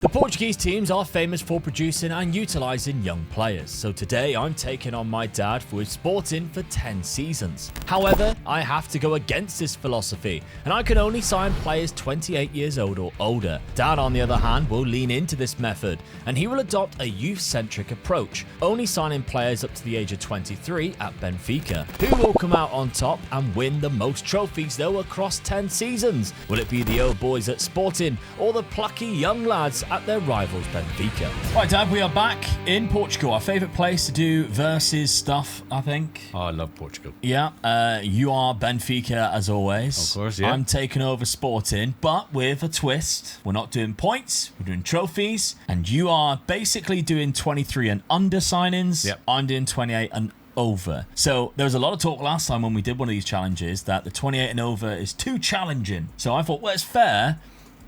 The Portuguese teams are famous for producing and utilising young players, so today I'm taking on my dad with Sporting for 10 seasons. However, I have to go against this philosophy, and I can only sign players 28 years old or older. Dad, on the other hand, will lean into this method, and he will adopt a youth-centric approach, only signing players up to the age of 23 at Benfica. Who will come out on top and win the most trophies though across 10 seasons? Will it be the old boys at Sporting or the plucky young lads at their rivals Benfica? Right, Dad, we are back in Portugal. Our favourite place to do versus stuff, I think. Oh, I love Portugal. Yeah, you are Benfica as always. Of course, yeah. I'm taking over Sporting, but with a twist. We're not doing points, we're doing trophies, and you are basically doing 23 and under signings. Yep. I'm doing 28 and over. So there was a lot of talk last time when we did one of these challenges that the 28 and over is too challenging. So I thought, well, it's fair.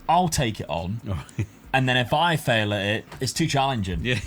I'll take it on. And then if I fail at it, it's too challenging. Yeah.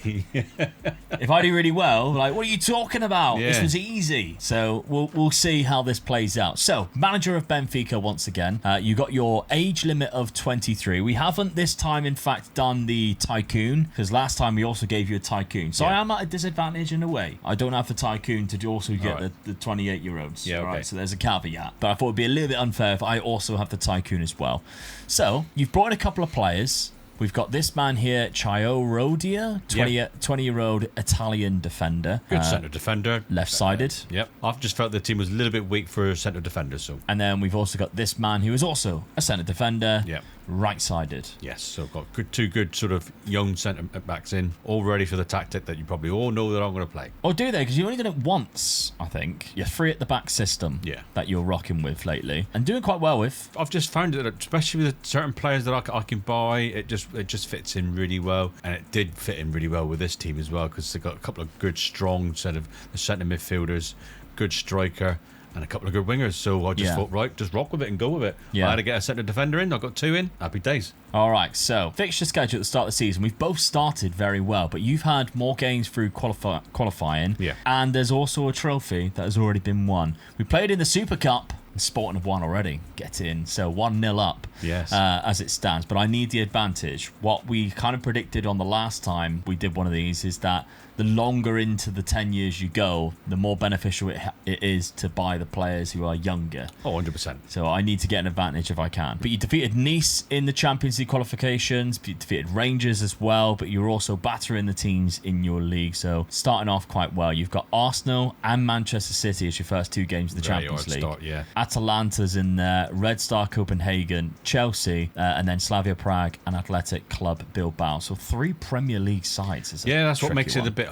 If I do really well, like, what are you talking about? Yeah. This was easy. So we'll see how this plays out. So, manager of Benfica once again. You got your age limit of 23. We haven't this time, in fact, done the tycoon, because last time we also gave you a tycoon. So Yeah. I am at a disadvantage in a way. I don't have the tycoon to also get Alright. the 28-year-olds. Yeah, okay. Alright, so there's a caveat. But I thought it'd be a little bit unfair if I also have the tycoon as well. So, you've brought in a couple of players. We've got this man here, Chio Rodia, 20-year-old Italian defender. Good centre defender. Left-sided. Yep. I've just felt the team was a little bit weak for centre defenders, so. And then we've also got this man who is also a centre defender. Yep. Right-sided. Yes, so I've got two good sort of young centre backs in, all ready for the tactic that you probably all know that I'm going to play. Or do they? Because you've only done it once, I think. Your three at the back system that you're rocking with lately. And doing quite well with. I've just found that, especially with certain players that I can buy, it just fits in really well. And it did fit in really well with this team as well, because they've got a couple of good, strong centre midfielders, good striker, and a couple of good wingers. So I just thought, right, just rock with it and go with it. Yeah. I had to get a centre defender in. I got two in. Happy days. All right, so fixture schedule at the start of the season. We've both started very well, but you've had more games through qualifying. Yeah. And there's also a trophy that has already been won. We played in the Super Cup. Sporting have won already. Get in. So 1-0 up as it stands. But I need the advantage. What we kind of predicted on the last time we did one of these is that the longer into the 10 years you go, the more beneficial it is to buy the players who are younger. Oh, 100%. So I need to get an advantage if I can. But you defeated Nice in the Champions League qualifications. You defeated Rangers as well. But you're also battering the teams in your league. So starting off quite well. You've got Arsenal and Manchester City as your first two games of the Champions League. Start, yeah. Atalanta's in there, Red Star Copenhagen, Chelsea, and then Slavia Prague and Athletic Club Bilbao. So 3 Premier League sides. That's what makes it a bit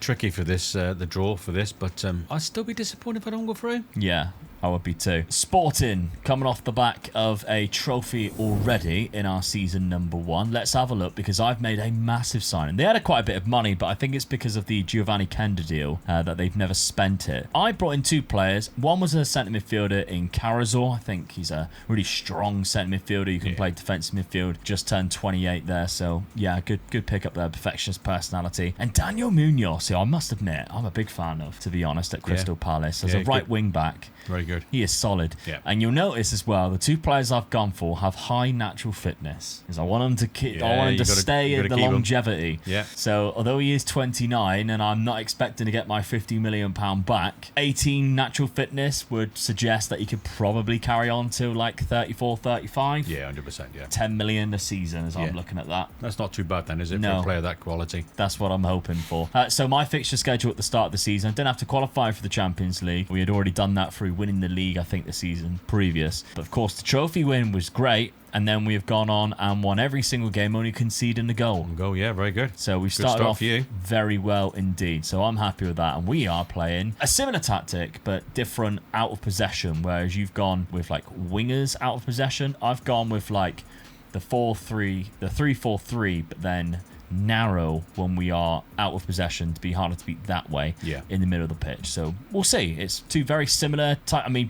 tricky for this, the draw for this. But I'd still be disappointed if I don't go through. Yeah. I would be too. Sporting coming off the back of a trophy already in our season number 1. Let's have a look, because I've made a massive signing. They had quite a bit of money, but I think it's because of the Giovanni Kenda deal that they've never spent it. I brought in 2 players. One was a centre midfielder in Carazor. I think he's a really strong centre midfielder. You can play defensive midfield. Just turned 28 there, so yeah, good pick up there. Perfectionist personality. And Daniel Munoz, who I must admit I'm a big fan of, to be honest, at Crystal Palace as a right wing back. Very good. He is solid. Yeah. And you'll notice as well, the 2 players I've gone for have high natural fitness. Because I want them to stay in the longevity. Yeah. So although he is 29 and I'm not expecting to get my £50 million back, 18 natural fitness would suggest that he could probably carry on to like 34, 35. Yeah, 100%. Yeah. 10 million a season as I'm looking at that. That's not too bad then, is it, No. for a player of that quality? That's what I'm hoping for. So my fixture schedule at the start of the season, I didn't have to qualify for the Champions League. We had already done that through winning the league, I think, the season previous. But of course, the trophy win was great. And then we have gone on and won every single game, only conceding a goal. Yeah, very good. So we've Good started start off for you. very well indeed. So I'm happy with that. And we are playing a similar tactic, but different out of possession. Whereas you've gone with like wingers out of possession. I've gone with like the 3-4-3, but then narrow when we are out of possession to be harder to beat that way in the middle of the pitch. So we'll see. It's 2 very similar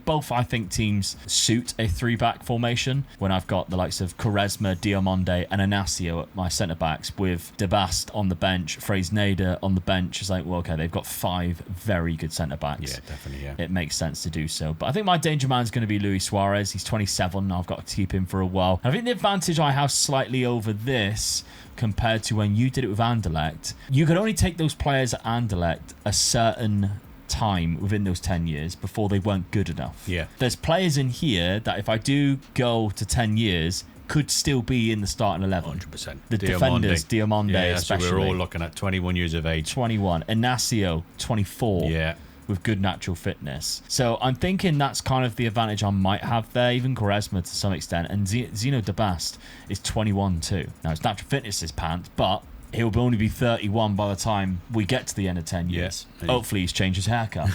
both I think teams suit a 3-back formation when I've got the likes of Quaresma, Diomande and Inacio at my centre backs with De Bast on the bench, Fresneda on the bench. It's like, well, okay, they've got 5 very good centre backs. Yeah, definitely, It makes sense to do so. But I think my danger man is going to be Luis Suarez. He's 27. I've got to keep him for a while. I think the advantage I have slightly over this compared to when you did it with Anderlecht. You could only take those players at Anderlecht a certain time within those 10 years before they weren't good enough. Yeah. There's players in here that if I do go to 10 years, could still be in the starting 11. 100%. The defenders, Diomande especially. especially. We're all looking at 21 years of age. 21. Inacio, 24. Yeah. With good natural fitness. So I'm thinking that's kind of the advantage I might have there. Even Quaresma to some extent. And Zeno de Bast is 21 too. Now, his natural fitness is pants, but he'll only be 31 by the time we get to the end of 10 years. Yeah. Hopefully he's changed his haircut.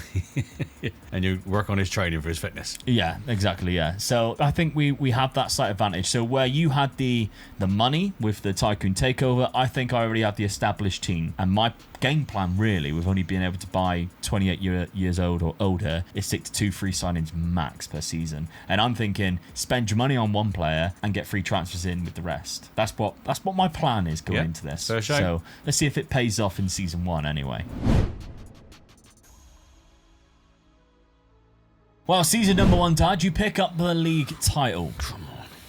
And you work on his training for his fitness. Yeah, exactly, yeah. So I think we have that slight advantage. So where you had the money with the Tycoon Takeover, I think I already have the established team. And my game plan, really, with only being able to buy 28 years old or older, is stick to 2 free signings max per season. And I'm thinking, spend your money on one player and get free transfers in with the rest. That's what my plan is going into this. So let's see if it pays off in season 1 anyway. Well, season number 1, Dad, you pick up the league title.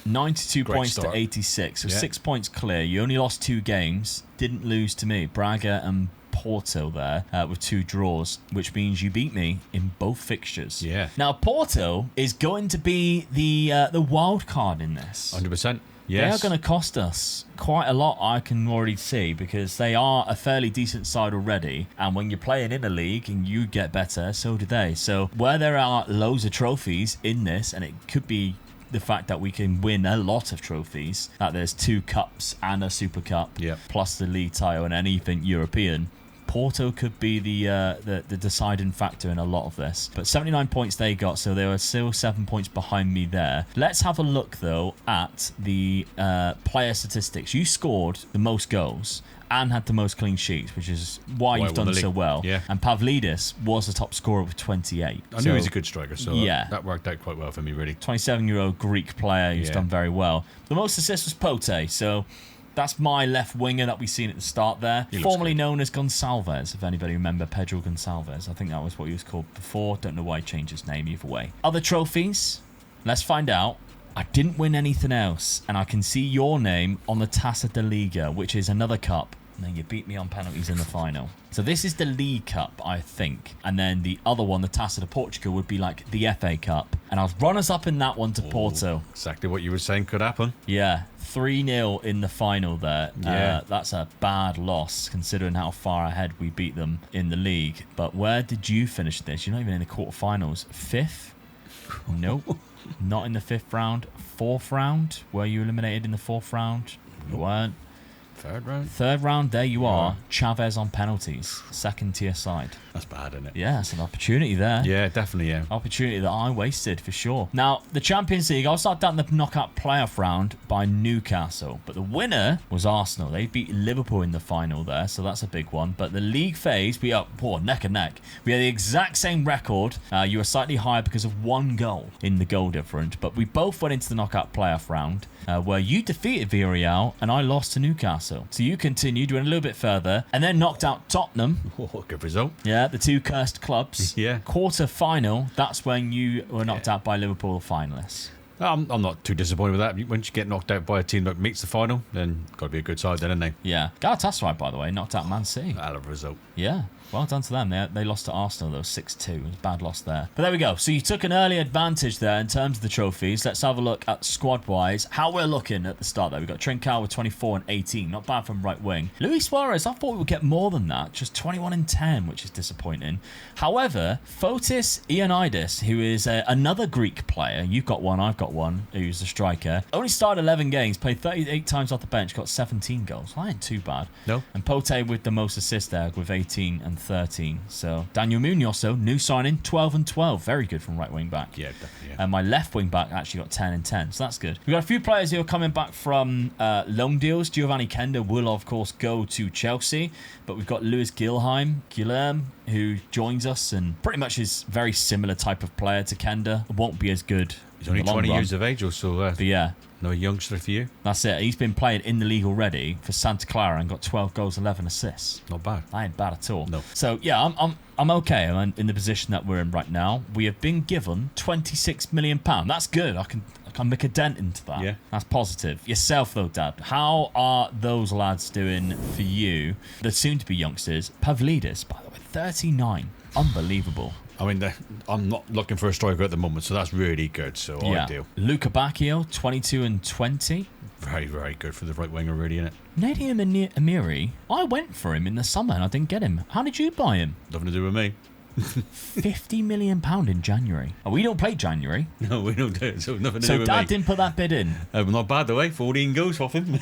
92 Great points start. to 86. So Yeah. 6 points clear. You only lost 2 games. Didn't lose to me. Braga and Porto there with 2 draws, which means you beat me in both fixtures. Yeah. Now, Porto is going to be the wild card in this. 100%. They Yes. are going to cost us quite a lot, I can already see, because they are a fairly decent side already. And when you're playing in a league and you get better, so do they. So where there are loads of trophies in this, and it could be the fact that we can win a lot of trophies, that there's 2 cups and a Super Cup, Yep. plus the league title and anything European. Porto could be the deciding factor in a lot of this. But 79 points they got, so they were still 7 points behind me there. Let's have a look, though, at the player statistics. You scored the most goals and had the most clean sheets, which is why you've done so well. Yeah. And Pavlidis was the top scorer with 28. I knew he was a good striker, so yeah. that worked out quite well for me, really. 27-year-old Greek player who's Yeah. done very well. The most assists was Pote, so that's my left winger that we've seen at the start there. He looks Formerly good. known as Gonçalves, if anybody remember Pedro Gonçalves. I think that was what he was called before. Don't know why he changed his name either way. Other trophies? Let's find out. I didn't win anything else, and I can see your name on the Taça da Liga, which is another cup. And then you beat me on penalties in the final. So this is the League Cup, I think. And then the other one, the Taça de Portugal, would be like the FA Cup. And I was runners-up in that one to Porto. Exactly what you were saying could happen. Yeah, 3-0 in the final there. Yeah. That's a bad loss, considering how far ahead we beat them in the league. But where did you finish this? You're not even in the quarterfinals. 5th? Nope. Not in the 5th round. 4th round? Were you eliminated in the 4th round? You weren't. 3rd round? 3rd round, there you are. Chavez on penalties. 2nd tier side. That's bad, isn't it? Yeah, it's an opportunity there. Yeah, definitely, yeah. Opportunity that I wasted for sure. Now, the Champions League, I'll start down the knockout playoff round by Newcastle, but the winner was Arsenal. They beat Liverpool in the final there, so that's a big one. But the league phase, we are neck and neck. We had the exact same record. You were slightly higher because of 1 goal in the goal difference, but we both went into the knockout playoff round where you defeated Villarreal and I lost to Newcastle. So you continued, you went a little bit further, and then knocked out Tottenham. Oh, good result. Yeah, the 2 cursed clubs. Yeah. Quarter final, that's when you were knocked out by Liverpool finalists. I'm not too disappointed with that. Once you get knocked out by a team that meets the final, then got to be a good side then, isn't they? Yeah. Galatasaray, by the way, knocked out Man City. Hell of a result. Yeah. Well done to them. They lost to Arsenal, though, 6-2. It was a bad loss there. But there we go. So you took an early advantage there in terms of the trophies. Let's have a look at squad-wise. How we're looking at the start there. We've got Trincao with 24 and 18. Not bad from right wing. Luis Suarez, I thought we would get more than that. Just 21 and 10, which is disappointing. However, Fotis Ioannidis, who is another Greek player. You've got one, I've got one, who's a striker. Only started 11 games, played 38 times off the bench, got 17 goals. That ain't too bad. No. And Pote with the most assists there with 18 and 13. So Daniel Munoz, so new signing, 12 and 12. Very good from right wing back. Yeah, definitely. Yeah. And my left wing back actually got 10 and 10. So that's good. We've got a few players who are coming back from loan deals. Giovanni Kenda will, of course, go to Chelsea. But we've got Lewis Guilherme, who joins us and pretty much is very similar type of player to Kenda. Won't be as good. He's only 20 years of age or so. But yeah, no youngster for you. that's it. He's been playing in the league already for Santa Clara and got 12 goals, 11 assists. Not bad. That ain't bad at all. No. So yeah, I'm okay. I'm in the position that we're in right now. We have been given £26 million. That's good. I can can make a dent into that. Yeah. That's positive. Yourself, though, Dad, how are those lads doing for you? The soon-to-be youngsters. Pavlidis, by the way, 39. Unbelievable. I mean, I'm not looking for a striker at the moment, so that's really good. So ideal. Luca Bacchio, 22 and 20. Very, very good for the right winger, really, isn't it? Nadia Amiri, I went for him in the summer and I didn't get him. How did you buy him? Nothing to do with me. £50 million in January. Oh, we don't play January. No, we don't do it, so nothing to do So with Dad me. didn't put that bid in. Not bad, though, eh? 14 goals off him.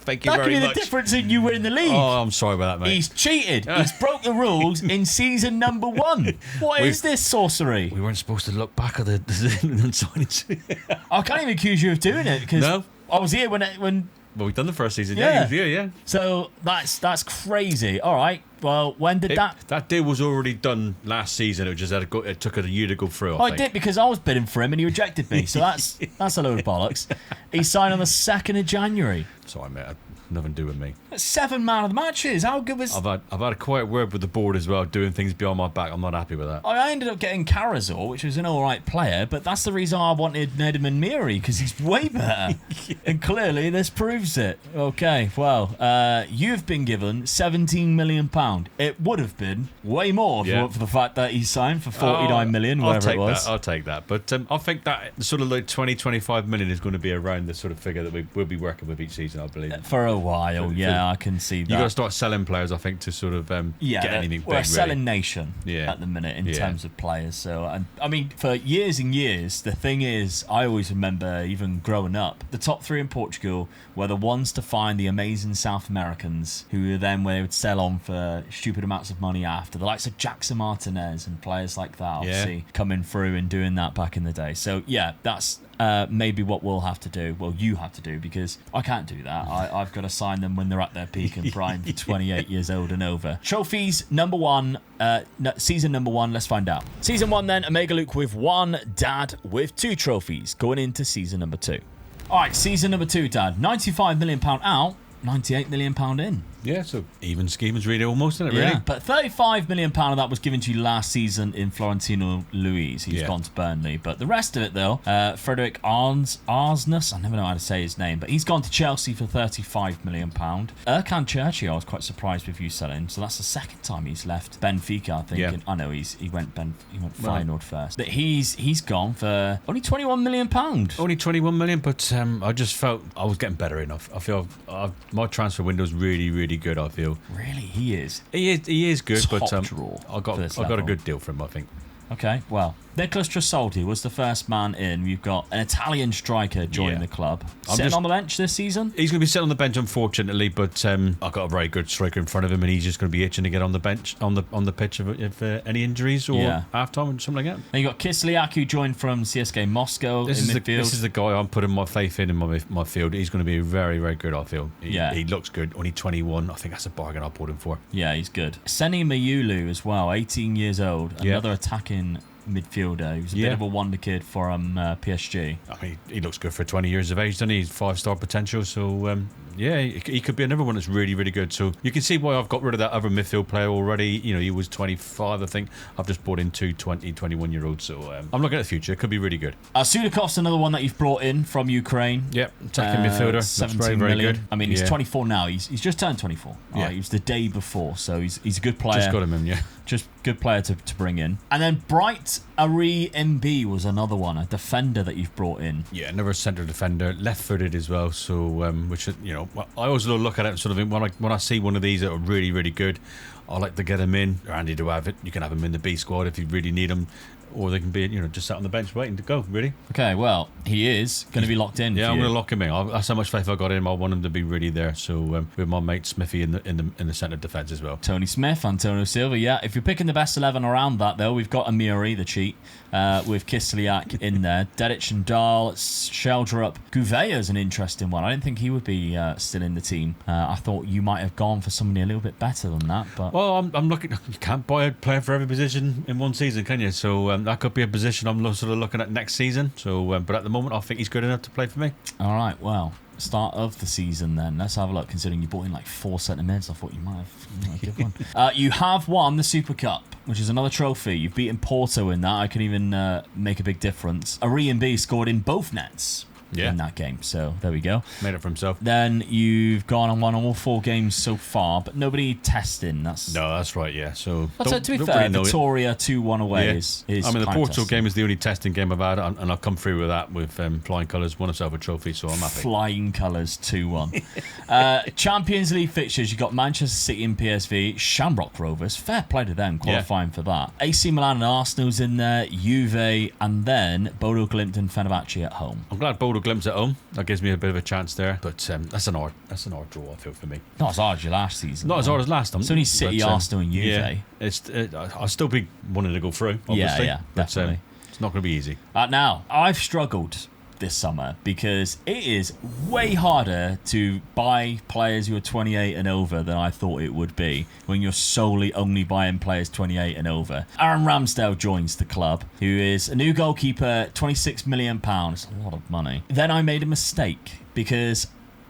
Thank you That could very be much. the difference in you winning the league. Oh, I'm sorry about that, mate. He's cheated. He's broke the rules in season number 1. What is this sorcery? We weren't supposed to look back at the signings. I can't even accuse you of doing it because No. I was here when. Well, we've done the first season. Yeah. Yeah, he was here, yeah. So that's crazy. All right. Well, when did that? That deal was already done last season. It just it took a year to go through. I did because I was bidding for him and he rejected me. So that's a load of bollocks. He signed on the 2nd of January. Sorry, mate. Nothing to do with me. That's 7 man of the matches. How good was? I've had a quiet word with the board as well, doing things behind my back. I'm not happy with that. I ended up getting Karazor, which was an all right player, but that's the reason I wanted Nedum Miri because he's way better. And clearly this proves it. Okay, well, you've been given £17 million. It would have been way more for the fact that he signed for 49 million, whatever it was. I'll take that. But I think that sort of like 25 million is going to be around the sort of figure that we'll be working with each season, I believe. For a while, I can see that. You got to start selling players, I think, to sort of get anything big. We're a selling really. nation at the minute in terms of players. So, I mean, for years and years, the thing is, I always remember, even growing up, the top 3 in Portugal were the ones to find the amazing South Americans who then they would sell on for stupid amounts of money after. The likes of Jackson Martinez and players like that, obviously, coming through and doing that back in the day. So, that's maybe what we'll have to do. Well, you have to do because I can't do that. I've got to sign them when they're at their peak and prime for 28 years old and over. Trophies number 1, season number 1. Let's find out. Season 1 then, Omega Luke with 1, Dad with 2 trophies going into season number 2. All right, season number 2, Dad. £95 million out, £98 million in. Yeah, so even schemers really almost, isn't it, really? Yeah, but £35 million of that was given to you last season in Florentino Luis. He's gone to Burnley. But the rest of it, though, Frederick Arsness, I never know how to say his name, but he's gone to Chelsea for £35 million. Erkan Churchill, I was quite surprised with you selling. So that's the second time he's left Benfica, I think. Yeah. I know he went Feyenoord first. But he's gone for only £21 million. Only 21 million, but I just felt I was getting better enough. I feel my transfer window's really, really good, I feel. Really, he is. He is good, Top but draw I got a level. good deal for him, I think. Okay, well, Nicolas Trasoldi was the first man in. We've got an Italian striker joining the club. Sitting on the bench this season? He's going to be sitting on the bench, unfortunately, but I've got a very good striker in front of him, and he's just going to be itching to get on the bench, on the pitch if any injuries or half-time or something like that. Then you got Kislyak, who joined from CSKA Moscow in midfield. This is the guy I'm putting my faith in my field. He's going to be very, very good, I feel. He looks good. Only 21. I think that's a bargain I bought him for. Yeah, he's good. Seni Mayulu as well, 18 years old. Another attacking midfielder. He was a bit of a wonder kid from PSG. I mean, he looks good for 20 years of age, doesn't he? He's 5-star potential, so he could be another one that's really, really good. So you can see why I've got rid of that other midfield player already. You know, he was 25, I think. I've just brought in 2 20, 21-year-olds, so I'm looking at the future. It could be really good. Sudakov's another one that you've brought in from Ukraine. Yep, attacking midfielder. 17 very, very million. good. I mean, he's 24 now. He's just turned 24. He was the day before, so he's a good player. Just got him in, yeah. Just good player to bring in. And then Bright Ari MB was another one, a defender that you've brought in. Yeah, another centre defender, left-footed as well. So, which I always look at it and sort of when I see one of these that are really, really good, I like to get him in. Or Andy to have it. You can have him in the B squad if you really need him. Or they can be, just sat on the bench waiting to go, really. Okay, well, he is going to be locked in. Yeah, I'm going to lock him in. That's how much faith I got in him. I want him to be really there. So with my mate Smithy in the centre defence as well. Tony Smith, Antonio Silva. Yeah, if you're picking the best 11 around that, though, we've got Amiri, the cheat, with Kislyak in there. Dedic and Dahl, Sheldrup. Gouvea's an interesting one. I didn't think he would be still in the team. I thought you might have gone for somebody a little bit better than that. But well, I'm looking. You can't buy a player for every position in one season, can you? So that could be a position I'm sort of looking at next season. So, but at the moment, I think he's good enough to play for me. All right, well, start of the season then? Let's have a look, considering you bought in like 4 centre mids. I thought you might have give one. You have won the Super Cup, which is another trophy. You've beaten Porto in that. I can even make a big difference. Ari B scored in both nets. In that game. So there we go. Made it for himself. Then you've gone and won all 4 games so far, but nobody testing. That's right. Yeah. So to be fair, Victoria 2-1 away is I mean, the Porto testing. game is the only testing game I've had, and I've come through with that with flying colours. Won myself a trophy, so I'm happy. Flying colours 2-1. Champions League fixtures. You got Manchester City and PSV, Shamrock Rovers. Fair play to them qualifying for that. AC Milan and Arsenal's in there. Juve, and then Bodo Glimt and Fenerbahce at home. I'm glad Bodo Glimt's at home. That gives me a bit of a chance there. But that's an hard draw, I feel, for me. Not as hard as your last season. Not as hard as last time. It's only City, Arsenal, and Juve. Yeah, I'll still be wanting to go through, obviously. Yeah, definitely. It's not going to be easy. Now, I've struggled this summer because it is way harder to buy players who are 28 and over than I thought it would be when you're solely only buying players 28 and over. Aaron Ramsdale joins the club, who is a new goalkeeper, £26 million. It's a lot of money. Then I made a mistake because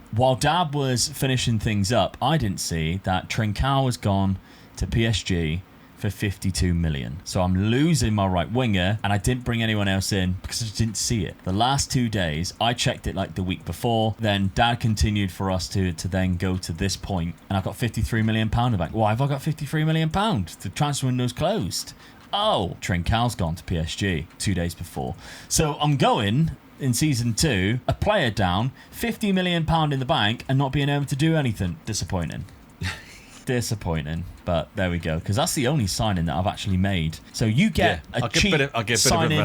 while Dab was finishing things up, I didn't see that Trincao has gone to PSG for 52 million. So I'm losing my right winger, and I didn't bring anyone else in because I just didn't see it. The last 2 days, I checked it like the week before. Then Dad continued for us to then go to this point, and I've got 53 million pound in the bank. Why have I got 53 million pound? The transfer window's closed. Oh, Trincao's gone to PSG 2 days before. So I'm going in season 2, a player down, 50 million pound in the bank, and not being able to do anything. Disappointing. Disappointing, but there we go, because that's the only signing that I've actually made. So you get a cheat signing,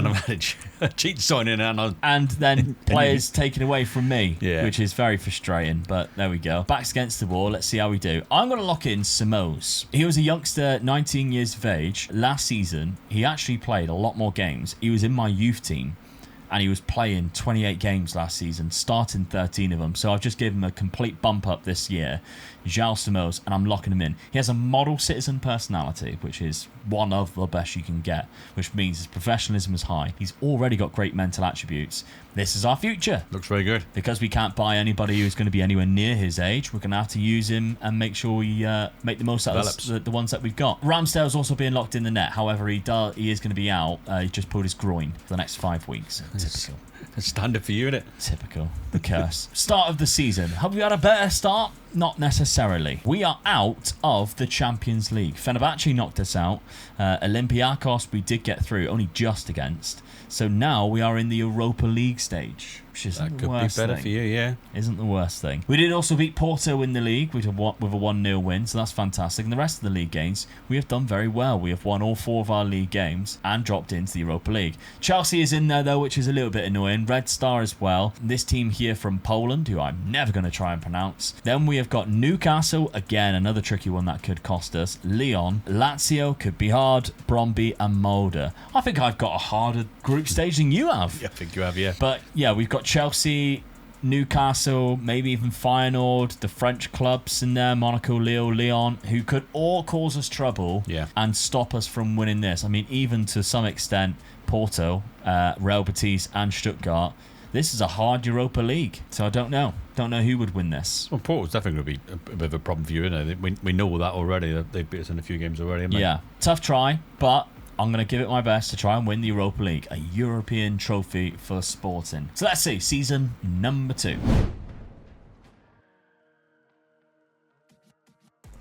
a cheat signing, and then players taken away from me, which is very frustrating. But there we go. Backs against the wall. Let's see how we do. I'm going to lock in Samos. He was a youngster, 19 years of age. Last season, he actually played a lot more games. He was in my youth team, and he was playing 28 games last season, starting 13 of them. So I've just given him a complete bump up this year. João Samos, and I'm locking him in. He has a model citizen personality, which is one of the best you can get, which means his professionalism is high. He's already got great mental attributes. This is our future. Looks very good. Because we can't buy anybody who's going to be anywhere near his age, we're going to have to use him and make sure we make the most out of the ones that we've got. Ramsdale's also being locked in the net. However, he is going to be out. He just pulled his groin for the next 5 weeks. Typical. It's standard for you, isn't it? Typical. The curse. Start of the season. Have we had a better start? Not necessarily. We are out of the Champions League. Fenerbahce knocked us out. Olympiacos we did get through, only just against. So now we are in the Europa League stage, which isn't the worst thing. That could be better for you, yeah. Isn't the worst thing. We did also beat Porto in the league with a 1-0 win, so that's fantastic. And the rest of the league games, we have done very well. We have won all 4 of our league games and dropped into the Europa League. Chelsea is in there, though, which is a little bit annoying. Red Star as well. This team here from Poland, who I'm never going to try and pronounce. Then we have got Newcastle, again, another tricky one that could cost us. Lyon, Lazio, could be hard. Bromby and Mulder. I think I've got a harder group stage than you have. Yeah, I think you have, yeah. But yeah, we've got Chelsea, Newcastle, maybe even Feyenoord, the French clubs in there, Monaco, Lyon, who could all cause us trouble and stop us from winning this. I mean, even to some extent, Porto, Real Betis and Stuttgart. This is a hard Europa League, so I don't know. Don't know who would win this. Well, Porto's definitely going to be a bit of a problem for you, isn't it? We know that already. They've beat us in a few games already, haven't they? Yeah, tough try, but I'm going to give it my best to try and win the Europa League, a European trophy for Sporting. So let's see, season number 2.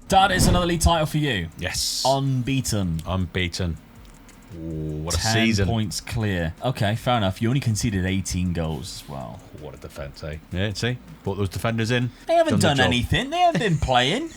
That is another league title for you. Yes. Unbeaten. Ooh, what a 10 season. points clear. Okay, fair enough. You only conceded 18 goals as well. What a defence, eh? Yeah, see? Brought those defenders in. They haven't done anything. They haven't been playing.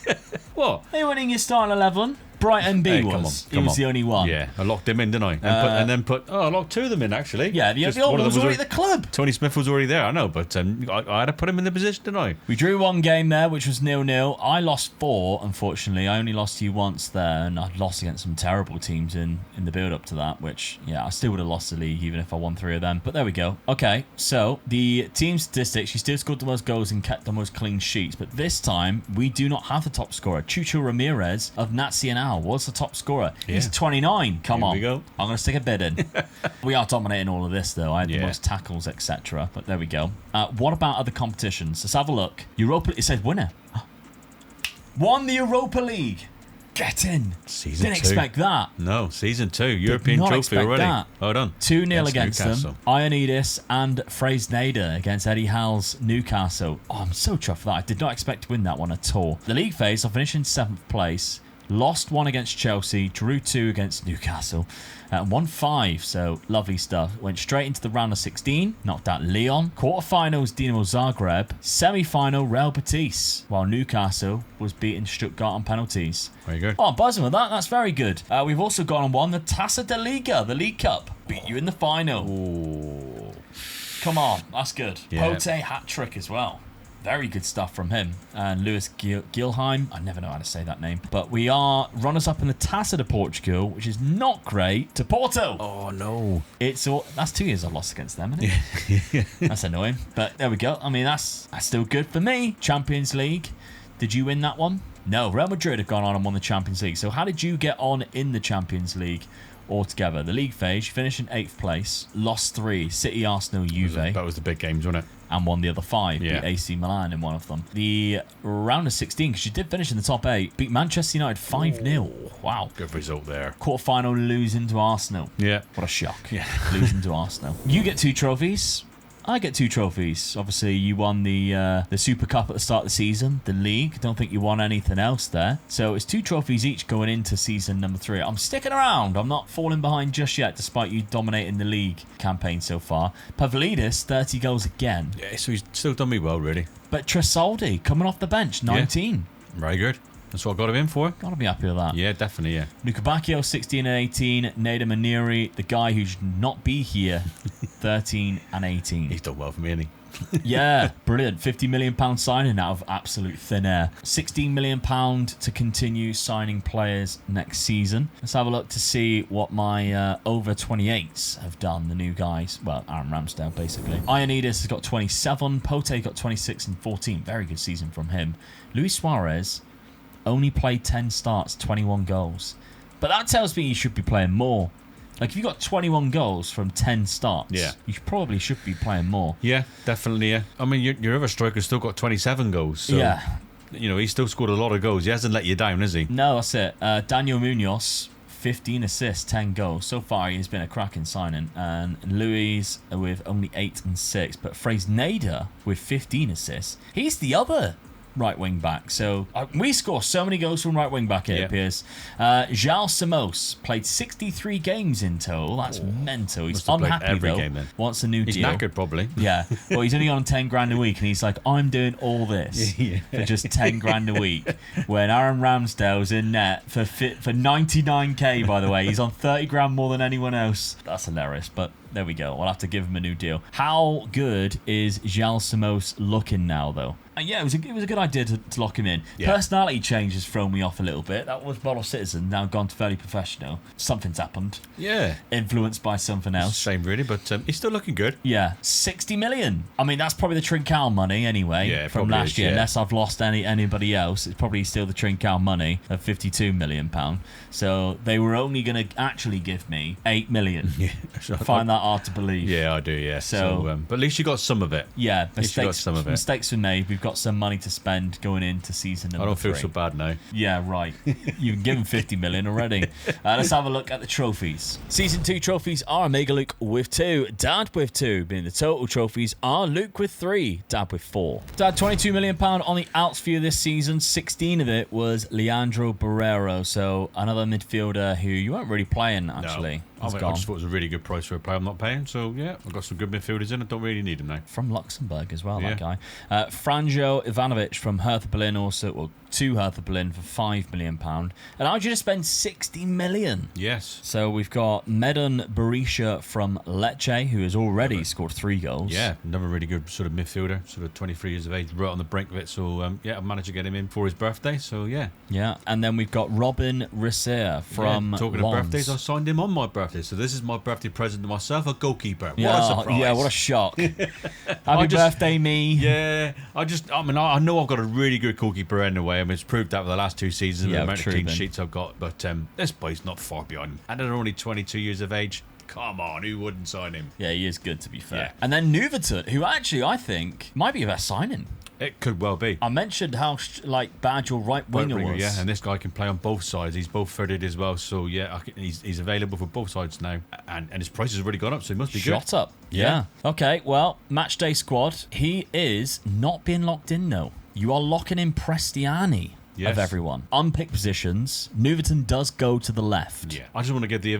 What? They weren't in your starting 11. Brighton B was. He was the only one. Yeah, I locked him in, didn't I? I locked 2 of them in, actually. Yeah, the old one was already at the club. Tony Smith was already there, I know, but I had to put him in the position, didn't I? We drew 1 game there, which was 0-0. I lost 4, unfortunately. I only lost to you once there, and I lost against some terrible teams in the build-up to that, which, yeah, I still would have lost the league even if I won 3 of them. But there we go. Okay, so the team statistics, she still scored the most goals and kept the most clean sheets, but this time we do not have the top scorer. Chucho Ramirez of Nacional now. What's the top scorer? He's Yeah. 29. Come Here on. we go. I'm going to stick a bid in. We are dominating all of this, though. I had the Yeah. most tackles, etc. But there we go. What about other competitions? Let's have a look. Europa. It says winner. Won the Europa League. Get in. Season Didn't 2. expect that. No, season 2. European not trophy expect already. that. Hold on. 2-0 against Newcastle. them. Ioannidis and Fraser against Eddie Howe's Newcastle. Oh, I'm so chuffed for that. I did not expect to win that one at all. The league phase, I finished in 7th place. Lost 1 against Chelsea. Drew 2 against Newcastle. Won 5, so lovely stuff. Went straight into the round of 16. Knocked out Lyon. Quarterfinals, Dinamo Zagreb. Semi-final, Real Betis. While Newcastle was beating Stuttgart on penalties. Very good. Oh, I'm buzzing with that. That's very good. We've also gone and won the Taça de Liga, the League Cup. Beat you in the final. Ooh. Come on, that's good. Yeah. Pote hat-trick as well. Very good stuff from him. And Lewis Gilheim. I never know how to say that name. But we are runners-up in the Taça de Portugal, which is not great, to Porto. Oh, no. That's 2 years I've lost against them, isn't it? That's annoying. But there we go. I mean, that's still good for me. Champions League. Did you win that one? No, Real Madrid have gone on and won the Champions League. So how did you get on in the Champions League altogether? The league phase, you finished in 8th place. Lost 3. City, Arsenal, Juve. That was the big games, wasn't it? And won the other 5. Yeah. Beat AC Milan in one of them. The round of 16, because you did finish in the top 8, beat Manchester United 5-0. Wow. Good result there. Quarterfinal losing to Arsenal. Yeah. What a shock. Yeah. Losing to Arsenal. You get 2 trophies. I get 2 trophies. Obviously, you won the Super Cup at the start of the season, the league. Don't think you won anything else there. So it's 2 trophies each going into season number 3. I'm sticking around. I'm not falling behind just yet, despite you dominating the league campaign so far. Pavlidis, 30 goals again. Yeah, so he's still done me well, really. But Tresaldi, coming off the bench, 19. Very good. That's what I got him in for. Gotta be happy with that. Yeah, definitely, yeah. Luka Bacchio, 16 and 18. Nader Maniri, the guy who should not be here, 13 and 18. He's done well for me, hasn't he? Yeah, brilliant. £50 million signing out of absolute thin air. £16 million to continue signing players next season. Let's have a look to see what my over 28s have done, the new guys. Well, Aaron Ramsdale, basically. Ioannidis has got 27. Pote got 26 and 14. Very good season from him. Luis Suarez only played 10 starts, 21 goals. But that tells me you should be playing more. Like, if you got 21 goals from 10 starts, Yeah. you probably should be playing more. Yeah, definitely, yeah. I mean, your other striker's still got 27 goals. So, Yeah. you know, he's still scored a lot of goals. He hasn't let you down, has he? No, that's it. Daniel Munoz, 15 assists, 10 goals. So far, he's been a cracking signing. And Luis with only 8 and 6. But Fraser Nader with 15 assists. He's the other right wing back. So we score so many goals from right wing back, it appears. João Samos played 63 games in total. That's mental. He's Must have played unhappy every though. game then. Wants a new He's deal. knackered, probably. Yeah, well, he's only on 10 grand a week, and he's like, I'm doing all this Yeah. for just 10 grand a week. When Aaron Ramsdale's in net for 99k, by the way, he's on 30 grand more than anyone else. That's hilarious, but there we go. I'll have to give him a new deal. How good is João Samos looking now, though? Yeah, it was a good idea to lock him in. Yeah. Personality change has thrown me off a little bit. That was Model Citizen, now gone to fairly professional. Something's happened. Yeah. Influenced by something else. Shame, really, but he's still looking good. Yeah, 60 million. I mean, that's probably the Trincao money anyway Yeah, it from probably last is, year. yeah. Unless I've lost anybody else, it's probably still the Trincao money of £52 million. So they were only going to actually give me 8 million. Yeah. I find that hard to believe. Yeah, I do, yeah. So- but at least you got some of it. Yeah, least you got some of it. mistakes were made. We've got some money to spend going into season number I don't feel 3. so bad now. Yeah, right. You've given 50 million already. Let's have a look at the trophies. Season 2 trophies are Omega Luke with 2, Dad with 2, being the total trophies are Luke with 3, Dad with 4. Dad, £22 million on the outs for you this season. 16 of it was Leandro Barrero, so another midfielder who you weren't really playing, actually. I just thought it was a really good price for a player I'm not paying. So, yeah, I've got some good midfielders in. I don't really need them now. From Luxembourg as well, Yeah. that guy. Franjo Ivanovic from Hertha Berlin also, well, to Hertha Berlin for £5 million. And I just spend 60 million. Yes. So we've got Medun Berisha from Lecce, who has already scored 3 goals. Yeah, another really good sort of midfielder, sort of 23 years of age, right on the brink of it. So, yeah, I've managed to get him in for his birthday. So, yeah. Yeah, and then we've got Robin Risser from Talking Lens. of birthdays, I signed him on my birthday birthday, so this is my birthday present to myself, a goalkeeper. What a surprise. Yeah, what a shock. Happy birthday, me. Yeah, I know I've got a really good goalkeeper anyway. I mean, it's proved that for the last 2 seasons, the amount of clean sheets I've got. But this boy's not far behind. And they're only 22 years of age. Come on, who wouldn't sign him? Yeah, he is good, to be fair. Yeah. And then Nuverton, who actually I think might be a best signing. It could well be. I mentioned how bad your right winger was. Yeah, and this guy can play on both sides. He's both footed as well. So yeah, he's available for both sides now, and his price has already gone up. So he must be Shot up. Yeah. Okay. Well, match day squad. He is not being locked in though. You are locking in Prestiani. Yes. Of everyone. Unpicked positions. Nuverton does go to the left. Yeah. I just want to give the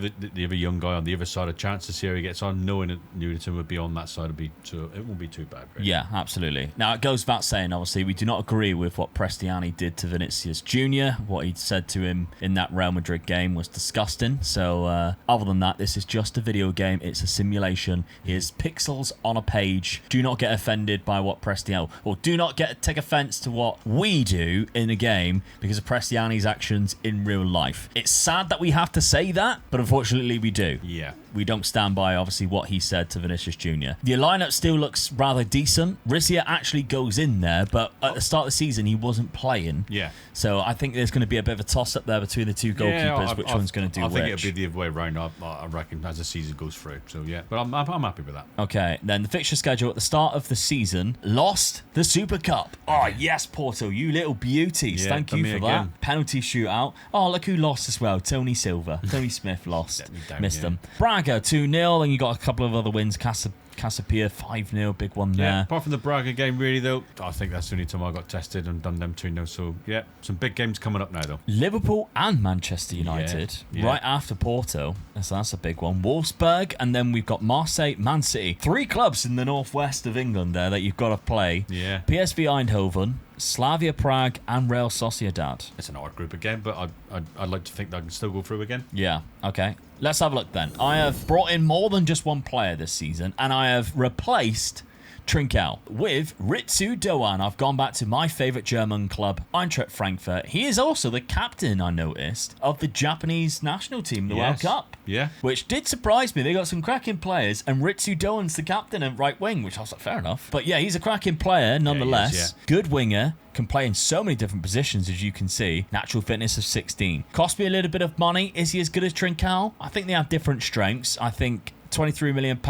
other young guy on the other side a chance to see how he gets on, knowing that Nuverton would be on that side. It won't be too bad. Really. Yeah, absolutely. Now, it goes without saying, obviously, we do not agree with what Prestiani did to Vinicius Jr. What he said to him in that Real Madrid game was disgusting. So, other than that, this is just a video game. It's a simulation. Here's pixels on a page. Do not get offended by what Prestiani... Or do not take offense to what we do in a game because of Prestiani's actions in real life. It's sad that we have to say that, but unfortunately we do. Yeah. We don't stand by, obviously, what he said to Vinicius Jr. The lineup still looks rather decent. Rizia actually goes in there, but at the start of the season, he wasn't playing. Yeah. So I think there's going to be a bit of a toss-up there between the two goalkeepers, which one's going to do which. I think it'll be the other way around, I reckon, as the season goes through. So, yeah. But I'm happy with that. Okay. Then the fixture schedule at the start of the season, lost the Super Cup. Oh, yes, Porto, you little beauties. Yeah, Thank you for that. Penalty shootout. Oh, look who lost as well. Tony Silva. Tony Smith lost. Missed them. Braga 2-0. Then you got a couple of other wins. Casapia 5-0, big one there. Apart from the Braga game, really, though, I think that's the only time I got tested and done them 2-0. So, yeah, some big games coming up now, though. Liverpool and Manchester United right after Porto. So that's a big one. Wolfsburg, and then we've got Marseille, Man City. 3 clubs in the northwest of England there that you've got to play. Yeah. PSV Eindhoven, Slavia Prague, and Real Sociedad. It's an odd group again, but I'd like to think that I can still go through again. Yeah, okay. Let's have a look then. I have brought in more than just one player this season, and I have replaced Trincao with Ritsu Doan. I've gone back to my favourite German club, Eintracht Frankfurt. He is also the captain, I noticed, of the Japanese national team, the World Cup. Yeah. Which did surprise me. They got some cracking players, and Ritsu Doan's the captain and right wing, which I was like, fair enough. But yeah, he's a cracking player nonetheless. Yeah, he is, Good winger. Can play in so many different positions, as you can see. Natural fitness of 16. Cost me a little bit of money. Is he as good as Trincao? I think they have different strengths. I think £23 million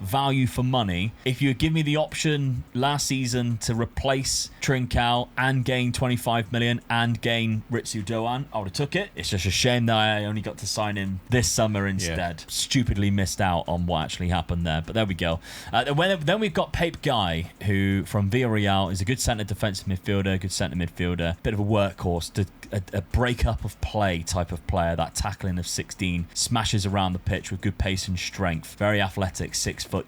value for money. If you give me the option last season to replace Trincao and gain 25 million and gain Ritsu Doan, I would have took it. It's just a shame that I only got to sign him this summer instead. Yeah. Stupidly missed out on what actually happened there, but there we go. Then we've got Pape Guy, who from Villarreal is a good centre defensive midfielder, good centre midfielder, bit of a workhorse, a break-up of play type of player, that tackling of 16, smashes around the pitch with good pace and strength, very athletic, 6 foot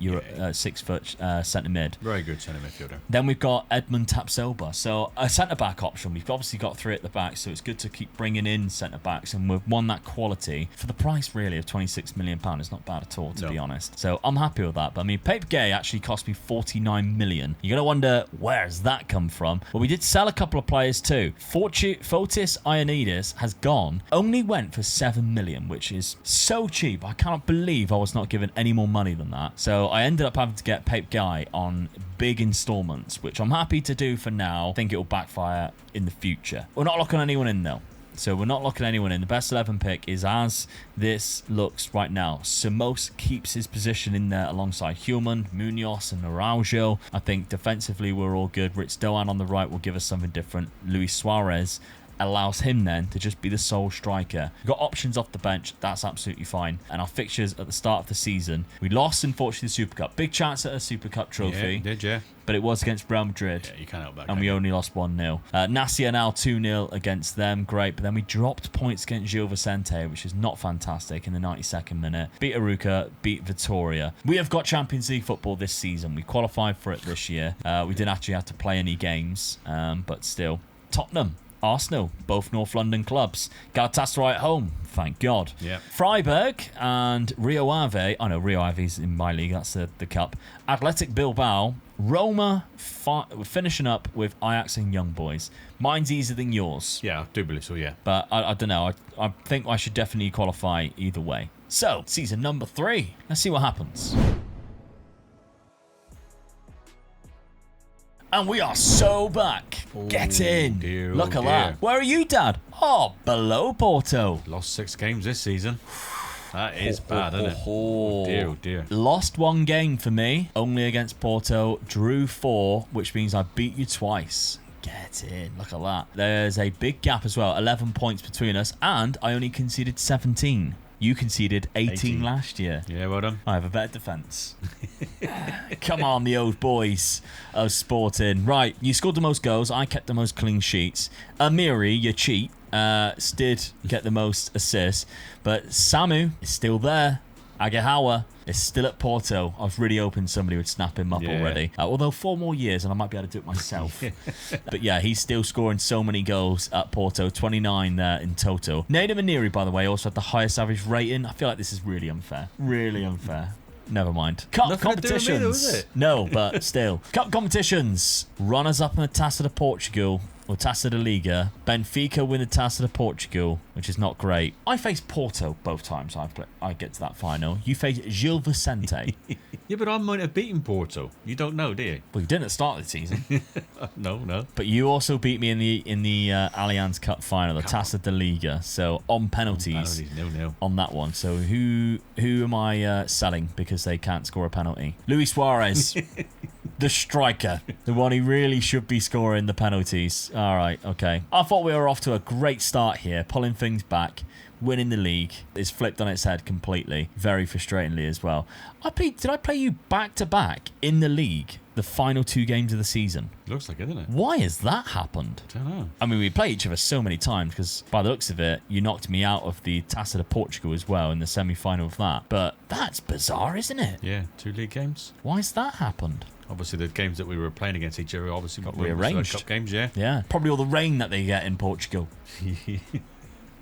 centre mid. Very good centre midfielder. Then we've got Edmund Tapsoba, so a centre back option. We've obviously got 3 at the back, so it's good to keep bringing in centre backs, and we've won that quality for the price really of £26 million. It's not bad at all, to be honest. So I'm happy with that. But I mean, Pape Gay actually cost me 49 million. You're gonna wonder, where's that come from? Well, we did sell a couple of players too. Fotis Ioannidis has gone, only went for 7 million, which is so cheap. I cannot believe I was not given any more money than that. So I ended up having to get Pape Guy on big installments, which I'm happy to do for now. I think it will backfire in the future. We're not locking anyone in though. So we're not locking anyone in. The best 11 pick is as this looks right now. Samos keeps his position in there alongside Human, Munoz and Araujo. I think defensively we're all good. Ritz Doan on the right will give us something different. Luis Suarez allows him then to just be the sole striker. We've got options off the bench, that's absolutely fine. And our fixtures at the start of the season, we lost, unfortunately, the Super Cup. Big chance at a Super Cup trophy. Yeah, did you? But it was against Real Madrid. Yeah, you can't help that. And we only lost 1-0. Nacional 2-0 against them, great. But then we dropped points against Gil Vicente, which is not fantastic, in the 92nd minute. Beat Aruca, beat Vitoria. We have got Champions League football this season. We qualified for it this year. We didn't actually have to play any games, but still. Tottenham, Arsenal, both North London clubs. Galatasaray at home, thank God. Yeah. Freiburg and Rio Ave. I know Rio Ave's in my league, that's the cup. Athletic Bilbao. Roma finishing up with Ajax and Young Boys. Mine's easier than yours. Yeah, I do believe so, yeah. But I don't know. I think I should definitely qualify either way. So, season number 3. Let's see what happens. And we are so back. Get in. Dear, Look oh at dear. that. Where are you, Dad? Oh, below Porto. Lost 6 games this season. That is bad, isn't it? Oh dear, oh dear. Lost 1 game for me, only against Porto. Drew 4, which means I beat you twice. Get in. Look at that. There's a big gap as well. 11 points between us, and I only conceded 17. You conceded 18 last year. Yeah, well done. I have a better defence. Come on, the old boys of Sporting. Right, you scored the most goals. I kept the most clean sheets. Amiri, you cheat, did get the most assists. But Samu is still there. Agahawa is still at Porto. I was really hoping somebody would snap him up already. Although 4 more years and I might be able to do it myself. But yeah, he's still scoring so many goals at Porto. 29 there in total. Nader Maniri, by the way, also had the highest average rating. I feel like this is really unfair. Really unfair. Never mind. Cup Nothing to do with me, though, is competitions. it? No, but still. Cup competitions. Runners up in the Taça de Portugal. Or Taça de Liga. Benfica win the Taça de Portugal, which is not great. I faced Porto both times I get to that final. You faced Gil Vicente. Yeah, but I might have beaten Porto. You don't know, do you? Well, you didn't at the start of the season. No. But you also beat me in the Allianz Cup final, the Taça de Liga. So on penalties. Nil. On that one. So who am I selling because they can't score a penalty? Luis Suarez. The striker, the one who really should be scoring the penalties. All right, okay. I thought we were off to a great start here, pulling things back, winning the league. It's flipped on its head completely, very frustratingly as well. Did I play you back-to-back in the league, the final 2 games of the season? Looks like it, doesn't it? Why has that happened? I don't know. I mean, we play each other so many times because by the looks of it, you knocked me out of the Taça de Portugal as well in the semi-final of that. But that's bizarre, isn't it? Yeah, 2 league games. Why has that happened? Obviously, the games that we were playing against each other obviously Got were rearranged. Cup games, yeah. Yeah, probably all the rain that they get in Portugal.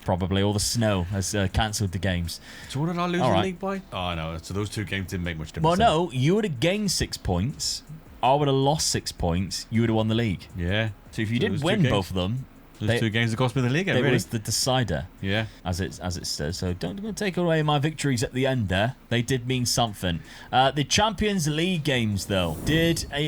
Probably all the snow has cancelled the games. So what did I lose All the right. league by? Oh, no. So those 2 games didn't make much difference. Well, no, you would have gained 6 points. I would have lost 6 points. You would have won the league. then. Yeah. So if you So did those 2 win games- both of them, Those 2 games that cost me the league, it really. was the decider, Yeah. as it says. So don't take away my victories at the end there. They did mean something. The Champions League games, though,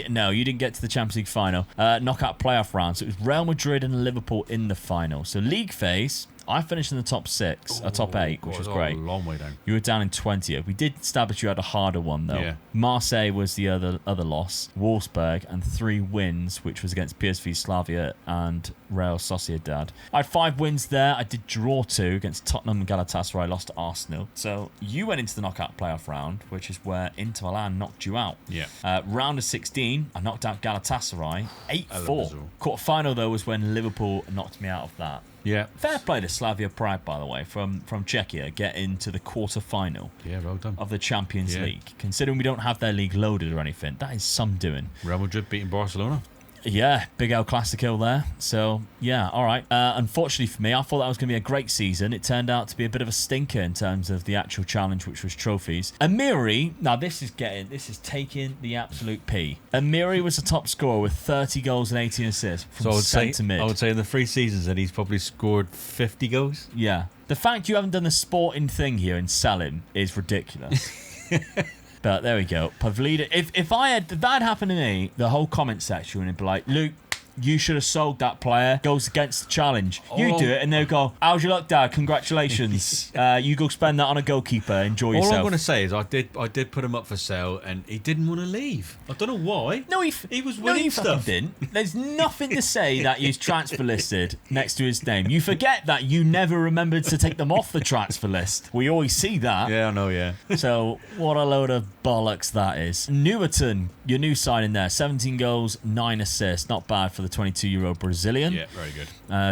no, you didn't get to the Champions League final. Knockout playoff round. So it was Real Madrid and Liverpool in the final. So league phase, I finished in the top 6, top 8, which was great. A long way down. You were down in 20th. We did establish you had a harder one, though. Yeah. Marseille was the other loss. Wolfsburg, and 3 wins, which was against PSV Slavia and Real Sociedad. I had 5 wins there. I did draw 2 against Tottenham and Galatasaray. I lost to Arsenal. So you went into the knockout playoff round, which is where Inter Milan knocked you out. Yeah. Round of 16, I knocked out Galatasaray 8-4. Brazil. Quarter-final, though, was when Liverpool knocked me out of that. Yeah. Fair play to Slavia Prague, by the way, from Czechia, getting to the quarter-final Yeah, well done. of the Champions Yeah. League. Considering we don't have their league loaded or anything, that is some doing. Real Madrid beating Barcelona. Yeah, big El Clasico there. So, yeah, all right. Unfortunately for me, I thought that was going to be a great season. It turned out to be a bit of a stinker in terms of the actual challenge, which was trophies. Amiri, now this is taking the absolute pee. Amiri was the top scorer with 30 goals and 18 assists from centre mid. I would say in the 3 seasons that he's probably scored 50 goals. Yeah. The fact you haven't done the sporting thing here and sell him is ridiculous. But there we go. Pavlidis. If that had happened to me, the whole comment section would be like, Luke, you should have sold that player. Goes against the challenge. You do it, and they'll go, how's your luck, Dad? Congratulations. You go spend that on a goalkeeper. Enjoy yourself. All I'm going to say is I did put him up for sale, and he didn't want to leave. I don't know why. No, he was no, winning he fucking stuff. didn't. There's nothing to say that he's transfer listed next to his name. You forget that you never remembered to take them off the transfer list. We always see that. Yeah, I know, yeah. So, what a load of bollocks that is. Newerton, your new signing there. 17 goals, 9 assists. Not bad for the 22-year-old Brazilian. Yeah, very good.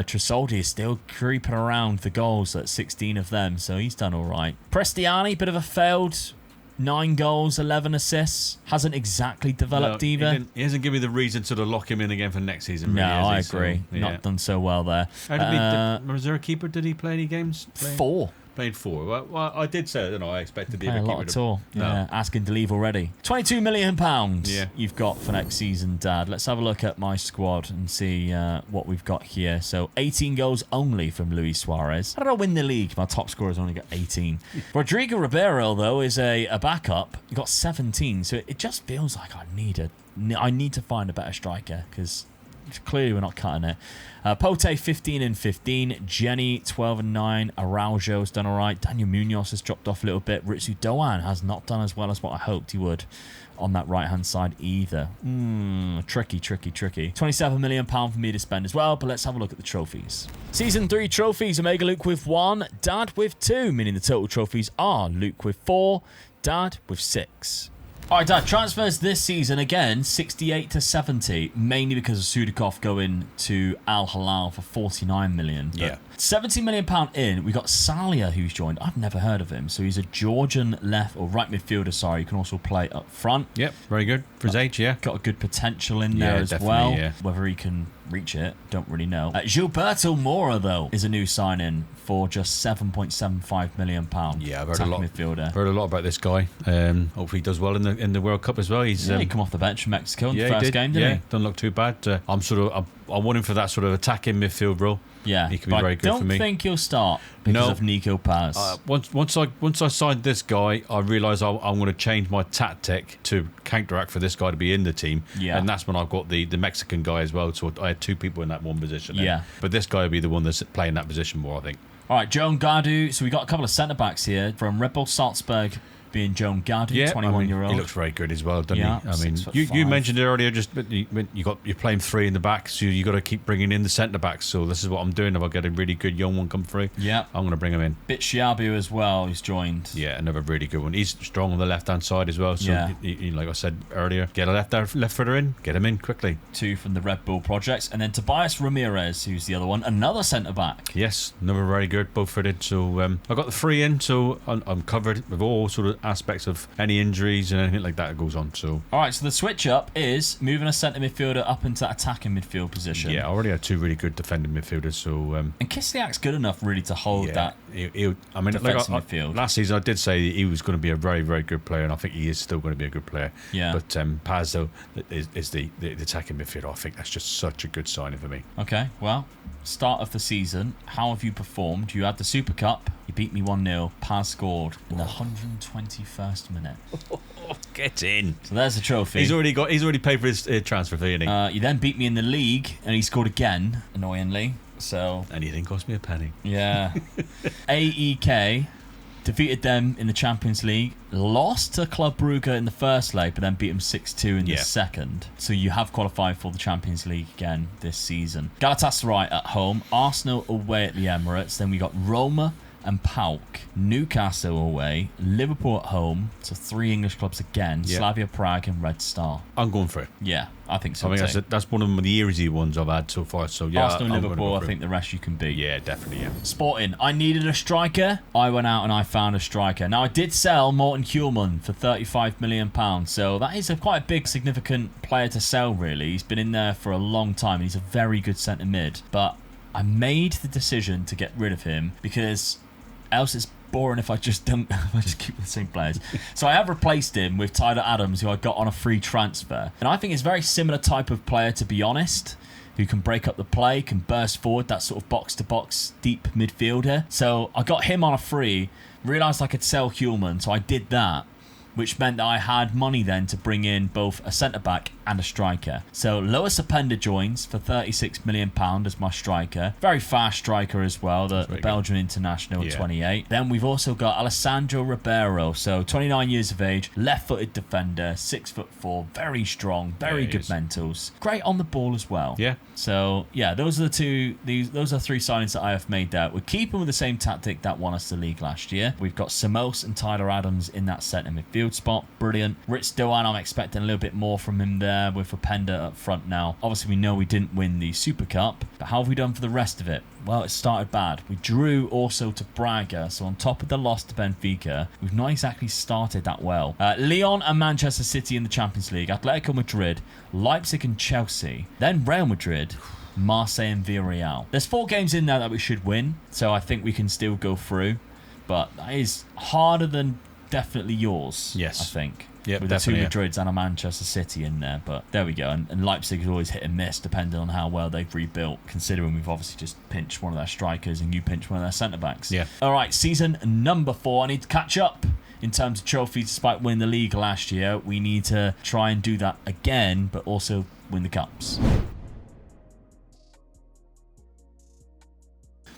Tresoldi is still creeping around the goals at 16 of them, so he's done all right. Prestiani, bit of a failed 9 goals, 11 assists. Hasn't exactly developed either. He hasn't given me the reason to lock him in again for next season. Really, No, has I he? agree. So, yeah. Not done so well there. How did was there a keeper? Did he play any games? 4. Played 4. Well, I did say that, I expected the Playing a lot of tour. Yeah, asking to leave already. £22 million you've got for next season, Dad. Let's have a look at my squad and see what we've got here. So 18 goals only from Luis Suarez. How did I win the league? My top scorer's only got 18. Rodrigo Ribeiro, though, is a backup. He got 17. So it just feels like I need to find a better striker because clearly we're not cutting it. Pote 15 and 15, Jenny 12 and 9, Araujo's done all right. Daniel Munoz has dropped off a little bit. Ritsu Doan has not done as well as what I hoped he would on that right hand side either. Tricky. £27 million for me to spend as well, but let's have a look at the trophies. Season 3 trophies, Omega Luke with 1, Dad with 2, meaning the total trophies are Luke with 4, Dad with 6. All right, Dad, transfers this season, again, 68 to 70, mainly because of Sudakov going to Al Hilal for 49 million. Yeah. £70 million in, we got Salia, who's joined. I've never heard of him. So he's a Georgian left or right midfielder, sorry. He can also play up front. Yep, very good for his age, yeah. Got a good potential in there as well. Yeah. Whether he can reach it, don't really know. Gilberto Mora, though, is a new sign-in for just £7.75 million. Yeah, I've heard a lot. Midfielder. Heard a lot about this guy. Hopefully he does well in the World Cup as well. He's he come off the bench from Mexico in the first game, didn't he? Doesn't look too bad. I want him for that sort of attacking midfield role. Yeah, he could be very good for me. I don't think he'll start because of Nico Paz. Once I signed this guy, I realised I'm going to change my tactic to counteract for this guy to be in the team. Yeah. And that's when I've got the Mexican guy as well. So I had 2 people in that one position. Yeah. But this guy will be the one that's playing that position more, I think. All right, Joan Gadu. So we got a couple of centre-backs here from Red Bull Salzburg. Being Joan Gadu, 21-year-old. He looks very good as well, doesn't he? I mean, you mentioned it earlier, you're playing 3 in the back, so you got to keep bringing in the centre backs. So this is what I'm doing. If I get a really good young one come through, I'm going to bring him in. Bitshiabu as well, he's joined. Yeah, another really good one. He's strong on the left hand side as well. So like I said earlier, get a left footer in, get him in quickly. 2 from the Red Bull projects, and then Tobias Ramirez, who's the other one, another centre back. Yes, another very good, both footed. So I got the 3 in, so I'm covered with all sort of aspects of any injuries and anything like that goes on. So all right, so the switch up is moving a centre midfielder up into that attacking midfield position. Yeah, I already had 2 really good defending midfielders. So and Kisliak's good enough really to hold that. Midfield. Last season I did say he was going to be a very, very good player, and I think he is still going to be a good player. Yeah. But Paz though is the attacking midfielder. I think that's just such a good signing for me. Okay, well, start of the season, how have you performed? You had the Super Cup. You beat me 1-0. Paz scored in the 121st minute. Get in. So there's the trophy. He's already paid for his transfer fee, hasn't he? You then beat me in the league, and he scored again, annoyingly. So and he didn't cost me a penny. Yeah. AEK defeated them in the Champions League, lost to Club Brugge in the first leg, but then beat them 6-2 in the second. So you have qualified for the Champions League again this season. Galatasaray at home, Arsenal away at the Emirates, then we got Roma and PAOK, Newcastle away, Liverpool at home, so 3 English clubs again, Slavia Prague and Red Star. I'm going for it. Yeah, I think so. I think that's one of the easy ones I've had so far. So yeah, Arsenal and Liverpool, I think the rest you can beat. Yeah, definitely. Yeah. Sporting, I needed a striker. I went out and I found a striker. Now I did sell Morten Hjulmand for £35 million, so that is quite a big, significant player to sell. Really, he's been in there for a long time, and he's a very good centre mid. But I made the decision to get rid of him because else it's boring if I just keep the same players. So I have replaced him with Tyler Adams, who I got on a free transfer. And I think he's a very similar type of player, to be honest, who can break up the play, can burst forward, that sort of box-to-box deep midfielder. So I got him on a free, realised I could sell Hjulmand, so I did that, which meant that I had money then to bring in both a centre-back and a striker. So Lois Openda joins for £36 million as my striker. Very fast striker as well, the Belgian international at 28. Then we've also got Alessandro Ribeiro, so 29 years of age, left-footed defender, 6'4", very strong, very good mentals. Great on the ball as well. Yeah. So yeah, those are 3 signings that I have made there. We're keeping with the same tactic that won us the league last year. We've got Samos and Tyler Adams in that centre midfield spot. Brilliant. Ritz Doan, I'm expecting a little bit more from him there with Openda up front now. Obviously, we know we didn't win the Super Cup, but how have we done for the rest of it? Well, it started bad. We drew also to Braga, so on top of the loss to Benfica, we've not exactly started that well. Lyon and Manchester City in the Champions League, Atletico Madrid, Leipzig and Chelsea, then Real Madrid, Marseille and Villarreal. There's 4 games in there that we should win, so I think we can still go through. but that is harder than definitely yours. Yes. I think. Yep, with the two definitely, Madrids and a Manchester City in there, but there we go. And Leipzig is always hit and miss depending on how well they've rebuilt, considering we've obviously just pinched one of their strikers and you pinched one of their centre-backs. Yeah. All right, season number 4. I need to catch up in terms of trophies. Despite winning the league last year, we need to try and do that again, but also win the cups.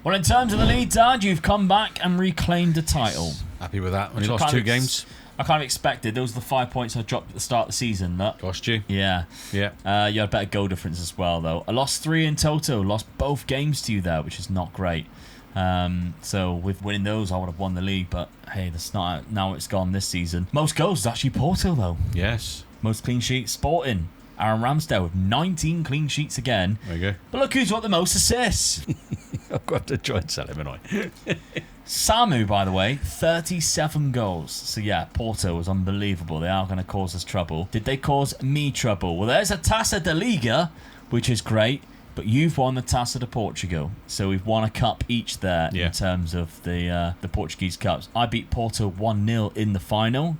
Well, in terms of the lead, Dad, you've come back and reclaimed the title. Happy with that. Only Which I lost kind 2 of games. I kind of expected. Those were the 5 points I dropped at the start of the season. That. Cost you. Yeah. Yeah. You had better goal difference as well, though. I lost 3 in total. Lost both games to you there, which is not great. So with winning those, I would have won the league. But hey, that's not now. It's gone this season. Most goals is actually Porto, though. Yes. Most clean sheets, Sporting. Aaron Ramsdale with 19 clean sheets again. There you go. But look who's got the most assists. I've got to try and sell him, haven't I? Samu, by the way, 37 goals. So yeah, Porto was unbelievable. They are going to cause us trouble. Did they cause me trouble? Well, there's a Taça da Liga, which is great. But you've won the Taça de Portugal. So we've won a cup each there in terms of the Portuguese cups. I beat Porto 1-0 in the final.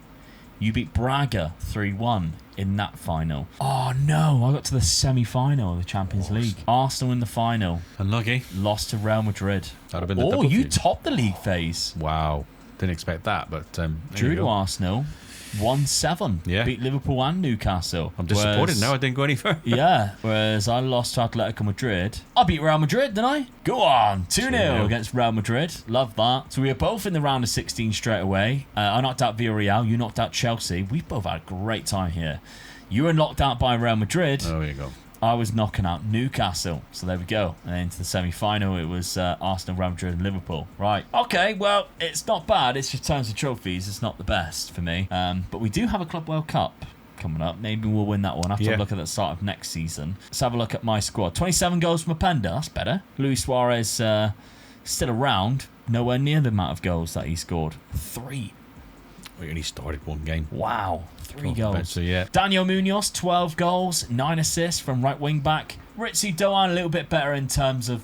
You beat Braga 3-1 in that final. Oh no, I got to the semi-final of the Champions League. Arsenal in the final. Unlucky. Lost to Real Madrid. That'd have been the Oh, double you feud. topped the league phase. Wow. Didn't expect that, but Drew to Arsenal. 1-7. Yeah. Beat Liverpool and Newcastle. I'm disappointed now I didn't go any further. Yeah, whereas I lost to Atletico Madrid. I beat Real Madrid, didn't I? Go on, 2-0 against Real Madrid. Love that. So we were both in the round of 16 straight away. I knocked out Villarreal, you knocked out Chelsea. We both had a great time here. You were knocked out by Real Madrid. Oh, there you go. I was knocking out Newcastle. So there we go. And then into the semi-final, it was Arsenal, Real Madrid and Liverpool. Right. Okay, well, it's not bad. It's just terms of trophies. It's not the best for me. But we do have a Club World Cup coming up. Maybe we'll win that one. After a look at the start of next season. Let's have a look at my squad. 27 goals from Openda. That's better. Luis Suarez still around. Nowhere near the amount of goals that he scored. 3. We only started 1 game. Wow. 3 goals. So, yeah. Daniel Munoz, 12 goals, 9 assists from right wing back. Ritsu Doan a little bit better in terms of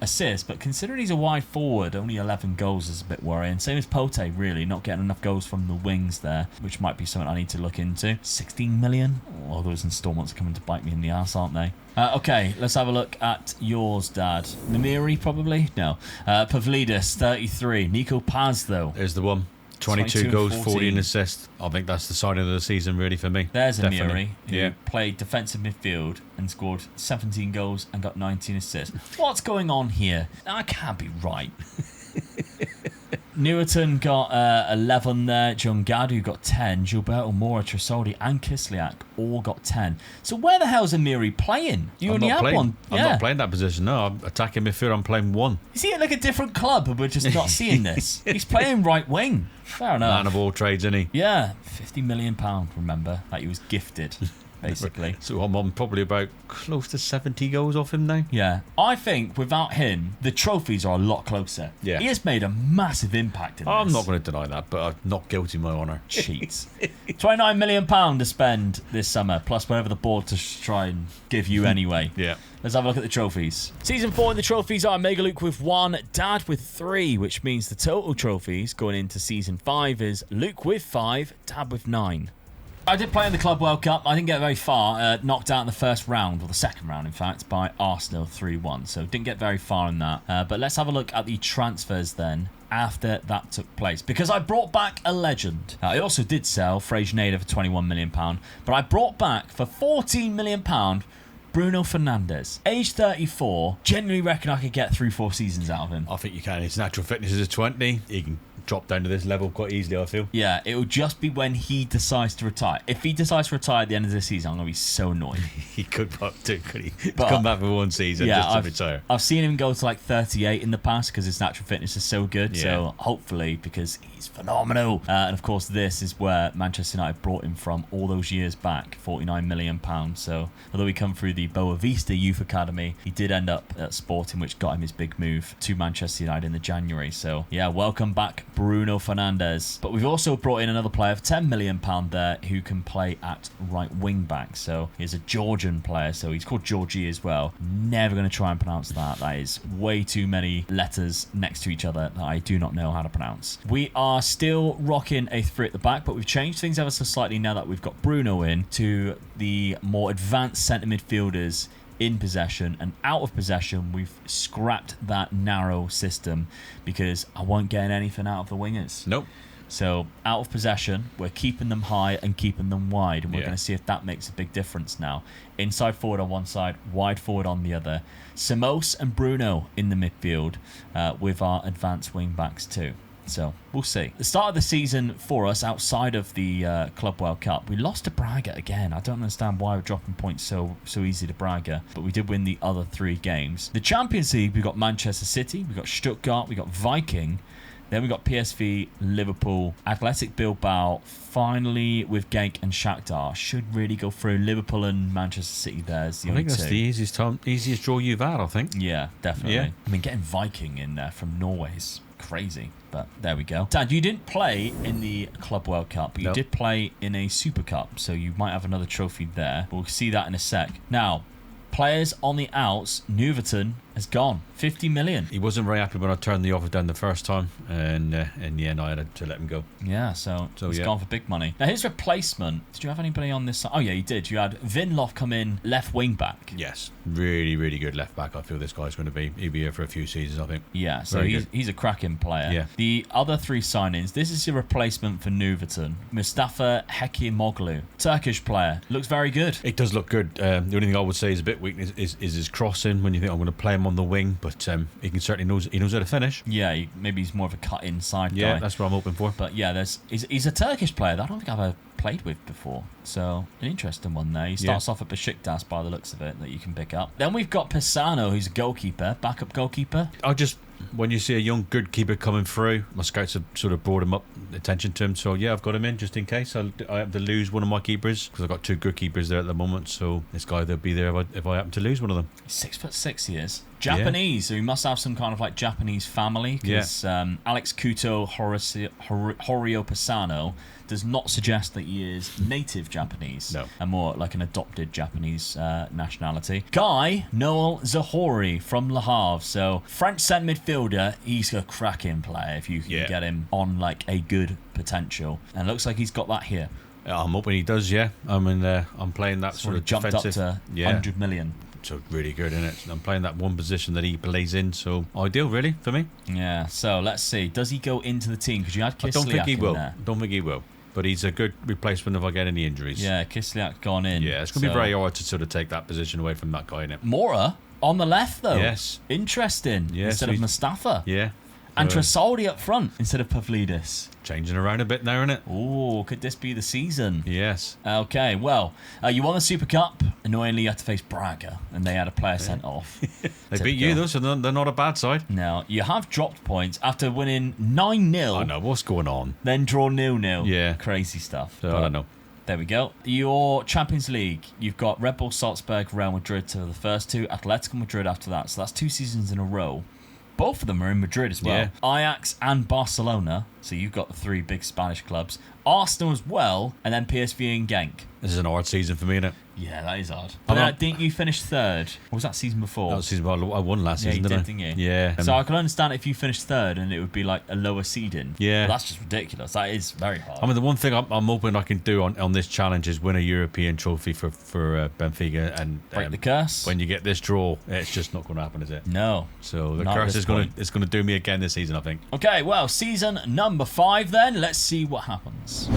assists, but considering he's a wide forward, only 11 goals is a bit worrying. Same as Pote, really, not getting enough goals from the wings there, which might be something I need to look into. 16 million? Oh, those installments are coming to bite me in the ass, aren't they? Okay, let's have a look at yours, Dad. Namiri, probably? No. Pavlidis, 33. Nico Paz, though. There's the one. 22 goals, 14 assists. I think that's the sign of the season, really, for me. There's Definitely. Amiri, who played defensive midfield and scored 17 goals and got 19 assists. What's going on here? That can't be right. Newerton got 11 there. John Gadu got 10. Gilberto Mora, Tresoldi and Kislyak all got 10. So where the hell's Amiri playing? You only have one. I'm not playing that position. No, I'm attacking midfield. I'm playing 1. Is he at like a different club and we're just not seeing this? He's playing right wing. Fair enough. Man of all trades, isn't he? Yeah, £50 million, remember, that he was gifted. Basically. So I'm on probably about close to 70 goals off him now. Yeah. I think without him, the trophies are a lot closer. Yeah. He has made a massive impact in this. I'm not going to deny that, but I'm not guilty of my honour. Cheats. £29 million to spend this summer, plus whatever the board to try and give you anyway. Yeah. Let's have a look at the trophies. Season 4 in the trophies are Mega Luke with 1, Dad with 3, which means the total trophies going into Season 5 is Luke with 5, Dad with 9. I did play in the Club World Cup. I didn't get very far. Knocked out in the first round, or the second round, in fact, by Arsenal 3-1. So didn't get very far in that. But let's have a look at the transfers then after that took place. Because I brought back a legend. I also did sell Fraser Nader for £21 million. But I brought back for £14 million Bruno Fernandes. Age 34. Genuinely reckon I could get 3-4 seasons out of him. I think you can. His natural fitness is a 20. He can drop down to this level quite easily, I feel. Yeah, it will just be when he decides to retire. If he decides to retire at the end of the season, I'm going to be so annoyed. He could too, could he? But, come back for 1 season just to retire. I've seen him go to like 38 in the past because his natural fitness is so good. Yeah. So hopefully, because he's phenomenal. And of course, this is where Manchester United brought him from all those years back, £49 million. So although we come through the the Boavista Youth Academy. He did end up at Sporting, which got him his big move to Manchester United in the January. So yeah, welcome back, Bruno Fernandes. But we've also brought in another player of £10 million there who can play at right wing back. So he's a Georgian player, so he's called Georgie as well. Never going to try and pronounce that. That is way too many letters next to each other that I do not know how to pronounce. We are still rocking a 3 at the back, but we've changed things ever so slightly now that we've got Bruno in to the more advanced centre midfielders in possession, and out of possession we've scrapped that narrow system because I won't get anything out of the wingers. Nope. So out of possession, we're keeping them high and keeping them wide, and we're going to see if that makes a big difference now. Inside forward on one side, wide forward on the other. Samos and Bruno in the midfield with our advanced wing backs too. So we'll see. The start of the season for us outside of the Club World Cup, we lost to Braga again. I don't understand why we're dropping points so easy to Braga, but we did win the other 3 games. The Champions League, we got Manchester City, we got Stuttgart, we got Viking. Then we got PSV, Liverpool, Athletic Bilbao, finally with Genk and Shakhtar. Should really go through. Liverpool and Manchester City there is the only two. I think that's the easiest draw you've had, I think. Yeah, definitely. Yeah. I mean, getting Viking in there from Norway is crazy, but there we go. Dad, you didn't play in the Club World Cup, but you did play in a Super Cup, so you might have another trophy there. We'll see that in a sec. Now, players on the outs, Nuverton has gone. 50 million. He wasn't very happy when I turned the offer down the first time, and in the end I had to let him go. Yeah, so he's gone for big money. Now his replacement, did you have anybody on this side? Oh yeah, you did. You had Vinloff come in, left wing back. Yes, really, really good left back. I feel this guy's going to be, he'll be here for a few seasons, I think. Yeah, so he's a cracking player. Yeah. The other 3 signings, this is your replacement for Nuverton. Mustafa Hekimoglu, Turkish player. Looks very good. It does look good. The only thing I would say is a bit weak is his crossing when you think I'm going to play him on the wing, but he can certainly knows how to finish. Yeah, maybe he's more of a cut inside guy. Yeah, that's what I'm hoping for. But yeah, he's a Turkish player that I don't think I've ever played with before. So an interesting one there. He starts off at Besiktas by the looks of it that you can pick up. Then we've got Pisano, who's a goalkeeper, backup goalkeeper. When you see a young good keeper coming through, my scouts have sort of brought him up, attention to him. So yeah, I've got him in just in case I happen to lose one of my keepers, because I've got 2 good keepers there at the moment. So this guy, they'll be there if I happen to lose one of them. 6'6" he is. Japanese, so he must have some kind of like Japanese family, because Alex Couto Horio Pisano does not suggest that he is native Japanese. No. And more like an adopted Japanese nationality. Guy Noel Zahori from Le Havre. So French centre midfielder, he's a cracking player if you can get him on like a good potential. And it looks like he's got that here. I'm hoping he does, yeah. I'm playing that sort of jumped defensive. Up to 100 million. So really good, isn't it? I'm playing that one position that he plays in, so ideal really for me. Yeah, so let's see. Does he go into the team? Because you had Kislyak I don't think he will. There. Don't think he will. But he's a good replacement if I get any injuries. Yeah, Kislyak gone in. Yeah, it's going to be very hard to sort of take that position away from that guy, innit? Mora on the left, though. Yes. Interesting. Yeah, instead of Mustafa. Yeah. And Trasoldi up front instead of Pavlidis. Changing around a bit now, isn't it? Ooh, could this be the season? Yes. Okay, well, you won the Super Cup. Annoyingly, you had to face Braga, and they had a player sent off. They beat you, though, so they're not a bad side. Now, you have dropped points after winning 9-0. I know, what's going on? Then draw 0-0. Yeah. Crazy stuff. So, I don't know. There we go. Your Champions League, you've got Red Bull Salzburg, Real Madrid to the first 2, Atletico Madrid after that. So that's 2 seasons in a row. Both of them are in Madrid as well. Yeah. Ajax and Barcelona. So you've got the 3 big Spanish clubs. Arsenal as well. And then PSV and Genk. This is an hard season for me, isn't it? Yeah, that is hard. But didn't you finish 3rd? Or was that season before? That was season before. I won last season, didn't you? Yeah. So I can understand if you finished 3rd and it would be like a lower seeding. Yeah. But that's just ridiculous. That is very hard. I mean, the one thing I'm hoping I can do on this challenge is win a European trophy for Benfica and break the curse. When you get this draw, it's just not going to happen, is it? No. So the curse is going to do me again this season, I think. Okay, well, season number 5 then. Let's see what happens.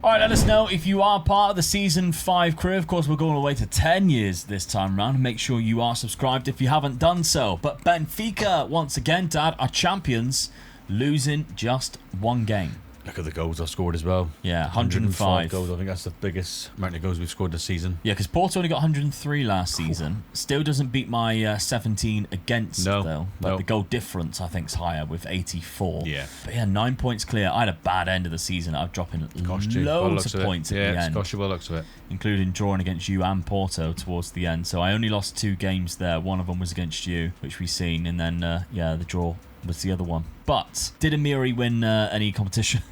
Alright, let us know if you are part of the Season 5 crew. Of course, we're going all the way to 10 years this time round. Make sure you are subscribed if you haven't done so. But Benfica, once again, Dad, are champions, losing just 1 game. Look at the goals I scored as well. Yeah, 105 goals. I think that's the biggest amount of goals we've scored this season. Yeah, because Porto only got 103 last season. Still doesn't beat my 17 against, though. But the goal difference, I think, is higher with 84. Yeah. But yeah, 9 points clear. I had a bad end of the season. I'm dropping loads of points at the end. Cost you well looks of it. Including drawing against you and Porto towards the end. So I only lost 2 games there. One of them was against you, which we've seen. And then, the draw was the other one. But did Amiri win any competition?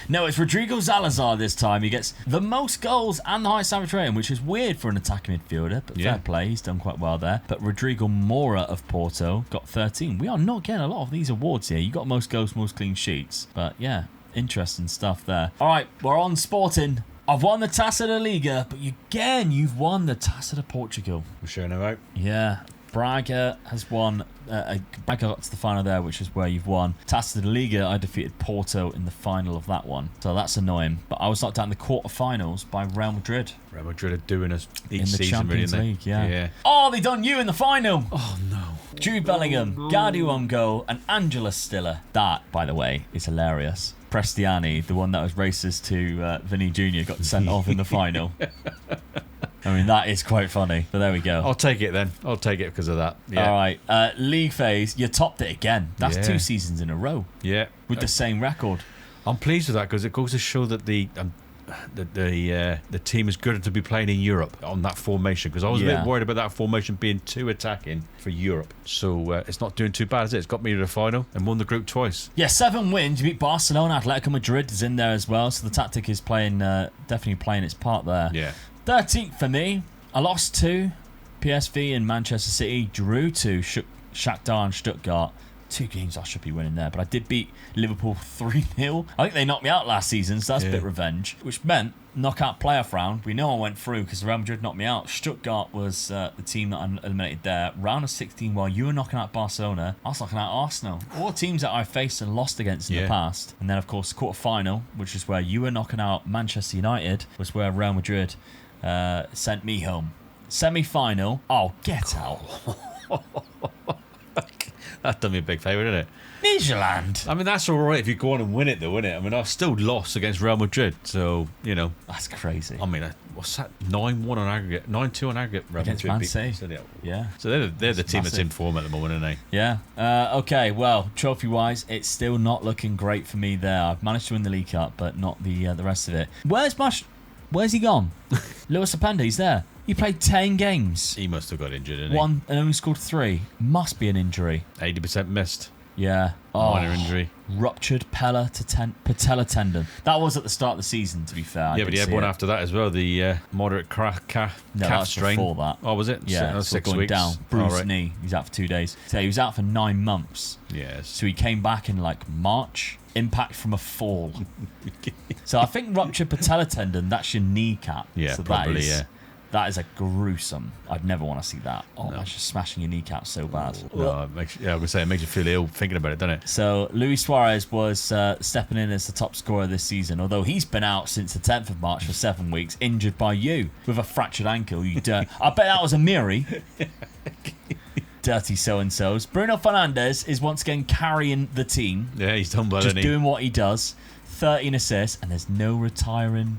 No, it's Rodrigo Salazar this time. He gets the most goals and the highest average rating, which is weird for an attacking midfielder, but fair play. He's done quite well there. But Rodrigo Mora of Porto got 13. We are not getting a lot of these awards here. You got most goals, most clean sheets. But yeah, interesting stuff there. All right, we're on Sporting. I've won the Taça da Liga, but you've won the Taça de Portugal. We're showing them out. Yeah. Braga has won. Braga got to the final there, which is where you've won. Taça da Liga, I defeated Porto in the final of that one. So that's annoying. But I was knocked out in the quarterfinals by Real Madrid. Real Madrid are doing us each in the season, Champions really, League, yeah. Oh, they done you in the final. Oh, no. Jude Bellingham, Gadi Wongo, and Angela Stiller. That, by the way, is hilarious. Prestiani, the one that was racist to Vinny Jr., got sent off in the final. I mean, that is quite funny, but there we go. I'll take it then. I'll take it because of that. Yeah. All right. League phase, you topped it again. That's 2 seasons in a row. Yeah. With the same record. I'm pleased with that because it goes to show that the team is good to be playing in Europe on that formation, because I was a bit worried about that formation being too attacking for Europe. So it's not doing too bad, is it? It's got me to the final and won the group twice. Yeah, 7 wins. You beat Barcelona. Atletico Madrid is in there as well. So the tactic is definitely playing its part there. Yeah. 13th for me. I lost 2. PSV and Manchester City drew 2. Shakhtar and Stuttgart. 2 games I should be winning there, but I did beat Liverpool 3-0. I think they knocked me out last season, so that's a bit revenge, which meant knockout playoff round. We know I went through because Real Madrid knocked me out. Stuttgart was the team that I eliminated there. Round of 16, while you were knocking out Barcelona, I was knocking out Arsenal. All teams that I faced and lost against in the past. And then, of course, quarter-final, which is where you were knocking out Manchester United, was where Real Madrid sent me home. Semi-final. Oh, get out. That done me a big favour, didn't it? Midtjylland. I mean, that's all right if you go on and win it, though, isn't it? I mean, I've still lost against Real Madrid, so, you know. That's crazy. I mean, what's that? 9-1 on aggregate. 9-2 on aggregate. Real against Madrid Man City. Yeah. So they're the team that's in form at the moment, aren't they? Yeah. Okay, well, trophy-wise, it's still not looking great for me there. I've managed to win the League Cup, but not the rest of it. Where's he gone? Lewis Openda, he's there. He played 10 games. He must have got injured, didn't he? 1 and only scored 3. Must be an injury. 80% missed. Yeah. Minor injury. Ruptured patella tendon. That was at the start of the season, to be fair. Yeah, but he had one after that as well. The moderate calf strain. Before that. Oh, was it? Yeah, so 6 going weeks. down. Bruised knee. He's out for 2 days. So he was out for 9 months. Yes. So he came back in like March. Impact from a fall. So I think ruptured patella tendon, that's your kneecap. Yeah, so probably, that is a gruesome. I'd never want to see that. Oh, that's just smashing your kneecap so bad. No, it makes you feel ill thinking about it, doesn't it? So Luis Suarez was stepping in as the top scorer this season, although he's been out since the 10th of March for 7 weeks, injured by you with a fractured ankle. You dirt. I bet that was Amiri. Dirty so-and-sos. Bruno Fernandes is once again carrying the team. Yeah, he's done well, just hasn't he? doing what he does. 13 assists, and there's no retiring.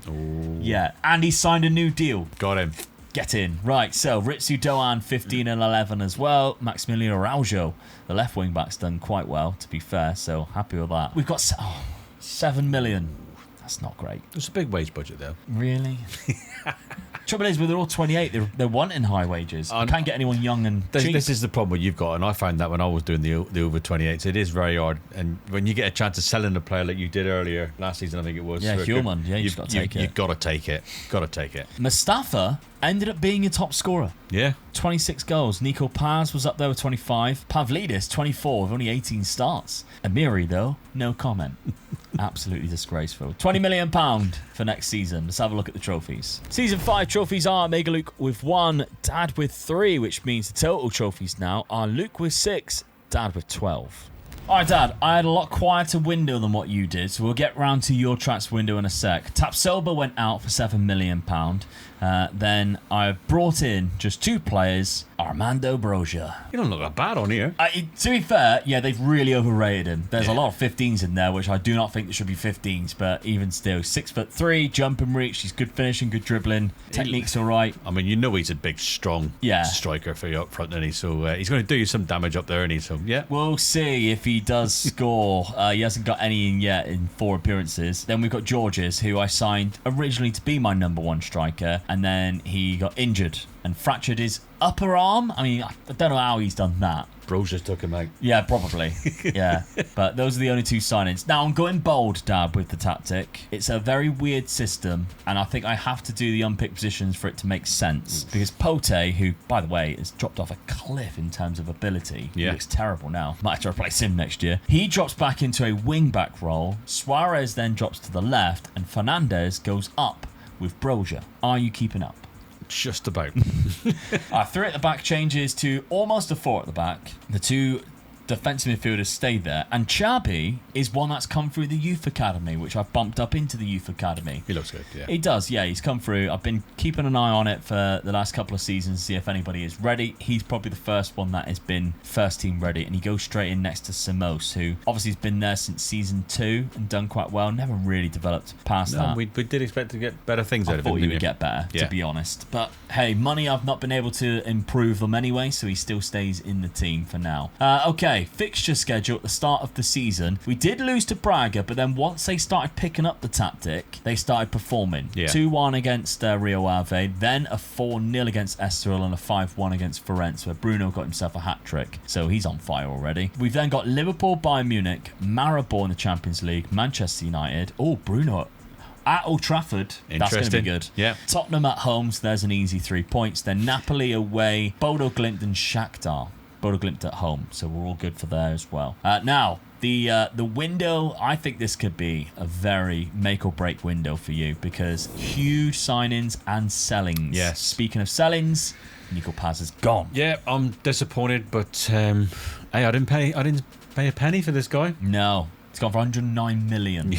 Yeah, and he signed a new deal. Got him. Get in. Right, so Ritsu Doan, 15 and 11 as well. Maximiliano Araujo, the left wing back's done quite well, to be fair, so happy with that. We've got 7 million. That's not great. It's a big wage budget, though. Really? Trouble is, they're all 28. They're wanting high wages. You can't get anyone young and cheap. This is the problem you've got, and I found that when I was doing the over 28s, it is very hard. And when you get a chance of selling a player like you did earlier last season, I think it was. Yeah, Human. Yeah, you've got to take it. You've got to take it. Got to take it. Mustafa ended up being your top scorer. Yeah. 26 goals. Nico Paz was up there with 25. Pavlidis, 24 with only 18 starts. Amiri, though, no comment. Absolutely disgraceful. £20 million for next season. Let's have a look at the trophies. Season 5 trophies are Mega Luke with 1, Dad with 3, which means the total trophies now are Luke with 6, Dad with 12. Alright, Dad, I had a lot quieter window than what you did, so we'll get round to your transfer window in a sec. Tapsoba went out for £7 million. Then I've brought in just 2 players, Armando Broja. You don't look that bad on here. To be fair, yeah, they've really overrated him. There's a lot of 15s in there, which I do not think there should be 15s, but even still, 6'3", jump and reach. He's good finishing, good dribbling. Technique's all right. I mean, you know he's a big, strong striker for you up front, isn't he? So he's going to do you some damage up there, isn't he? So, yeah. We'll see if he does score. He hasn't got any in yet in 4 appearances. Then we've got Georges, who I signed originally to be my number 1 striker, and then he got injured and fractured his upper arm. I mean, I don't know how he's done that. Bros just took him out. Yeah, probably. Yeah. But those are the only 2 signings. Now, I'm going bold, Dab, with the tactic. It's a very weird system, and I think I have to do the unpicked positions for it to make sense. Because Pote, who, by the way, has dropped off a cliff in terms of ability. He looks terrible now. Might have to replace him next year. He drops back into a wing-back role. Suarez then drops to the left, and Fernandez goes up with Broja. Are you keeping up? Just about. 3 at the back changes to almost a 4 at the back. The 2 defensive midfielders stayed there. And Chabi is one that's come through the youth academy, which I've bumped up into the youth academy. He looks good, yeah. He does, yeah. He's come through. I've been keeping an eye on it for the last couple of seasons to see if anybody is ready. He's probably the first one that has been first team ready. And he goes straight in next to Samos, who obviously has been there since season 2 and done quite well. Never really developed past that. We did expect to get better things out of him. I thought he would get better, to be honest. But hey, money, I've not been able to improve them anyway, so he still stays in the team for now. Okay, fixture schedule at the start of the season. We did lose to Braga, but then once they started picking up the tactic, they started performing. 2-1 against Rio Ave, then a 4-0 against Estoril and a 5-1 against Firenze, where Bruno got himself a hat-trick, so he's on fire already. We've then got Liverpool, Bayern Munich, Maribor in the Champions League, Manchester United. Oh, Bruno at Old Trafford. That's going to be good. Yeah. Tottenham at home, so there's an easy 3 points. Then Napoli away, Bodo Glimt and Shakhtar. Bodo Glimt at home, so we're all good for there as well. Now, the window, I think this could be a very make or break window for you because huge signings and sellings. Yes. Speaking of sellings, Nico Paz is gone. Yeah, I'm disappointed, but hey, I didn't pay a penny for this guy. No, it's gone for 109 million.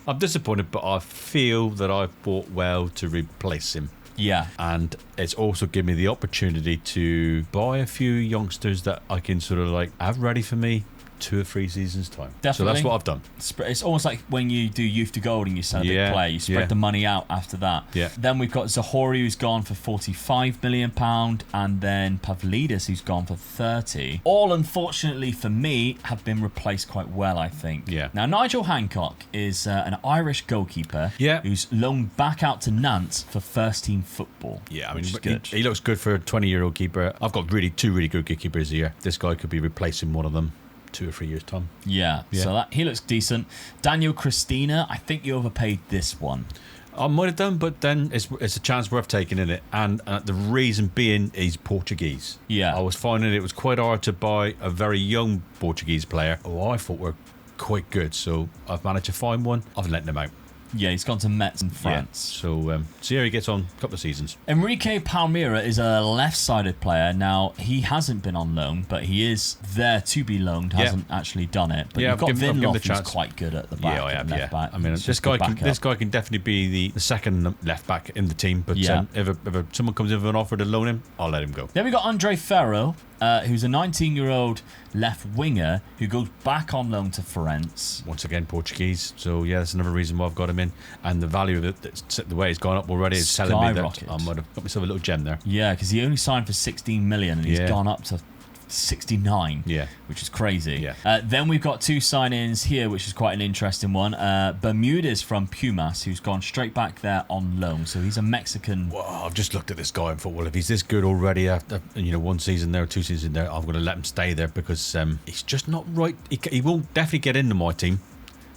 I'm disappointed, but I feel that I've bought well to replace him. Yeah. And it's also given me the opportunity to buy a few youngsters that I can sort of like have ready for me 2 or 3 seasons time. Definitely. So that's what I've done. It's almost like when you do Youth to Gold and you sell a big play, you spread the money out after that. Yeah. Then we've got Zahori, who's gone for £45 million, and then Pavlidis, who's gone for 30. All, unfortunately for me, have been replaced quite well, I think. Yeah. Now, Nigel Hancock is an Irish goalkeeper who's loaned back out to Nantes for first team football. Yeah, I mean, he looks good for a 20-year-old keeper. I've got 2 really good keepers here. This guy could be replacing one of them 2 or 3 years' time. Yeah. So he looks decent. Daniel Christina, I think you overpaid this one. I might have done, but then it's a chance worth taking, in it. And the reason being, he's Portuguese. Yeah. I was finding it was quite hard to buy a very young Portuguese player who I thought were quite good. So I've managed to find one. I've let them out. Yeah, he's gone to Metz in France. Yeah. So see how he gets on a couple of seasons. Enrique Palmeira is a left-sided player. Now, he hasn't been on loan, but he is there to be loaned, hasn't actually done it. But you've got Vinloff, who's quite good at the back. Yeah, I have, left back. I mean, this guy can definitely be the second left back in the team, but if someone comes in with an offer to loan him, I'll let him go. Then we got Andre Ferro, who's a 19-year-old left winger who goes back on loan to Firenze. Once again, Portuguese. So, yeah, that's another reason why I've got him in. And the value of it, the way it's gone up already, is telling me that I might have got myself a little gem there. Yeah, because he only signed for 16 million and he's gone up to 69, which is crazy. Then we've got 2 signings here, which is quite an interesting one. Bermudez from Pumas, who's gone straight back there on loan. So he's a Mexican. Well, I've just looked at this guy and thought, well, if he's this good already after 1 season there, 2 seasons there, I'm going to let him stay there because he's just not right. He won't definitely get into my team.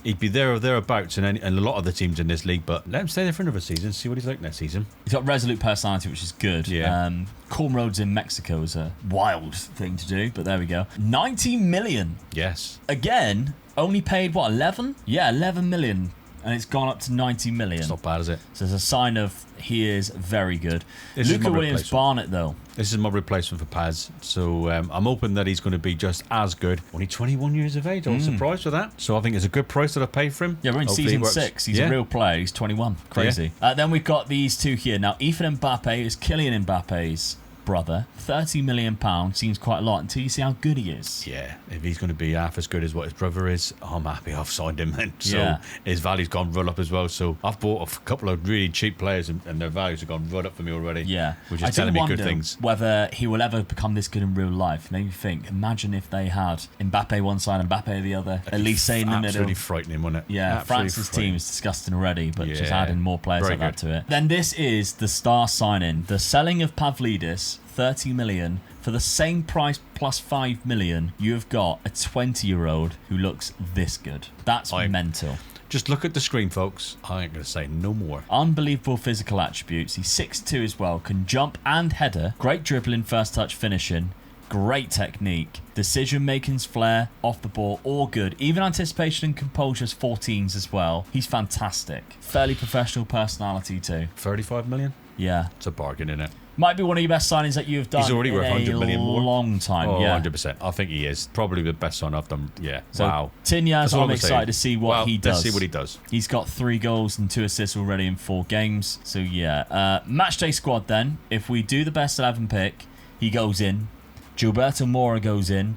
He'd be there or thereabouts in a lot of the teams in this league, but let him stay there for another season, see what he's like next season. He's got resolute personality, which is good. Yeah. Corn roads in Mexico is a wild thing to do, but there we go. 90 million. Yes. Again, only paid, 11? Yeah, 11 million and it's gone up to 90 million. It's not bad, is it? So it's a sign of he is very good. This is Luca my Williams Barnett, though. This is my replacement for Paz. So I'm hoping that he's going to be just as good. Only 21 years of age. I was surprised with that. So I think it's a good price that I paid for him. Yeah, we're in Hopefully season it works. 6. He's a real player. He's 21. Crazy. Then we've got these two here. Now, Ethan Mbappe is Kylian Mbappe's brother. £30 million seems quite a lot until you see how good he is. Yeah, if he's going to be half as good as what his brother is, I'm happy I've signed him then. So Yeah. his value's gone right up as well. So I've bought a couple of really cheap players and their values have gone right up for me already. Yeah. Which I is do telling me wonder good things. whether he will ever become this good in real life. Made me think, imagine if they had Mbappe one side, Mbappe the other, at least say in the middle. Absolutely frightening, wasn't it? Yeah, Absolutely France's frightening. team is disgusting already, but just Yeah, adding more players very like that good. to it. Then this is the star signing. The selling of Pavlidis, 30 million. For the same price plus 5 million, you have got a 20-year-old who looks this good. That's mental. Just look at the screen, folks. I ain't going to say no more. Unbelievable physical attributes. He's 6'2" as well, can jump and header. Great dribbling, first touch finishing. Great technique. Decision making's flair, off the ball, all good. Even anticipation and composure's 14s as well. He's fantastic. Fairly professional personality too. 35 million? Yeah. It's a bargain, isn't it? Might be one of your best signings that you've done. He's already worth 100 million more. Long time, Oh, yeah. 100%. I think he is. Probably the best sign I've done. Yeah. So, Wow. Tinyas, That's all I'm I'm excited saying. to see what he does. Let's see what he does. He's got 3 goals and 2 assists already in 4 games. So, yeah. Matchday squad then. If we do the best 11 pick, he goes in. Gilberto Mora goes in.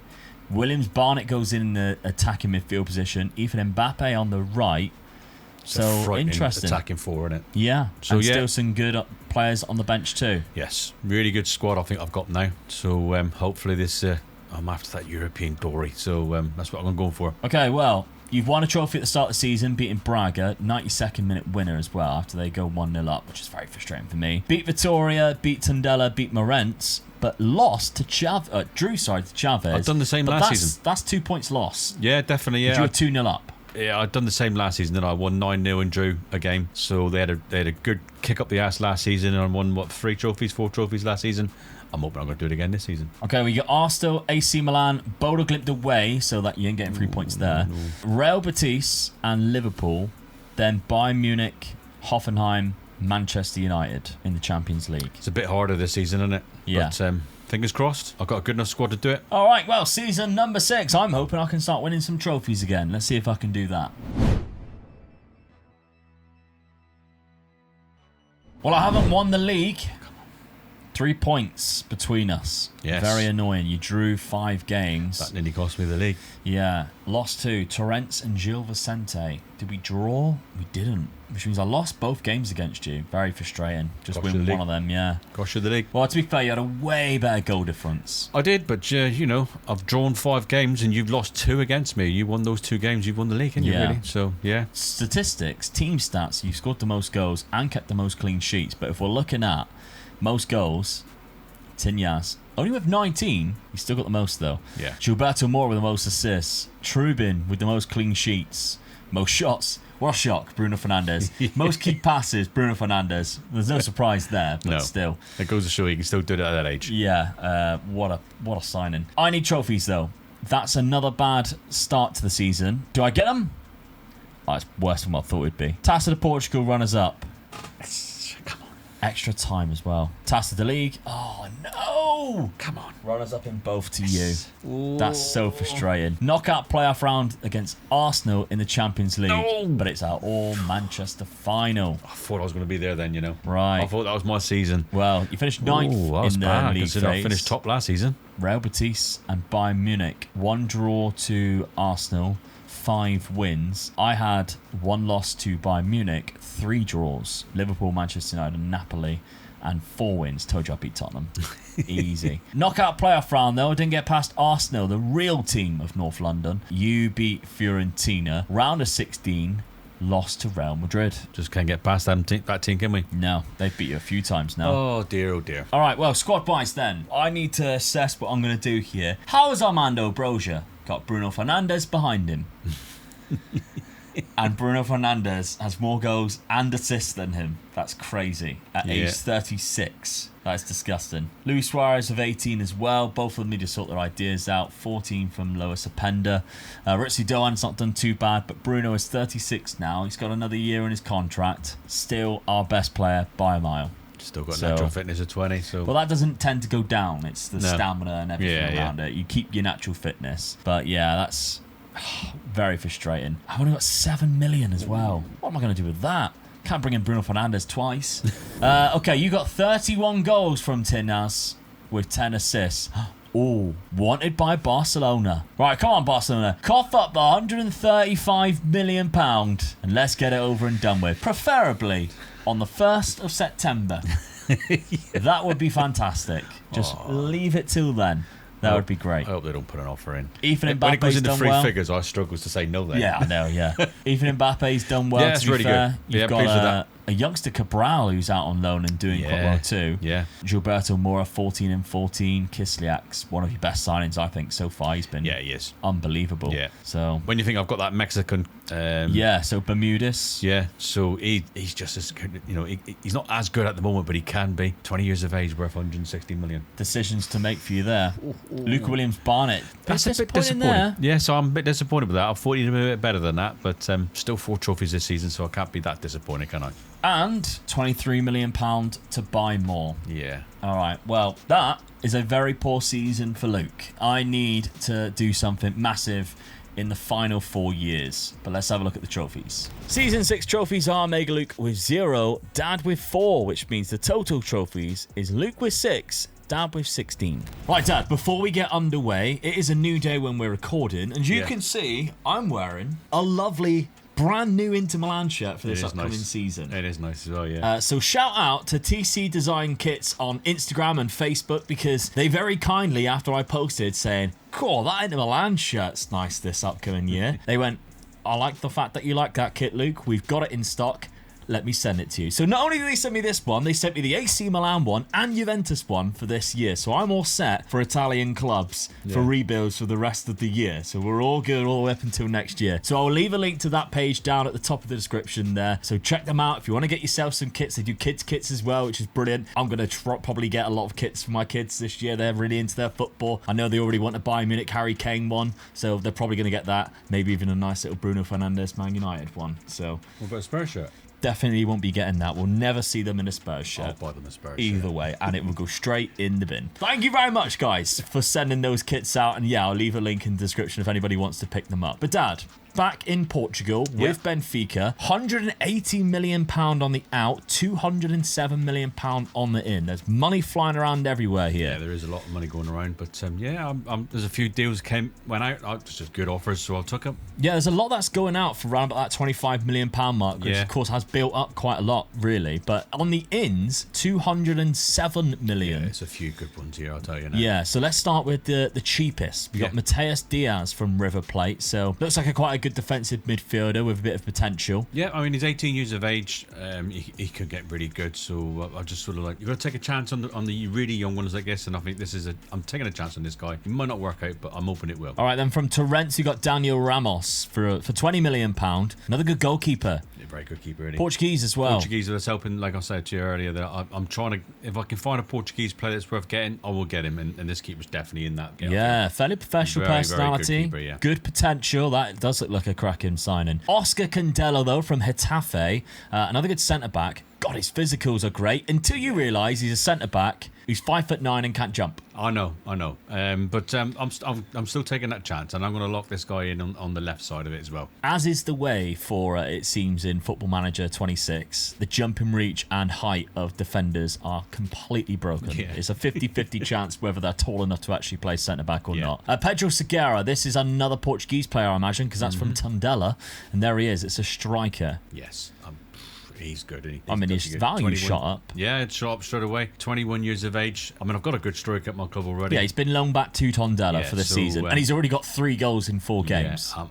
Williams Barnett goes in the attacking midfield position. Ethan Mbappe on the right. It's a So, frightening interesting. attacking four, isn't it? Yeah. So, and yeah. still some good players on the bench too. Yes. Really good squad I think I've got now. So hopefully this... I'm after that European glory. So that's what I'm going for. Okay, well, you've won a trophy at the start of the season, beating Braga, 92nd minute winner as well, after they go 1-0 up, which is very frustrating for me. Beat Vitoria, beat Tondela, beat Morents, but lost to drew to Chavez. I've done the same But last that's, season. That's 2 points lost. Yeah, definitely. Yeah. You were 2-0 up. Yeah, I'd done the same last season. Then I won 9-0 and drew a game. So they had a good kick up the ass last season, and I won 4 trophies last season. I'm hoping I'm going to do it again this season. Okay, we got Arsenal, AC Milan, Bodo Glimt away, so that you ain't getting 3 points there. Real Betis and Liverpool, then Bayern Munich, Hoffenheim, Manchester United in the Champions League. It's a bit harder this season, isn't it? Yeah. But fingers crossed. I've got a good enough squad to do it. All right, well, season number 6. I'm hoping I can start winning some trophies again. Let's see if I can do that. Well, I haven't won the league. 3 points between us. Yes. Very annoying. You drew 5 games. That nearly cost me the league. Yeah. Lost to Torrents and Gil Vicente. Did we draw? We didn't. Which means I lost both games against you. Very frustrating. Just Cost you win the one league. of them, yeah. Cost you the league. Well, to be fair, you had a way better goal difference. I did, but I've drawn 5 games and you've lost 2 against me. You won those 2 games, you've won the league, haven't you, Yeah. really? So, yeah. Statistics, team stats, you've scored the most goals and kept the most clean sheets. But if we're looking at most goals, Tinyas, only with 19, he's still got the most though. Yeah. Gilberto Mora with the most assists. Trubin with the most clean sheets. Most shots. What a shock, Bruno Fernandes. Most key passes, Bruno Fernandes. There's no surprise there, but No. still. It goes to show you can still do it at that age. Yeah, what a signing. I need trophies though. That's another bad start to the season. Do I get them? Oh, it's worse than what I thought it would be. Taça de Portugal runners up. Come on. Extra time as well. Taça de League. Oh no! Come on. Runners up in both to you. That's so frustrating. Knockout playoff round against Arsenal in the Champions League. No. But it's our all-Manchester final. I thought I was going to be there then, Right. I thought that was my season. Well, you finished ninth Ooh, that was in the bad, league considering I phase. finished top last season. Real Betis and Bayern Munich. 1 draw to Arsenal, 5 wins. I had 1 loss to Bayern Munich, 3 draws. Liverpool, Manchester United and Napoli. And 4 wins. Told you I beat Tottenham. Easy. Knockout playoff round though. Didn't get past Arsenal, the real team of North London. You beat Fiorentina. Round of 16. Lost to Real Madrid. Just can't get past that team, can we? No, they've beat you a few times now. Oh dear, oh dear. All right, well, squad buys then. I need to assess what I'm going to do here. How is Armando Broja? Got Bruno Fernandes behind him. And Bruno Fernandes has more goals and assists than him. That's crazy. At age 36. That's disgusting. Luis Suarez of 18 as well. Both of them need to sort their ideas out. 14 from Lois Openda. Ritzy Doan's not done too bad, but Bruno is 36 now. He's got another year in his contract. Still our best player by a mile. Still got natural fitness of 20. So. Well, that doesn't tend to go down. It's the stamina and everything around it. You keep your natural fitness. But yeah, that's very frustrating. I've only got 7 million as well. What am I going to do with that? Can't bring in Bruno Fernandes twice. Okay, you got 31 goals from Tinhas with 10 assists. Oh, wanted by Barcelona. Right, come on, Barcelona. Cough up the £135 million and let's get it over and done with. Preferably on the 1st of September. That would be fantastic. Just leave it till then. That would be great. I hope they don't put an offer in. Ethan Mbappe's when it goes into done three well. figures, I struggle to say no then. Yeah, I know, yeah. Ethan Mbappe's done well, Yeah, to be really fair. good. You've pleased with got that. a youngster Cabral who's out on loan and doing quite well too. Yeah. Gilberto Mora, 14 and 14. Kisliak's one of your best signings, I think, so far. He's been Yeah, he is. unbelievable. Yeah. So When you think I've got that Mexican... so Bermudez. Yeah, so he's just as good, he's not as good at the moment, but he can be. 20 years of age, worth 160 million. Decisions to make for you there. Luke Williams-Barnett. That's a bit disappointing. There. Yeah, so I'm a bit disappointed with that. I thought he'd been a bit better than that, but still 4 trophies this season, so I can't be that disappointed, can I? And £23 million to buy more. Yeah. All right. Well, that is a very poor season for Luke. I need to do something massive in the final 4 years. But let's have a look at the trophies. Season 6 trophies are Mega Luke with 0, Dad with 4, which means the total trophies is Luke with 6, Dad with 16. Right, Dad, before we get underway, it is a new day when we're recording, and you can see I'm wearing a lovely brand new Inter Milan shirt for this upcoming season. It is nice as well, yeah. So shout out to TC Design Kits on Instagram and Facebook, because they very kindly, after I posted saying, cool, that Inter Milan shirt's nice this upcoming year, they went, I like the fact that you like that kit, Luke. We've got it in stock. Let me send it to you. So not only did they send me this one, they sent me the AC Milan one and Juventus one for this year. So I'm all set for Italian clubs for rebuilds for the rest of the year. So we're all good all the way up until next year. So I'll leave a link to that page down at the top of the description there. So check them out if you want to get yourself some kits. They do kids kits as well, which is brilliant. I'm going to probably get a lot of kits for my kids this year. They're really into their football. I know they already want to buy Munich Harry Kane one, so they're probably going to get that. Maybe even a nice little Bruno Fernandes Man United one. So What about a Spurs shirt? definitely won't be getting that. We'll never see them in a Spurs shirt. I'll buy them a Spurs Either shirt. way, and it will go straight in the bin. Thank you very much, guys, for sending those kits out. And yeah, I'll leave a link in the description if anybody wants to pick them up. But Dad, back in Portugal with Benfica, £180 million on the out, £207 million on the in. There's money flying around everywhere here. Yeah, there is a lot of money going around, but there's a few deals went out, just good offers, so I took them. Yeah, there's a lot that's going out for around about that £25 million mark, which of course has built up quite a lot, really. But on the ins, £207 million. Yeah, it's a few good ones here, I'll tell you now. Yeah, so let's start with the cheapest. We got Mateus Diaz from River Plate, so looks like quite a good defensive midfielder with a bit of potential. Yeah, I mean, he's 18 years of age. He could get really good, so I just sort of like, you've got to take a chance on the really young ones, I guess, and I think I'm taking a chance on this guy. He might not work out, but I'm hoping it will. All right, then from Torrents, you got Daniel Ramos for £20 million. Another good goalkeeper. Very good keeper, really. Portuguese as well. Portuguese that's helping, like I said to you earlier, that I'm trying to, if I can find a Portuguese player that's worth getting, I will get him, and this keeper's definitely in that. Yeah, fairly professional personality. Very good keeper, good potential. That does look like a cracking signing. Oscar Candelo, though, from Getafe. Another good centre-back. God, his physicals are great until you realise he's a centre-back who's 5'9" and can't jump. I know. But I'm still taking that chance, and I'm going to lock this guy in on the left side of it as well. As is the way for, it seems, in Football Manager 26, the jumping reach and height of defenders are completely broken. Yeah. It's a 50-50 chance whether they're tall enough to actually play centre-back or not. Pedro Segura, this is another Portuguese player, I imagine, because that's from Tondela, and there he is. It's a striker. Yes. He's good. His value shot up. Yeah, it shot up straight away. 21 years of age. I mean, I've got a good striker at my club already. Yeah, he's been loaned back to Tondela for this season, and he's already got 3 goals in 4 games. Yeah,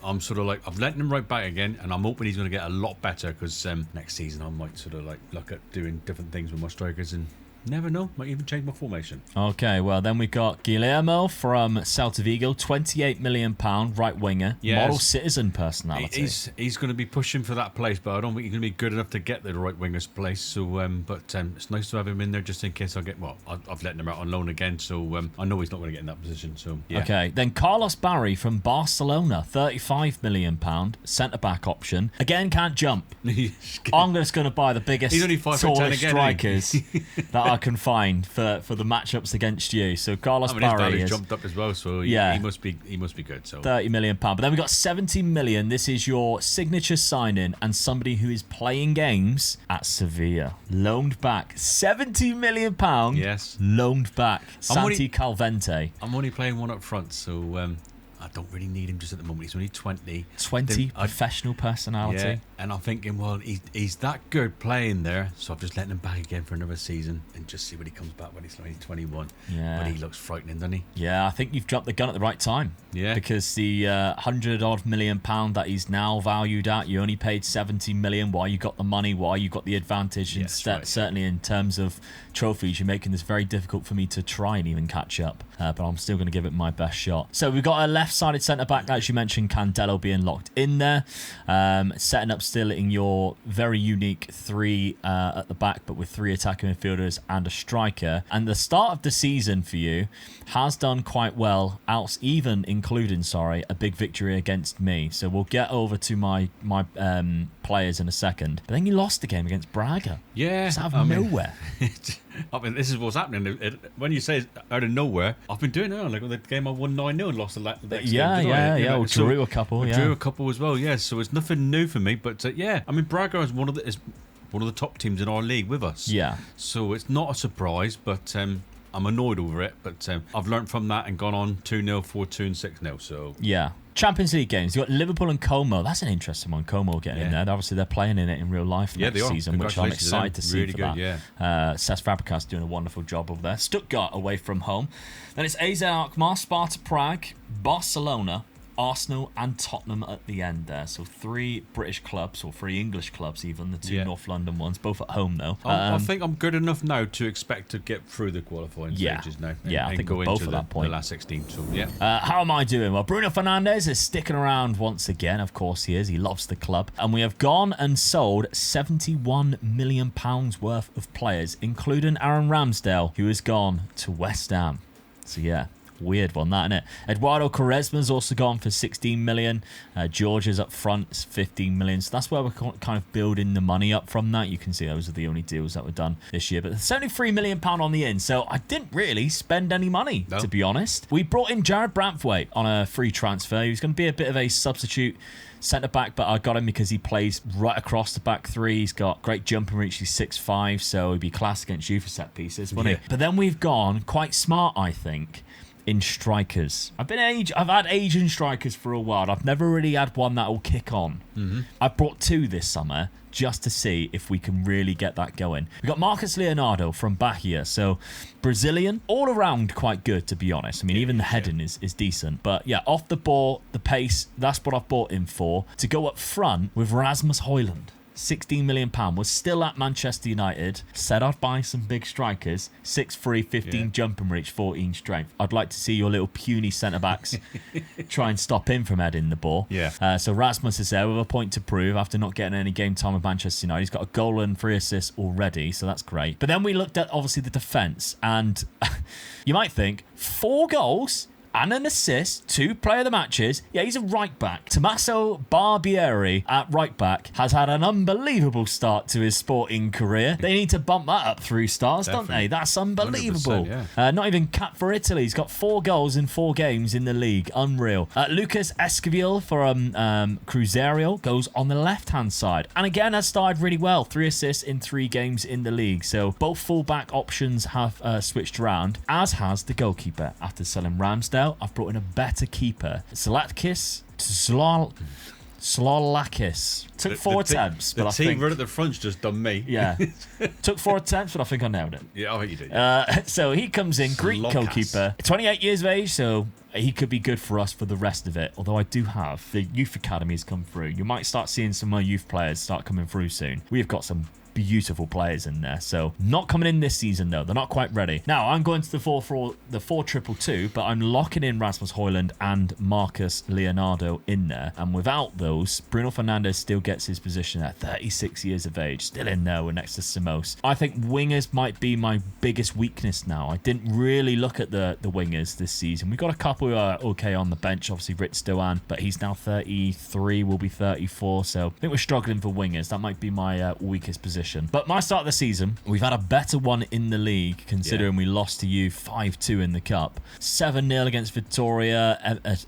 I'm sort of like, I've let him right back again, and I'm hoping he's going to get a lot better, because next season I might sort of like look at doing different things with my strikers and Never know. Might even change my formation. Okay, well, then we got Guillermo from Celta Vigo, £28 million right winger, Yes. model citizen personality. He's going to be pushing for that place, but I don't think he's going to be good enough to get the right winger's place. So, it's nice to have him in there just in case I get. Well, I've let him out on loan again, so I know he's not going to get in that position. So, yeah. Okay, then Carlos Barry from Barcelona, £35 million centre back option. Again, can't jump. I'm just going to buy the biggest, He's only 5'10" tallest again, strikers that I can find for the matchups against you. So Carlos His Barry value's is jumped up as well, so Yeah. he must be good. So £30 million. But then we got 70 million. This is your signature signing and somebody who is playing games at Sevilla. Loaned back £70 million. Yes. Loaned back. only- Santi Calvente. I'm only playing one up front, so I don't really need him just at the moment. He's only 20. 20 Then professional personality. Yeah, and I'm thinking, well, he's that good playing there, so I've just letting him back again for another season and just see what he comes back when he's only 21. Yeah. But he looks frightening, doesn't he? Yeah, I think you've dropped the gun at the right time. Yeah. Because the £100 million that he's now valued at, you only paid 70 million. Why you got the money? Why you got the advantage? Yeah, Instead, right. certainly in terms of trophies, you're making this very difficult for me to try and even catch up. But I'm still going to give it my best shot. So we've got a left-sided centre back, as you mentioned, Candelo being locked in there, setting up still in your very unique three at the back, but with three attacking midfielders and a striker. And the start of the season for you has done quite well, even including a big victory against me. So we'll get over to my players in a second. But then you lost the game against Braga. Yeah. Just out of nowhere. I mean, this is what's happening. When you say it's out of nowhere, I've been doing it. Like the game I won 9-0 and lost the next game. Yeah. You know, Drew a couple. Yeah. Drew a couple as well. Yeah. So it's nothing new for me. But I mean, Braga is one of the top teams in our league with us. Yeah. So it's not a surprise, but I'm annoyed over it. But I've learned from that and gone on 2-0, 4-2, and 6-0. So yeah. Champions League games. You've got Liverpool and Como. That's an interesting one. Como getting in there. Obviously, they're playing in it in real life next season, which I'm excited to see really for good, that. Yeah. Cesc Fabregas doing a wonderful job over there. Stuttgart away from home. Then it's AZ Alkmaar, Sparta Prague, Barcelona, Arsenal and Tottenham at the end there. So 3 British clubs, or 3 English clubs even, the 2 North London ones, both at home though. I think I'm good enough now to expect to get through the qualifying stages now. I think go we're both into at that point. the last 16. So yeah. How am I doing? Well, Bruno Fernandes is sticking around once again. Of course he is. He loves the club. And we have gone and sold £71 million worth of players, including Aaron Ramsdale, who has gone to West Ham. So yeah. Weird one, that, isn't it? Eduardo Quaresma's also gone for 16 million. Georgia's up front, it's 15 million. So that's where we're kind of building the money up from that. You can see those are the only deals that were done this year. But there's only £3 million on the in. So I didn't really spend any money, to be honest. We brought in Jared Brantwaite on a free transfer. He was going to be a bit of a substitute centre back, but I got him because he plays right across the back three. He's got great jumping reach. He's 6'5", so he'd be class against you for set pieces, wouldn't he? But then we've gone quite smart, I think, in strikers. I've had Asian strikers for a while. I've never really had one that will kick on. I've brought 2 this summer just to see if we can really get that going. We've got Marcus Leonardo from Bahia, so Brazilian, all around quite good, to be honest. I mean, even the heading is decent. But yeah, off the ball, the pace, that's what I've bought him for. To go up front with Rasmus Højlund. £16 million, was still at Manchester United. Said I'd buy some big strikers. 6'3", 15 jumping reach, 14 strength. I'd like to see your little puny centre-backs try and stop him from heading the ball. So Rasmus is there with a point to prove after not getting any game time with Manchester United. He's got a goal and 3 assists already, so that's great. But then we looked at, obviously, the defence, and you might think, 4 goals and an assist, 2 player of the matches. Yeah, he's a right back. Tommaso Barbieri at right back has had an unbelievable start to his sporting career. They need to bump that up 3 stars, don't they? That's unbelievable. Not even cap for Italy. He's got 4 goals in 4 games in the league. Unreal. Lucas Esquivel from Cruzeiro goes on the left-hand side. And again, has started really well. 3 assists in 3 games in the league. So both full-back options have switched around, as has the goalkeeper. After selling Ramsdale, I've brought in a better keeper. Zlatkis Slolakis. Took 4 attempts, but I think... The team right at the front's just done me. Yeah. Took 4 attempts, but I think I nailed it. Yeah, I think you did. So he comes in, Greek Slokas. goalkeeper, 28 years of age, so he could be good for us for the rest of it. Although I do have the youth academies come through. You might start seeing some more youth players start coming through soon. We've got some beautiful players in there. So not coming in this season though. They're not quite ready. Now I'm going to the 4-4-2, but I'm locking in Rasmus Højlund and Marcus Leonardo in there. And without those, Bruno Fernandes still gets his position at 36 years of age, still in there. We're next to Samos. I think wingers might be my biggest weakness now. I didn't really look at the wingers this season. We've got a couple who are okay on the bench. Obviously Ritz Doan, but he's now 33, will be 34. So I think we're struggling for wingers. That might be my weakest position. But my start of the season, we've had a better one in the league, considering we lost to you 5-2 in the cup. 7-0 against Victoria,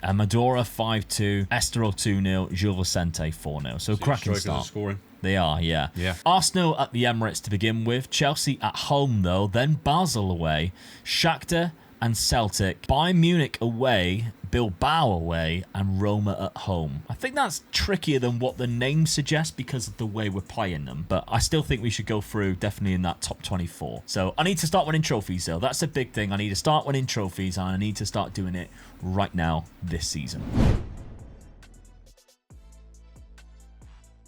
Amadora 5-2, Estoril 2-0, Gil Vicente 4-0. So cracking start. Scoring. They are, yeah. Arsenal at the Emirates to begin with. Chelsea at home, though. Then Basel away. Shakhtar and Celtic. Bayern Munich away. Bilbao away. And Roma at home. I think that's trickier than what the name suggests because of the way we're playing them. But I still think we should go through definitely in that top 24. So I need to start winning trophies, though. That's a big thing. I need to start winning trophies, and I need to start doing it right now this season.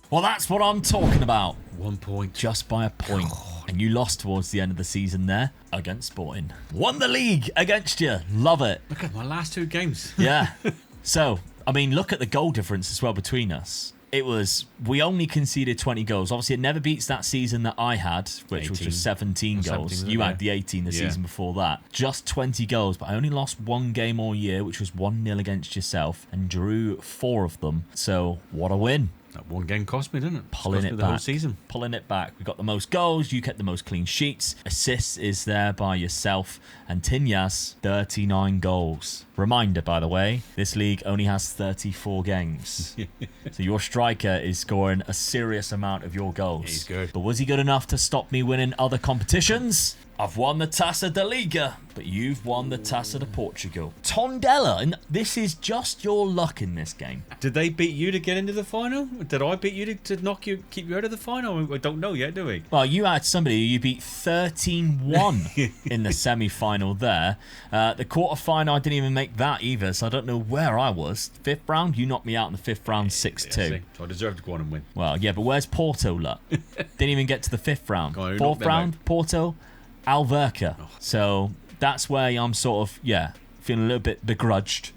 Well, that's what I'm talking about. 1 point. Just by a point. And you lost towards the end of the season there against Sporting. Won the league against you. Love it. Look at my last 2 games. Yeah. So, I mean, look at the goal difference as well between us. We only conceded 20 goals. Obviously, it never beats that season that I had, which was just 17 goals. 17, you had the 18 the season before that. Just 20 goals, but I only lost 1 game all year, which was 1-0 against yourself, and drew 4 of them. So, what a win. That 1 game cost me, didn't it? Pulling it the back. whole season. Pulling it back. We got the most goals. You kept the most clean sheets. Assists is there by yourself. And Tinyas, 39 goals. Reminder, by the way, this league only has 34 games. So your striker is scoring a serious amount of your goals. He's good. But was he good enough to stop me winning other competitions? I've won the Taça da Liga, but you've won the Taça de Portugal. Tondela, and this is just your luck in this game. Did they beat you to get into the final? Did I beat you to knock you, keep you out of the final? We don't know yet, do we? Well, you had somebody you beat 13-1 in the semi-final there. The quarter-final, I didn't even make that either, so I don't know where I was. 5th round, you knocked me out in the 5th round 6-2. So I deserve to go on and win. Well, yeah, but where's Porto luck? Didn't even get to the 5th round. 4th round, Porto, Alverca. So that's where I'm sort of, feeling a little bit begrudged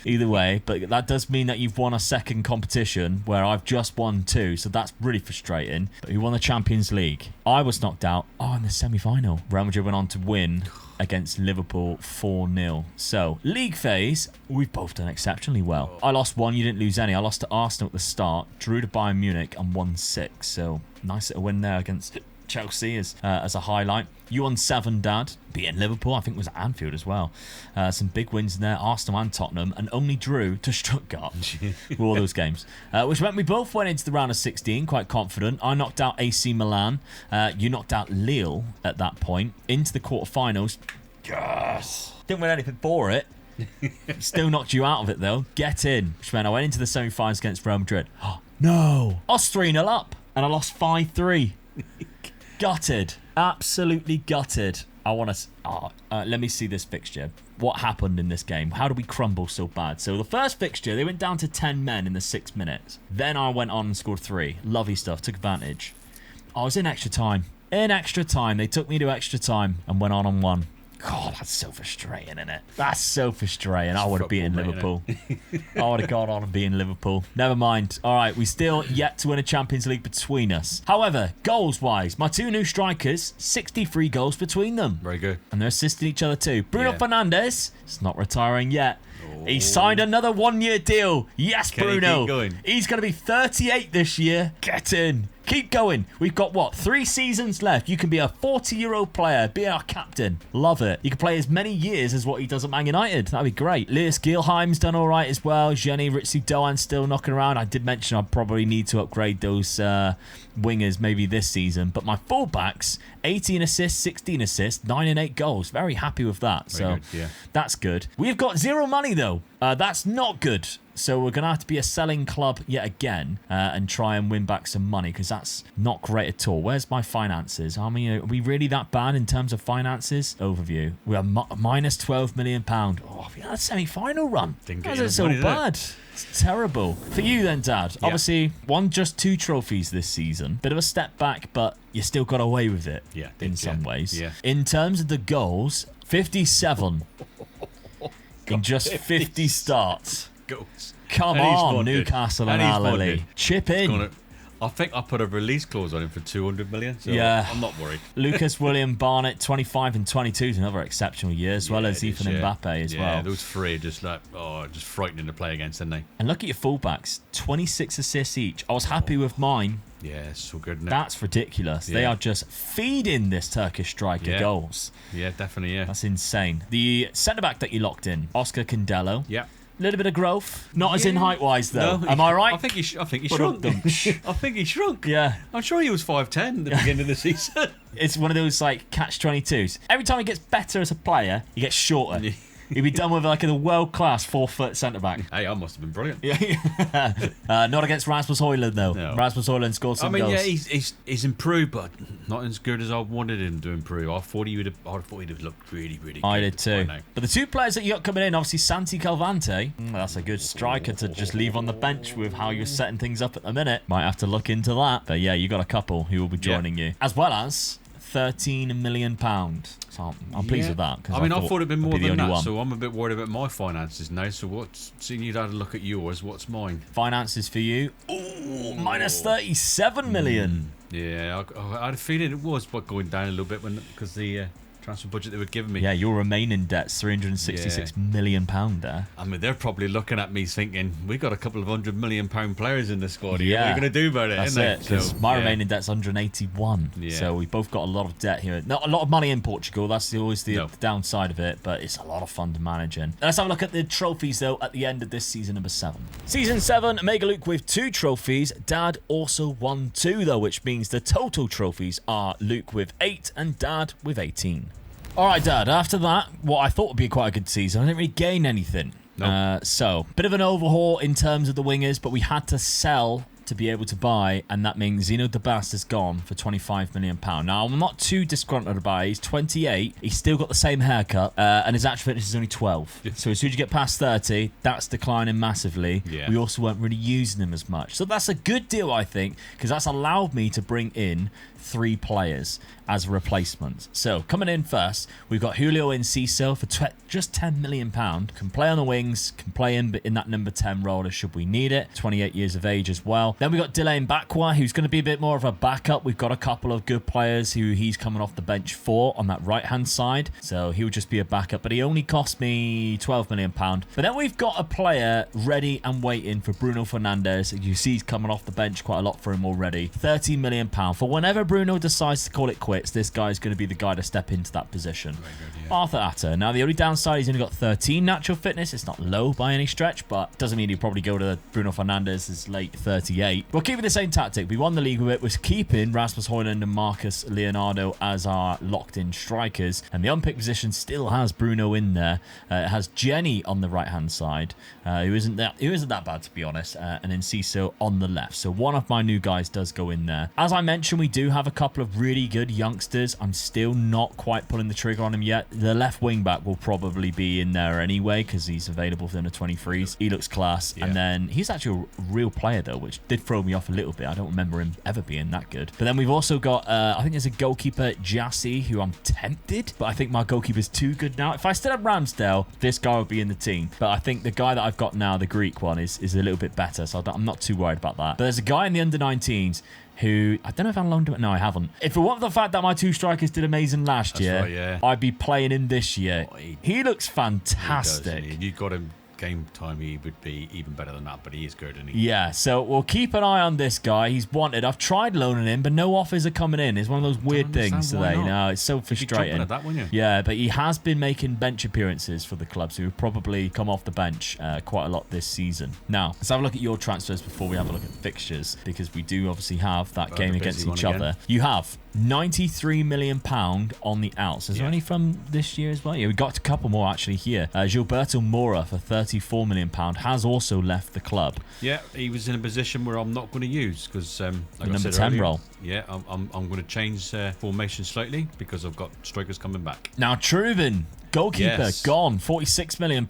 either way. But that does mean that you've won a second competition where I've just won 2. So that's really frustrating. But you won the Champions League. I was knocked out in the semi-final. Real Madrid went on to win against Liverpool 4-0. So, league phase, we've both done exceptionally well. I lost 1, you didn't lose any. I lost to Arsenal at the start, drew to Bayern Munich and won 6. So, nice little win there against Chelsea as a highlight. You won 7, Dad, beating Liverpool. I think it was at Anfield as well. Some big wins in there, Arsenal and Tottenham, and only drew to Stuttgart with all those games. Which meant we both went into the round of 16 quite confident. I knocked out AC Milan. You knocked out Lille at that point. Into the quarterfinals. Yes! Didn't win anything for it. Still knocked you out of it though. Get in. Which meant I went into the semi-finals against Real Madrid. Oh, no! I was 3-0 up, and I lost 5-3. Gutted. Absolutely gutted. I want to... let me see this fixture. What happened in this game? How did we crumble so bad? So the first fixture, they went down to 10 men in the 6 minutes. Then I went on and scored 3. Lovely stuff. Took advantage. I was in extra time. In extra time. They took me to extra time and went on and won. God, that's so frustrating, isn't it? That's so frustrating. I would have beaten Liverpool. I would have gone on and beaten Liverpool. Never mind. All right, we still yet to win a Champions League between us. However, goals-wise, my 2 new strikers, 63 goals between them. Very good. And they're assisting each other too. Bruno Fernandes is not retiring yet. He signed another 1-year deal. Yes, Can Bruno. he keep going? He's going to be 38 this year. Get in. Keep going. We've got, 3 seasons left. You can be a 40-year-old player, be our captain. Love it. You can play as many years as what he does at Man United. That'd be great. Lewis Gilheim's done all right as well. Jenny Ritzy Doan still knocking around. I did mention I probably need to upgrade those wingers maybe this season. But my fullbacks, 18 assists, 16 assists, 9 and 8 goals. Very happy with that. Very good, yeah. That's good. We've got 0 money, though. That's not good. So we're going to have to be a selling club yet again and try and win back some money because that's not great at all. Where's my finances? I mean, are we really that bad in terms of finances? Overview. We are minus £12 million. Oh, we had a semi-final run. How's it so bad? It's terrible. For you then, Dad, obviously won just 2 trophies this season. Bit of a step back, but you still got away with it in some ways. Yeah. In terms of the goals, 57 in just 50 starts. Goals. Come on, Newcastle and Alley. Chip in. I think I put a release clause on him for 200 million. So I'm not worried. Lucas William Barnett, 25 and 22 is another exceptional year, as well as Ethan Mbappe as well. Yeah, those 3 are just just frightening to play against, aren't they? And look at your fullbacks, 26 assists each. I was happy with mine. Yeah, it's so good, isn't it? That's ridiculous. They are just feeding this Turkish striker goals. Yeah, definitely, yeah. That's insane. The centre-back that you locked in, Oscar Candello. Yeah. Little bit of growth, not as in height-wise though. No, Am I right? I think he shrunk. I think he shrunk. Yeah, I'm sure he was 5'10" at the beginning of the season. It's one of those like catch-22s. Every time he gets better as a player, he gets shorter. He'd be done with like a world-class 4-foot centre-back. Hey, I must have been brilliant. Yeah, not against Rasmus Højlund though. No. Rasmus Højlund scored some goals. Yeah, he's improved, but not as good as I wanted him to improve. I thought he'd have looked really, really good. I did too. But the 2 players that you got coming in, obviously Santi Calvante, that's a good striker to just leave on the bench with how you're setting things up at the minute. Might have to look into that. But yeah, you got a couple who will be joining you, as well as £13 million. So I'm pleased with that. I thought it'd been more than that, so I'm a bit worried about my finances now. So seeing you'd had a look at yours, what's mine? Finances for you? Ooh, minus £37 million. Yeah, I had a feeling it was, but going down a little bit because the transfer budget they were giving me. Yeah, your remaining debt's £366 million there. I mean, they're probably looking at me thinking, we got a couple of £100 million players in the squad. Yeah. What are you going to do about it? That's it, because my remaining debt's 181. Yeah. So we both got a lot of debt here. Not a lot of money in Portugal. That's always the downside of it, but it's a lot of fun to manage in. Let's have a look at the trophies, though, at the end of this season number 7. Season 7, Mega Luke with 2 trophies. Dad also won 2, though, which means the total trophies are Luke with 8 and Dad with 18. All right, Dad, after that, what I thought would be quite a good season, I didn't really gain anything. Nope. So, bit of an overhaul in terms of the wingers, but we had to sell to be able to buy, and that means Zeno Debast is gone for £25 million. Now, I'm not too disgruntled about it. He's 28. He's still got the same haircut, and his actual fitness is only 12. So as soon as you get past 30, that's declining massively. Yeah. We also weren't really using him as much. So that's a good deal, I think, because that's allowed me to bring in 3 players as replacements. So coming in first, we've got Julio Enciso for just £10 million. Can play on the wings, can play in that number 10 role should we need it. 28 years of age as well. Then we've got Dylan Bakwa, who's going to be a bit more of a backup. We've got a couple of good players who he's coming off the bench for on that right-hand side. So he'll just be a backup, but he only cost me £12 million. But then we've got a player ready and waiting for Bruno Fernandes. You see he's coming off the bench quite a lot for him already. £13 million. For whenever Bruno decides to call it quits, this guy's going to be the guy to step into that position. Arthur Atta. Now, the only downside, he's only got 13 natural fitness. It's not low by any stretch, but doesn't mean he'll probably go to Bruno Fernandes' late 38. We're keeping the same tactic. We won the league with it. We're keeping Rasmus Højlund and Marcus Leonardo as our locked-in strikers, and the unpicked position still has Bruno in there. It has Jenny on the right-hand side, who isn't that bad, to be honest, and then Enciso on the left. So one of my new guys does go in there. As I mentioned, we do have a couple of really good youngsters. I'm still not quite pulling the trigger on him yet. The left wing back will probably be in there anyway because he's available for the 23s. He looks class. Yeah. And then he's actually a real player though, which did throw me off a little bit. I don't remember him ever being that good. But then we've also got, I think there's a goalkeeper, Jassy, who I'm tempted, but I think my goalkeeper's too good now. If I still had Ramsdale, this guy would be in the team. But I think the guy that I've got now, the Greek one, is a little bit better. So I'm not too worried about that. But there's a guy in the under-19s who, I don't know if I loaned him. No, I haven't. If it weren't for the fact that my 2 strikers did amazing last year, right, yeah. I'd be playing him this year. He looks fantastic. He does, you got him game time, he would be even better than that, but he is good, isn't he? Yeah, so we'll keep an eye on this guy. He's wanted. I've tried loaning him, but no offers are coming in. It's one of those weird things today. No, it's so frustrating. At that, wouldn't you? Yeah, but he has been making bench appearances for the club, so he'll probably come off the bench quite a lot this season. Now, let's have a look at your transfers before we have a look at fixtures, because we do obviously have that game against each other. You have £93 million on the outs. Is there any from this year as well? Yeah, we got a couple more actually here. Gilberto Moura for £30 £34 million, has also left the club. Yeah, he was in a position where I'm not going to use because, like The I number said 10 earlier, role. Yeah, I'm going to change formation slightly because I've got strikers coming back. Now, Trubin, goalkeeper, Yes. gone. £46 million.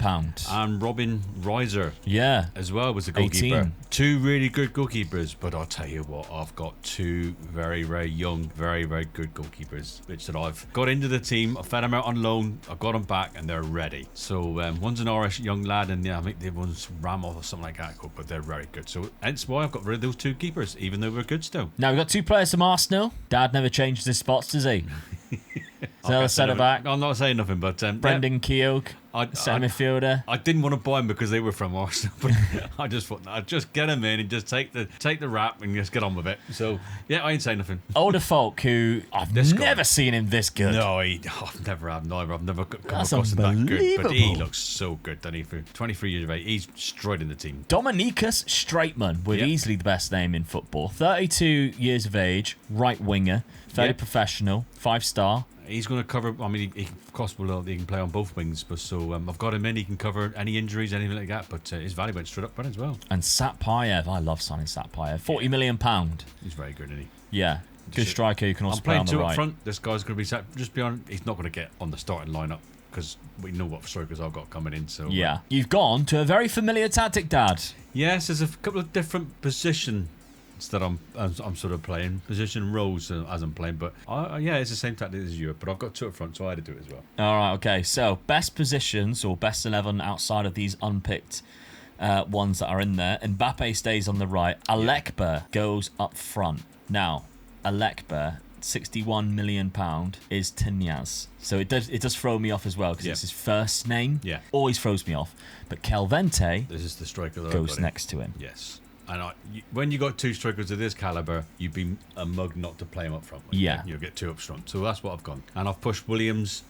And Robin Reiser Yeah. as well was a goalkeeper. 18. Two really good goalkeepers, but I'll tell you what, I've got two very, very young, very, very good goalkeepers, which that I've got into the team. I fed them out on loan. I got them back, and they're ready. So one's an Irish young lad, and I think the other one's Ramos or something like that. But they're very good. So hence why I've got rid of those two keepers, even though we're good still. Now, we've got two players from Arsenal. Dad never changes his spots, does he? Another centre back. I'm not saying nothing, but Brendan Keogh, centre midfielder. I didn't want to buy them because they were from Arsenal, but I just thought I'd just get them in and just take the rap and just get on with it. So yeah, I ain't saying nothing. Older folk who I've This guy. never seen him this good. No, I've never had neither. I've never come That's across him that good, but he unbelievable. looks so good, doesn't he? For 23 years of age, he's destroyed in the team. Dominicus Straitman, with Yep. easily the best name in football. 32 years of age, right winger, fairly Yep. professional, 5-star. He's going to cover. I mean, he can play on both wings, but so I've got him in. He can cover any injuries, anything like that. But his value went straight up front as well. And Satpayev, I love signing Satpayev. £40 million. He's very good, isn't he? Yeah, good striker who can also I'm play playing on the two up right. front. This guy's going to be just be on. He's not going to get on the starting lineup because we know what strikers I've got coming in. So Yeah, you've gone to a very familiar tactic, Dad. yes, there's a couple of different positions that I'm sort of playing, position roles as I'm playing. But yeah, it's the same tactic as you. But I've got two up front, so I had to do it as well. All right, okay. So best positions or best 11 outside of these unpicked ones that are in there. Mbappe stays on the right. Alekba goes up front. Now, Alekba, £61 million is Tanyaz. So it does throw me off as well because Yeah. it's his first name. Yeah. Always throws me off. But Calvente This is the striker that I've goes got in. next to him. Yes. And when you got two strikers of this caliber, you'd be a mug not to play him up front. Yeah. You'll get two up front. So that's what I've gone. And I've pushed Williams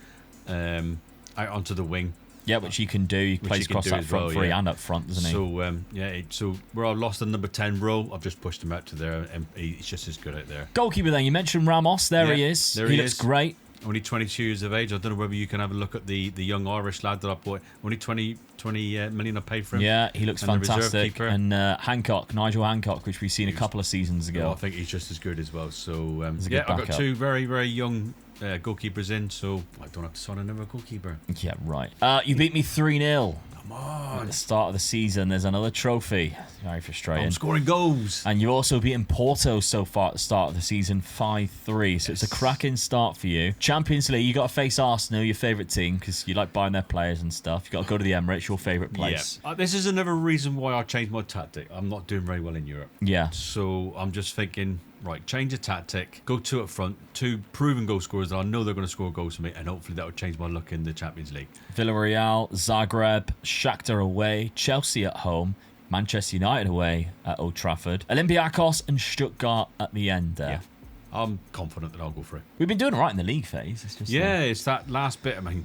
out onto the wing. Yeah, which he can do. He plays he can across do that as front well, three yeah. and up front, doesn't he? So so where I lost the number 10 role, I've just pushed him out to there, and he's just as good out there. Goalkeeper then, you mentioned Ramos. There Yeah, he is. there he he looks is. great. Only 22 years of age. I don't know whether you can have a look at the young Irish lad that I bought. Only 20 million I paid for him. Yeah, he looks And the reserve fantastic. keeper. And Nigel Hancock, which we've seen a couple of seasons Well, ago. I think he's just as good as well. So He's a yeah, good I've got backup. two very, very young goalkeepers in, so I don't have to sign another goalkeeper. Yeah, right. You beat me 3-0 Come at on. the start of the season. There's another trophy. Very frustrating. I'm scoring goals. And you've also beaten Porto so far at the start of the season 5-3. So it's a cracking start for you. Champions League, you got to face Arsenal, your favourite team, because you like buying their players and stuff. You got to go to the Emirates, your favourite place. Yeah. This is another reason why I changed my tactic. I'm not doing very well in Europe. Yeah. So I'm just thinking, right, change the tactic, go two up front, two proven goal scorers that I know they're going to score goals for me, and hopefully that will change my luck in the Champions League. Villarreal, Zagreb, Shakhtar away, Chelsea at home, Manchester United away at Old Trafford, Olympiacos and Stuttgart at the end there. Yeah. I'm confident that I'll go for it. We've been doing all right in the league phase. It's just, Yeah, it's that last bit. I mean,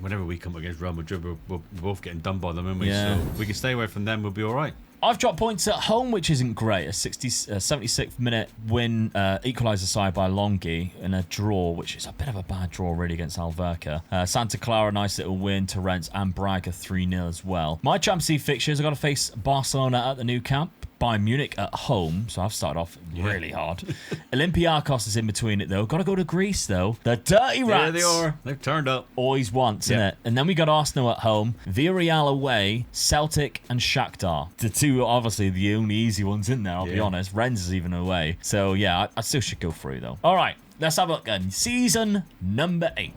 whenever we come against Real Madrid, we're both getting done by them, aren't we? Yeah. So if we can stay away from them, we'll be all right. I've dropped points at home, which isn't great. A 76th minute win, equaliser side by Longhi, and a draw, which is a bit of a bad draw, really, against Alverca. Santa Clara, nice little win. Torrents and Braga 3-0 as well. My Champions League fixtures, I've got to face Barcelona at the Nou Camp. Bayern Munich at home, so I've started off really hard. Olympiacos is in between it, though. Got to go to Greece, though. The Dirty Rats. There they are. They've turned up. Always once, Yeah. isn't it? And then we got Arsenal at home, Villarreal away, Celtic and Shakhtar. The two, obviously, the only easy ones in there, I'll be Yeah. honest. Rennes is even away. So, yeah, I still should go through, though. All right, let's have a look then. Season number 8.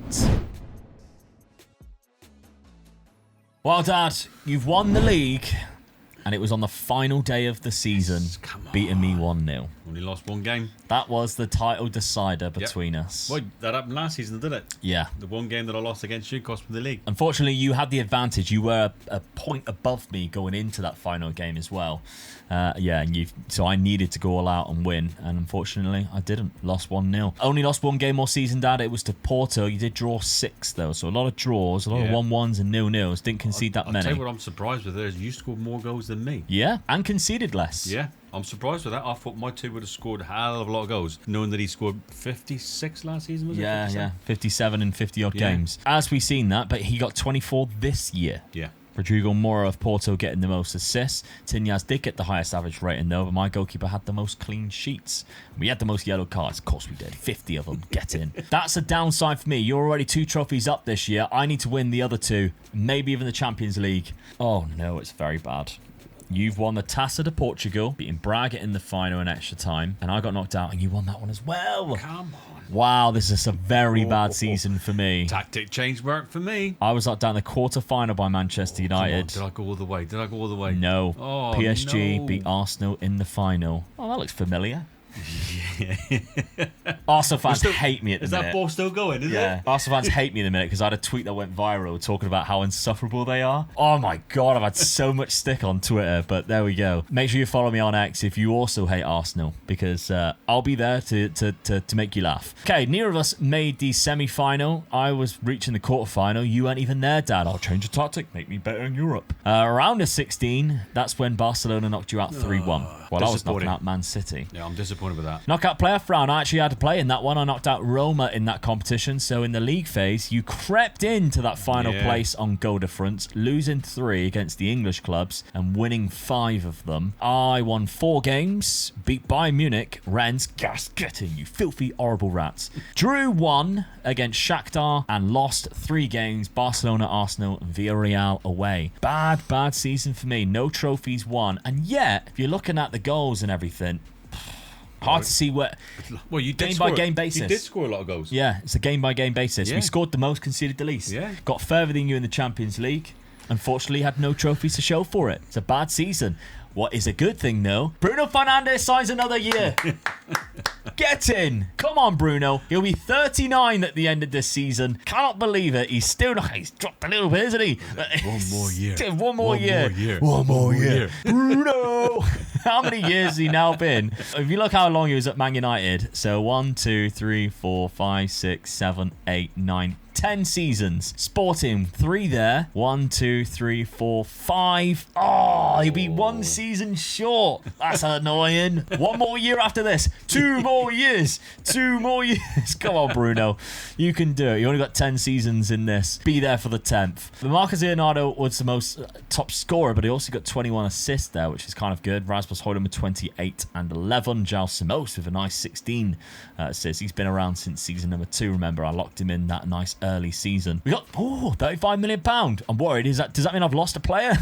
Well, Dad, you've won the league, and it was on the final day of the season, Come on. beating me 1-0. Only lost one game. That was the title decider between us. Well, that happened last season, didn't it? Yeah. The one game that I lost against you cost me the league. Unfortunately, you had the advantage. You were a point above me going into that final game as well. So I needed to go all out and win, and unfortunately, I didn't. Lost 1-0. Only lost one game all season, Dad. It was to Porto. You did draw 6, though, so a lot of draws, a lot of Yeah. 1-1s and 0-0s. Didn't concede that I'll tell many. you what I'm surprised with is you scored more goals than me. Yeah, and conceded less. Yeah, I'm surprised with that. I thought my two would have scored a hell of a lot of goals, knowing that he scored 56 last season, was it? Yeah, 57? yeah. 57 and 50-odd Yeah. games. As we've seen that, but he got 24 this year. Yeah. Rodrigo Mora of Porto getting the most assists. Tinhas did get the highest average rating though, but my goalkeeper had the most clean sheets. We had the most yellow cards. Of course we did. 50 of them. Get in. That's a downside for me. You're already 2 trophies up this year. I need to win the other 2. Maybe even the Champions League. Oh no, it's very bad. You've won the Taça de Portugal, beating Braga in the final in extra time, and I got knocked out and you won that one as well. Come on. Wow, this is a very bad season for me. Tactic change worked for me. I was knocked down the quarter-final by Manchester United. Did I go all the way? Did I go all the way? No. Oh, PSG no. beat Arsenal in the final. Oh, that looks familiar. Arsenal fans hate me at the minute. Is that ball still going, is Yeah, it? Arsenal fans hate me in the minute because I had a tweet that went viral talking about how insufferable they are. Oh my god, I've had so much stick on Twitter, but there we go. Make sure you follow me on X if you also hate Arsenal, because I'll be there to make you laugh. Okay, neither of us made the semi-final. I was reaching the quarter-final. You weren't even there, Dad. I'll change the tactic, make me better in Europe. Round of 16, that's when Barcelona knocked you out 3-1. While I was knocking out Man City. Yeah, I'm disappointed with that. Knockout playoff round. I actually had to play in that one. I knocked out Roma in that competition. So in the league phase, you crept into that final place on goal difference, losing 3 against the English clubs and winning 5 of them. I won 4 games, beat Bayern Munich, Rennes, get in, you filthy, horrible rats. Drew 1 against Shakhtar and lost 3 games, Barcelona, Arsenal, and Villarreal away. Bad season for me. No trophies won. And yet, if you're looking at the goals and everything, hard to see what. Well, you did game-by-game basis. You did score a lot of goals. Yeah, it's a game-by-game basis. Yeah. We scored the most, conceded the least. Yeah. Got further than you in the Champions League. Unfortunately, had no trophies to show for it. It's a bad season. What is a good thing, though? Bruno Fernandes signs another year. Get in. Come on, Bruno. He'll be 39 at the end of this season. Cannot believe it. He's still not. He's dropped a little bit, isn't he? One more year. One more year. One more year. Bruno. How many years has he now been? If you look how long he was at Man United. So 1, 2, 3, 4, 5, 6, 7, 8, 9, 10 seasons. Sporting 3 there. 1, 2, 3, 4, 5. Oh, he'll be 1 season short. That's annoying. 1 more year after this. 2 more years. 2 more years. Come on, Bruno. You can do it. You only got 10 seasons in this. Be there for the 10th. The Marcus Leonardo was the most top scorer, but he also got 21 assists there, which is kind of good. Rasmus Højlund with 28 and 11. Giles Simos with a nice 16 assists. He's been around since season number 2. Remember, I locked him in that nice early season. We got £35 million. I'm worried. Does that mean I've lost a player?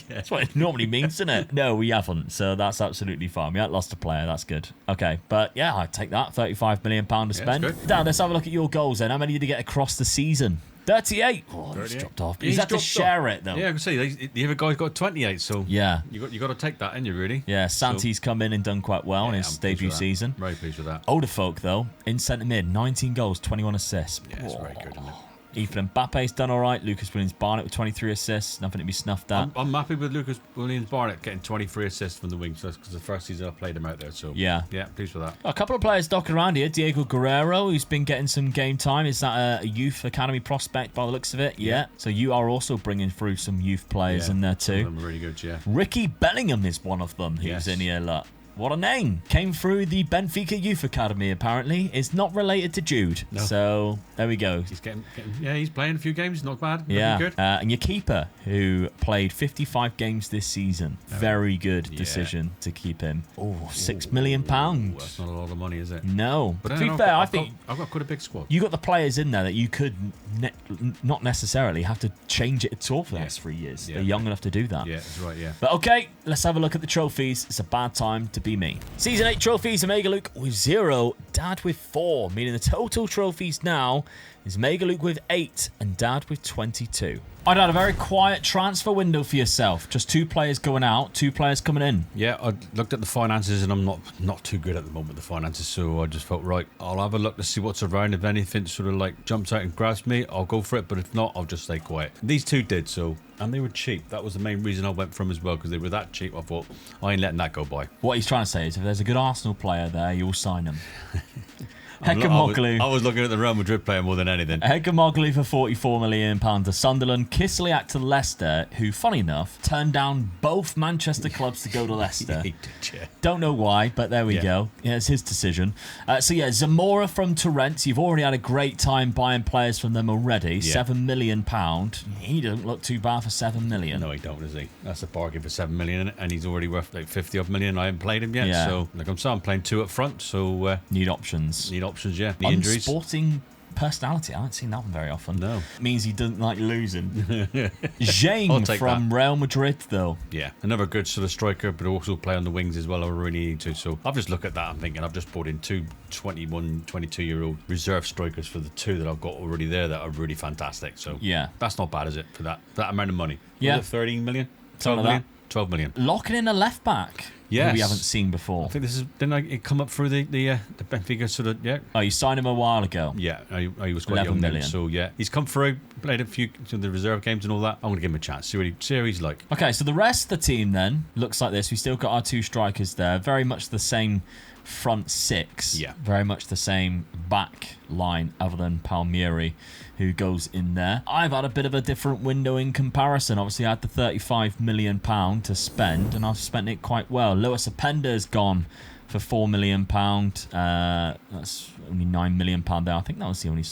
That's what it normally means, doesn't it? No, we haven't. So that's absolutely fine. We haven't lost a player. That's good. Okay, but yeah, I'd take that. £35 million to spend. Dan, let's have a look at your goals then. How many did you get across the season? 38. Oh, he's dropped off. He's had to share it though. Yeah, I can see the other guy's got 28. So yeah, you got to take that, ain't you? Really? Yeah. Santi's come in and done quite well in his debut season. Very pleased with that. Older folk though, in centre mid, 19 goals, 21 assists. Yeah, it's very good, isn't it? Ethan Mbappe's done all right. Lucas Williams-Barnett with 23 assists. Nothing to be snuffed at. I'm happy with Lucas Williams-Barnett getting 23 assists from the wing. So that's because the first season I played him out there. So yeah, pleased with that. A couple of players dotted around here. Diego Guerrero, who's been getting some game time. Is that a youth academy prospect by the looks of it? Yeah. So you are also bringing through some youth players in there too. Some of them are really good, yeah. Ricky Bellingham is one of them who's in here. Look. What a name. Came through the Benfica Youth Academy, apparently. Is not related to Jude. No. So, there we go. He's he's playing a few games. Not bad. Yeah. Good. And your keeper, who played 55 games this season. Very good decision to keep him. Oh, £6 million. That's not a lot of money, is it? No. But to be fair, I think I've got quite a big squad. You got the players in there that you could not necessarily have to change it at all for the next 3 years. They're young enough to do that. Yeah, that's right, yeah. But okay, let's have a look at the trophies. It's a bad time to be me. Season 8 trophies, Omega Luke with 0, Dad with 4, meaning the total trophies now is Mega Luke with 8 and Dad with 22. I'd had a very quiet transfer window for yourself. Just 2 players going out, 2 players coming in. Yeah, I looked at the finances and I'm not too good at the moment, the finances, so I just felt, right, I'll have a look to see what's around. If anything sort of like jumps out and grabs me, I'll go for it, but if not, I'll just stay quiet. These 2 did, so, and they were cheap. That was the main reason I went for them as well, because they were that cheap. I thought, I ain't letting that go by. What he's trying to say is if there's a good Arsenal player there, you'll sign him. Hekamoglu. I was looking at the Real Madrid player more than anything. Hekamoglu for £44 million to Sunderland. Kislyak to Leicester, who, funny enough, turned down both Manchester clubs to go to Leicester. He did, yeah. Don't know why, but there we go. Yeah, it's his decision. Zamora from Torrents. You've already had a great time buying players from them already. Yeah. £7 million. He doesn't look too bad for $7 million. No, he don't, does he? That's a bargain for $7 million, and he's already worth like 50 odd million. I haven't played him yet, so like I'm playing 2 up front. So need options. Need injuries. Sporting personality. I haven't seen that one very often. No. Means he doesn't like losing. Zhang from Real Madrid, though. Yeah, another good sort of striker, but also play on the wings as well. I really need to. So I've just looked at that. I'm thinking I've just brought in 2 21, 22-year-old reserve strikers for the 2 that I've got already there that are really fantastic. So yeah, that's not bad, is it, for that amount of money? Yeah, was it 13 million, 12 million, 12 million. Locking in a left back. Yes. Who we haven't seen before. I think this is. Didn't it come up through the Benfica sort of? Yeah. Oh, you signed him a while ago. Yeah, he was quite young then. So yeah, he's come through, played a few of the reserve games and all that. I'm gonna give him a chance. See what he's like. Okay, so the rest of the team then looks like this. We still got our 2 strikers there. Very much the same front 6. Yeah. Very much the same back line, other than Palmieri, who goes in there. I've had a bit of a different window in comparison. Obviously, I had the £35 million to spend, and I've spent it quite well. Lewis Openda's gone for £4 million. That's only £9 million there. I think that was the only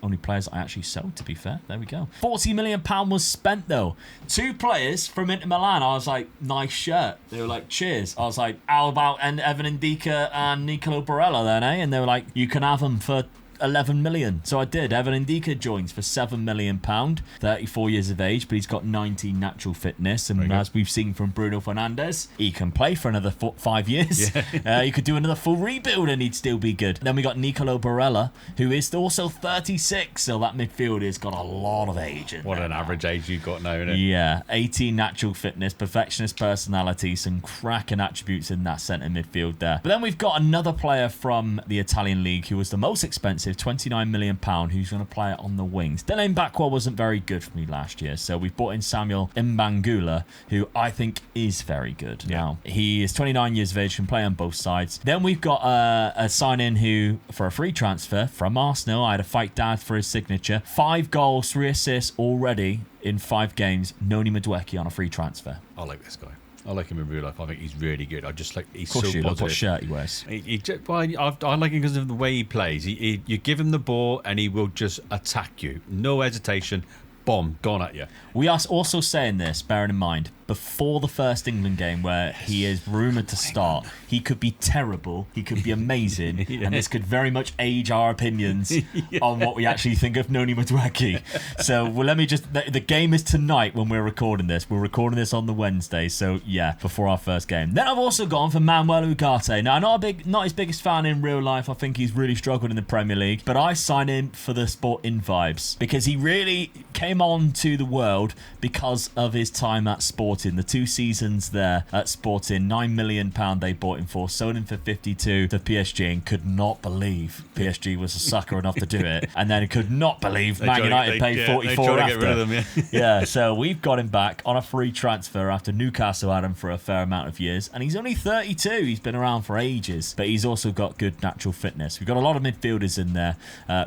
only players I actually sold, to be fair. There we go. £40 million was spent, though. 2 players from Inter Milan. I was like, nice shirt. They were like, cheers. I was like, how about Evan Ndika and Nicolo Barella then, eh? And they were like, you can have them for 11 million. So I did. Evan Ndika joins for £7 million, 34 years of age, but he's got 19 natural fitness, and as we've seen from Bruno Fernandes, he can play for another 5 years. He could do another full rebuild and he'd still be good. Then we got Nicolo Barella, who is also 36, so that midfield has got a lot of age in What there an now. average age you've got now, isn't it? Yeah, 18 natural fitness, perfectionist personality, some cracking attributes in that centre midfield there. But then we've got another player from the Italian league who was the most expensive, £29 million, who's going to play it on the wings. Delaney Backwell wasn't very good for me last year, so we've brought in Samuel Mbangula, who I think is very good. Yeah. Now, he is 29 years of age, can play on both sides. Then we've got a sign-in who, for a free transfer from Arsenal, I had to fight dad for his signature. 5 goals, 3 assists already in 5 games. Noni Madueke on a free transfer. I like this guy. I like him in real life. I think he's really good. I just like he's Of course so you positive. look what shirt he wears. I like him because of the way he plays. You give him the ball and he will just attack you. No hesitation. Bomb, gone at you. We are also saying this, bearing in mind, before the first England game where he is rumoured to start, he could be terrible, he could be amazing, and this could very much age our opinions on what we actually think of Noni Madueke. So let me just, the game is tonight when we're recording this. We're recording this on the Wednesday, so yeah, before our first game. Then I've also gone for Manuel Ugarte. Now, not his biggest fan in real life. I think he's really struggled in the Premier League, but I signed him for the Sporting vibes because he really came on to the world because of his time at Sporting. The 2 seasons there at Sporting, £9 million they bought him for, sold him for 52 to PSG, and could not believe PSG was a sucker enough to do it, and then could not believe Man United paid 44 after. Get rid of them, Yeah, so we've got him back on a free transfer after Newcastle had him for a fair amount of years, and he's only 32. He's been around for ages, but he's also got good natural fitness. We've got a lot of midfielders in there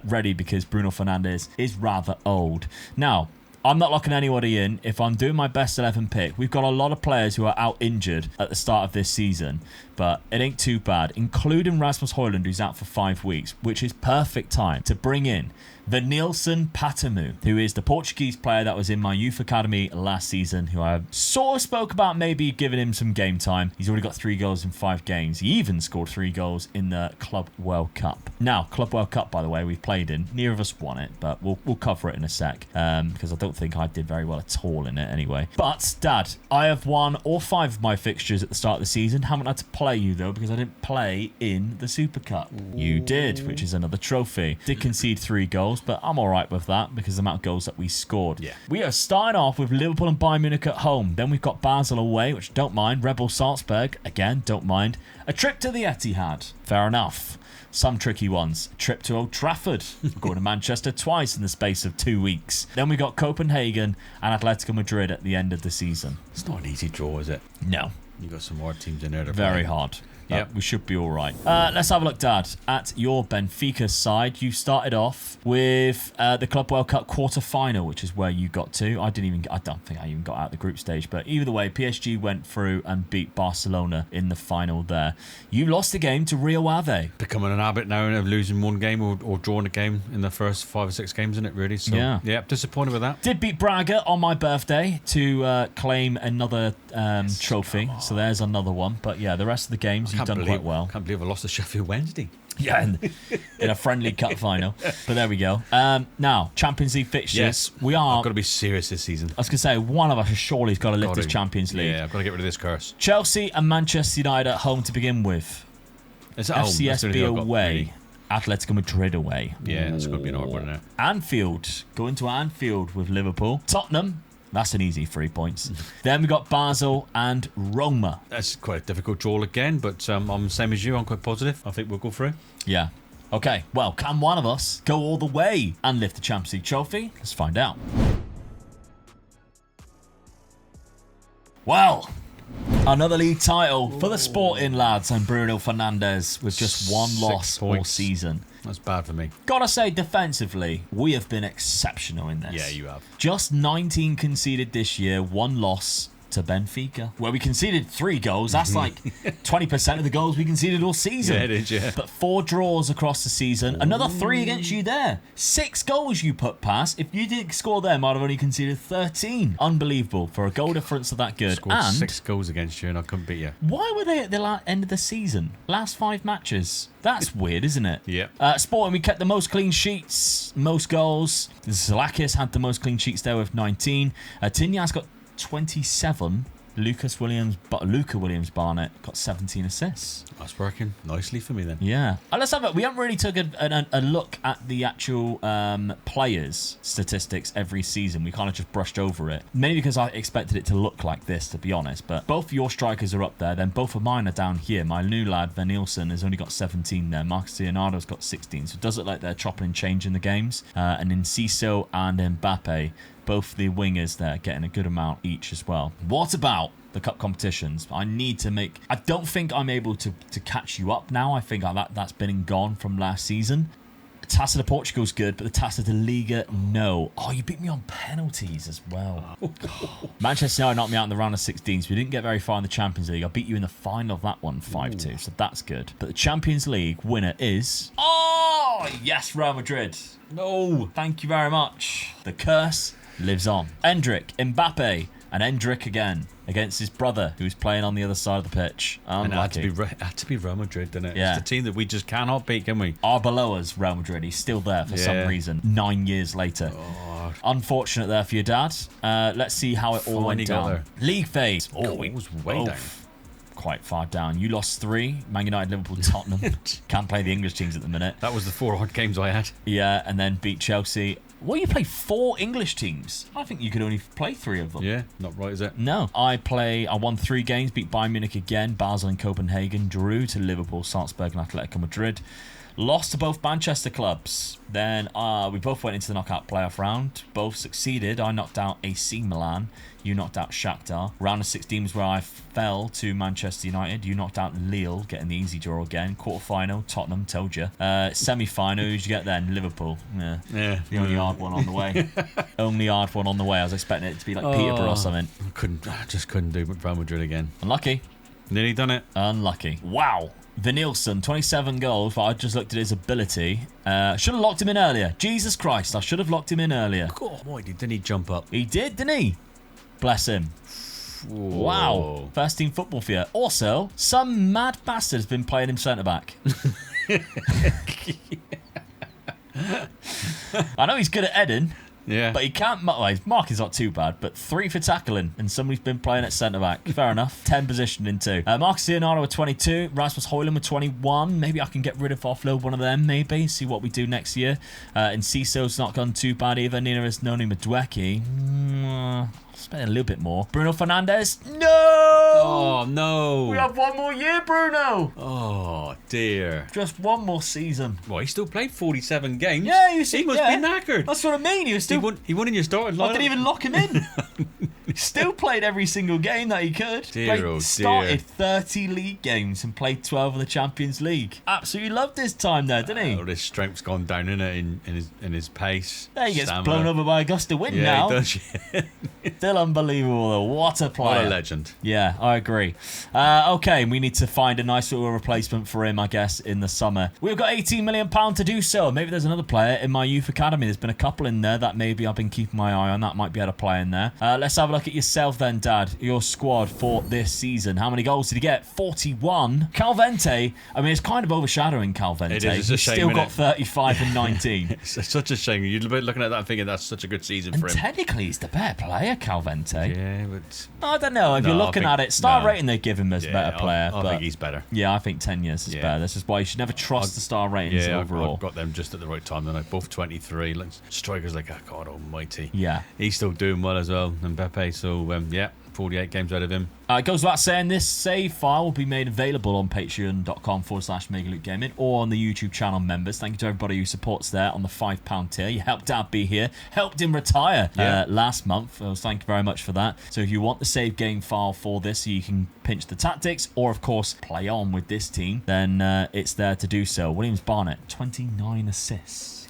ready because Bruno Fernandes is rather old. Now, I'm not locking anybody in. If I'm doing my best 11 pick, we've got a lot of players who are out injured at the start of this season, but it ain't too bad, including Rasmus Højlund, who's out for 5 weeks, which is perfect time to bring in the Nilson Patamu, who is the Portuguese player that was in my youth academy last season, who I sort of spoke about maybe giving him some game time. He's already got 3 goals in 5 games. He even scored 3 goals in the Club World Cup. Now, Club World Cup, by the way, we've played in. Neither of us won it, but we'll cover it in a sec, because I don't think I did very well at all in it anyway. But, Dad, I have won all 5 of my fixtures at the start of the season. Haven't had to play you, though, because I didn't play in the Super Cup. You did, which is another trophy. Did concede 3 goals, but I'm all right with that because of the amount of goals that we scored. Yeah. We are starting off with Liverpool and Bayern Munich at home. Then we've got Basel away, which don't mind. Rebel Salzburg, again, don't mind. A trip to the Etihad, fair enough. Some tricky ones. A trip to Old Trafford. We're going to Manchester twice in the space of 2 weeks. Then we got Copenhagen and Atletico Madrid at the end of the season. It's not an easy draw, is it? No. You got some hard teams in there. Very hard. Yep. We should be all right. Let's have a look, Dad, at your Benfica side. You started off with the Club World Cup quarter-final, which is where you got to. I don't think I even got out the group stage, but either way, PSG went through and beat Barcelona in the final there. You lost the game to Rio Ave. Becoming an habit now of losing one game or drawing a game in the first 5 or 6 games, isn't it, really? So, yeah, disappointed with that. Did beat Braga on my birthday to claim another trophy. So there's another one. But yeah, the rest of the games you've done quite well. Can't believe I lost to Sheffield Wednesday. Yeah, in a friendly cup final. But there we go. Now, Champions League fixtures. Yes, we are. I've got to be serious this season. I was going to say, one of us has surely got to lift this Champions League. Yeah, I've got to get rid of this curse. Chelsea and Manchester United at home to begin with. It's at home. FCSB away. Atletico Madrid away. Yeah, that's going to be an hard one now. Anfield. Going to Anfield with Liverpool. Tottenham. That's an easy 3 points. Then we got Basel and Roma. That's quite a difficult draw again, but I'm the same as you. I'm quite positive. I think we'll go through. Yeah. Okay, well, can one of us go all the way and lift the Champions League trophy? Let's find out. Well, another league title for the Sporting lads and Bruno Fernandes with just one 6 loss all points. season. That's bad for me. Gotta say, defensively, we have been exceptional in this. Yeah, you have. Just 19 conceded this year, 1 loss to Benfica, where we conceded 3 goals. That's like 20% of the goals we conceded all season. Yeah, it is, yeah. But 4 draws across the season. Another 3 against you there. 6 goals you put past. If you didn't score them, I'd have only conceded 13. Unbelievable for a goal difference of that good. Scored and 6 goals against you and I couldn't beat you. why were they at the end of the season? Last 5 matches. That's weird, isn't it? Yep. Sporting, we kept the most clean sheets, most goals. Zalakis had the most clean sheets there with 19. Tignaz got 27. Luca Williams Barnett got 17 assists. That's working nicely for me then. Yeah. Let's have it. We haven't really took a look at the actual players' statistics every season. We kind of just brushed over it. Maybe because I expected it to look like this, to be honest. But both of your strikers are up there. Then both of mine are down here. My new lad, Van Nielsen, has only got 17 there. Marcus Leonardo's got 16. So it does look like they're chopping and changing the games. And Enciso and Mbappe, both the wingers there, getting a good amount each as well. What about the cup competitions? I don't think I'm able to catch you up now. I think that's been and gone from last season. Taça de Portugal's good, but the Taça de Liga, no. Oh, you beat me on penalties as well. Manchester United knocked me out in the round of 16s. We didn't get very far in the Champions League. I beat you in the final of that one, 5-2, so that's good. But the Champions League winner is... Oh, yes, Real Madrid. No, thank you very much. The curse lives on. Endrick, Mbappe, and Endrick again against his brother, who's playing on the other side of the pitch. And it had to be Real Madrid, didn't it? Yeah. It's the team that we just cannot beat, can we? Arbeloa's Real Madrid. He's still there for some reason, 9 years later. Oh. Unfortunate there for your dad. Let's see how it all went down. there. League phase. Oh, it was way down. Quite far down. You lost 3. Man United, Liverpool, Tottenham. Can't play the English teams at the minute. That was the 4 odd games I had. Yeah, and then beat Chelsea. Well, you play 4 English teams. I think you could only play 3 of them. Yeah, not right, is it? No. I won 3 games, beat Bayern Munich again, Basel and Copenhagen, drew to Liverpool, Salzburg and Atletico Madrid. Lost to both Manchester clubs. Then we both went into the knockout playoff round. Both succeeded. I knocked out AC Milan. You knocked out Shakhtar. Round of 16 was where I fell to Manchester United. You knocked out Lille, getting the easy draw again. Quarter-final, Tottenham, told you. Semi-final, who'd you get then? Liverpool. Yeah. The only hard one on the way. Only hard one on the way. I was expecting it to be like Peterborough or something. I just couldn't do Real Madrid again. Unlucky. Nearly done it. Unlucky. Wow. Van Nielsen, 27 goals, but I just looked at his ability. Should have locked him in earlier. Jesus Christ, I should have locked him in earlier. God, boy, didn't he jump up? He did, didn't he? Bless him. Whoa. Wow. First team football for you. Also, some mad bastard has been playing him centre-back. I know he's good at heading. Yeah. But he can't... Well, his mark is not too bad, but 3 for tackling, and somebody's been playing at centre-back. Fair enough. 10 positioned in 2. Marcus Leonardo with 22. Rasmus Højlund with 21. Maybe I can get rid of offload one of them, maybe. See what we do next year. And Ciso's not gone too bad either. Neither is Noni Madueke. Spend a little bit more. Bruno Fernandes. No! Oh, no. We have 1 more year, Bruno. Oh, dear. Just 1 more season. Well, he still played 47 games. Yeah, he must be knackered. That's what I mean. He was still... He won in your starting lineup. I didn't even lock him in. Still played every single game that he could. Started 30 league games and played 12 of the Champions League. Absolutely loved his time there, didn't he? His strength's gone down in his pace. He gets stamina. blown over by a gust of wind now. He does. Still unbelievable though. What a player. What a legend. Yeah, I agree. Okay, we need to find a nice little replacement for him, I guess, in the summer. We've got £18 million to do so. Maybe there's another player in my youth academy. There's been a couple in there that maybe I've been keeping my eye on. That might be able to play in there. Let's have a look at yourself then, Dad. Your squad for this season. How many goals did he get? 41. Calvente, I mean, it's kind of overshadowing Calvente. It is. It's a shame, He's still got 35 and 19. It's such a shame. You're looking at that and thinking that's such a good season for him. Technically, he's the better player, Calvente. Yeah, but... I don't know. If you're looking at it, star rating they give him as a better player. I think he's better. Yeah, I think 10 years is better. This is why you should never trust the star ratings overall. I've got them just at the right time. They're both 23. Strikers like, oh, God almighty. Yeah. He's still doing well as well, Mbappe. So, 48 games out of him. It goes without saying, this save file will be made available on patreon.com/MegaLukeGaming or on the YouTube channel members. Thank you to everybody who supports there on the £5 tier. You helped Dad be here, helped him retire last month. So thank you very much for that. So if you want the save game file for this so you can pinch the tactics or, of course, play on with this team, then it's there to do so. Williams Barnett, 29 assists.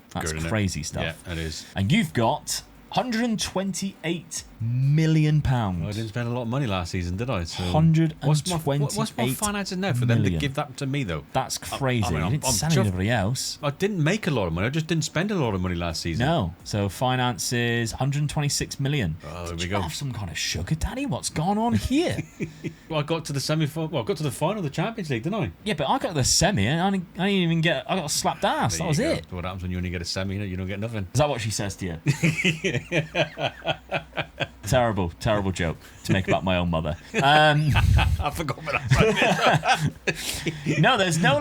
That's good, crazy stuff. Yeah, it is. And you've got £128 million. Well, I didn't spend a lot of money last season, did I? So 128 what's my finances now for them to give that to me, though? That's crazy. You didn't sell chuffed. anybody else. I didn't make a lot of money. I just didn't spend a lot of money last season. No. So finances, 126 million. Oh, there Did we you go. have some kind of sugar daddy? What's going on here? Well, I got to the semi-final. Well, I got to the final of the Champions League, didn't I? Yeah, but I got the semi and I didn't even get... I got slapped ass. That was it. What happens when you only get a semi? You don't get nothing. Is that what she says to you? Terrible joke to make about my own mother. I forgot what I said. No, there's no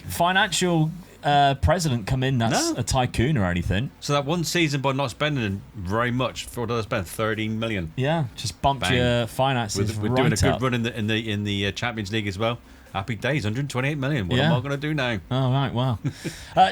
financial president come in that's a tycoon or anything. So that one season, by not spending very much, for what I spent 13 million. Yeah, just bumped your finances. We're doing a good run in the Champions League as well. Happy days, 128 million. What am I going to do now? Oh, right, wow.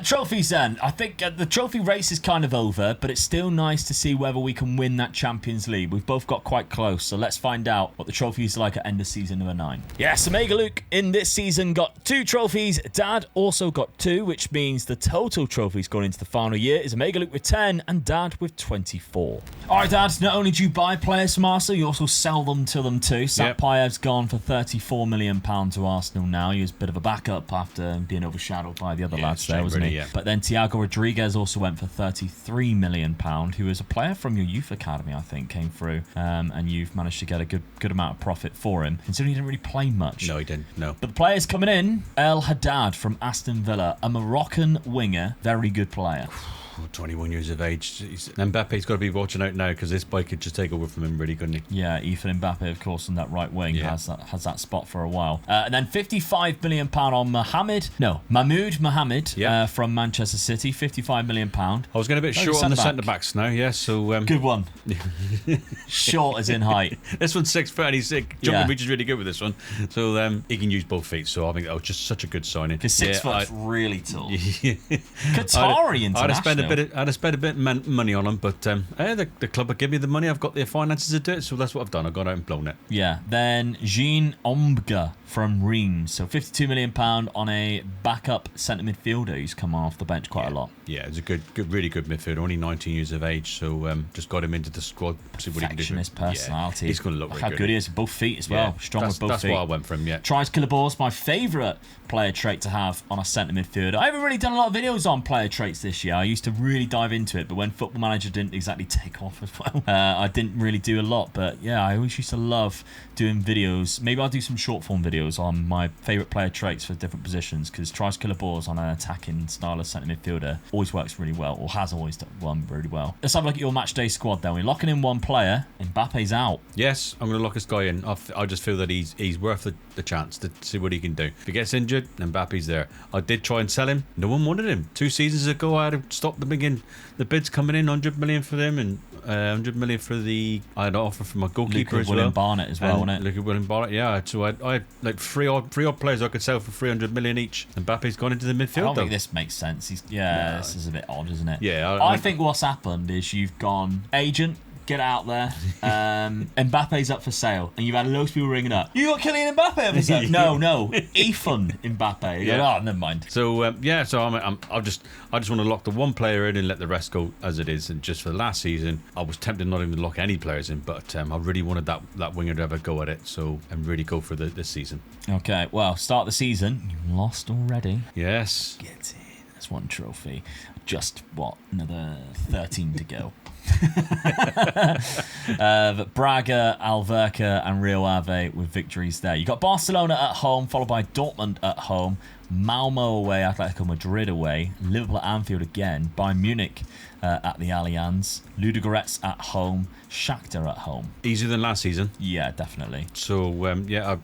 Trophies then. I think the trophy race is kind of over, but it's still nice to see whether we can win that Champions League. We've both got quite close, so let's find out what the trophies are like at end of season number 9. Yes, Omega Luke in this season got 2 trophies. Dad also got 2, which means the total trophies going into the final year is Omega Luke with 10 and Dad with 24. All right, Dad, not only do you buy players from Arsenal, you also sell them to them too. Sapayev's gone for £34 million to Arsenal now. He was a bit of a backup after being overshadowed by the other lads there, wasn't he? But then Thiago Rodriguez also went for £33 million, who is a player from your youth academy, I think, came through, and you've managed to get a good amount of profit for him, considering he didn't really play much. No, he didn't, no. But the players coming in, El Haddad from Aston Villa, a Moroccan winger, very good player. 21 years of age. Mbappe's got to be watching out now because this boy could just take over from him really, couldn't he? Yeah, Ethan Mbappe, of course, on that right wing has that spot for a while. And then £55 million on Mahmoud Mohamed from Manchester City, £55 million. I was getting a bit short on the centre-backs now, so... good one. Short as in height. This one's 6 foot and he's sick. Jumping Beach is really good with this one. So he can use both feet, so I think that was just such a good signing. Because 6 foot's really tall. Qatari international. I'd have spent a bit of money on him, but the club would give me the money. I've got the finances to do it, so that's what I've done. I've gone out and blown it. Yeah. Then Jean Ombga from Reims. So £52 million on a backup centre midfielder who's come off the bench quite a lot. Yeah, it's a good, really good midfielder. Only 19 years of age, so just got him into the squad. See what he can do. Perfectionist personality. Yeah, he's going to look really good. How good he is with both feet as well. Strong with both feet. That's why I went for him, Tries killer balls, my favourite player trait to have on a centre midfielder. I haven't really done a lot of videos on player traits this year. I used to really dive into it, but when Football Manager didn't exactly take off as well, I didn't really do a lot. But yeah, I always used to love doing videos. Maybe I'll do some short form videos on my favourite player traits for different positions, because tries killer balls on an attacking style of centre midfielder always works really well, or has always done really well. Let's have a look at your match day squad then. We're locking in one player. Mbappe's out. Yes, I'm going to lock this guy in. I just feel that he's worth the chance to see what he can do. If he gets injured, Mbappe's there. I did try and sell him. No one wanted him. 2 seasons ago, I had to stop the bids coming in, 100 million for them and 100 million for I had an offer from my goalkeeper as well. William Barnett as well, wasn't it? William Barnett, yeah. So I had like three odd players I could sell for 300 million each. And Mbappe's gone into the midfield. I don't think this makes sense. This is a bit odd, isn't it? Yeah. I think what's happened is you've gone agent, get out there. Mbappe's up for sale, and you've had loads of people ringing up. You got Kylian Mbappe up for sale? No, Ethan Mbappe. Yeah. Oh, never mind. So I just want to lock the one player in and let the rest go as it is. And just for the last season, I was tempted not even to lock any players in, but I really wanted that winger to have a go at it. So and really go for this season. Okay, well, start the season. You lost already. Yes. Get in. That's one trophy. Just another 13 to go. But Braga, Alverca, and Real Ave with victories there. You got Barcelona at home, followed by Dortmund at home, Malmo away, Atletico Madrid away, Liverpool at Anfield again, Bayern Munich at the Allianz, Ludogorets at home, Shakhtar at home. Easier than last season. Yeah, definitely. So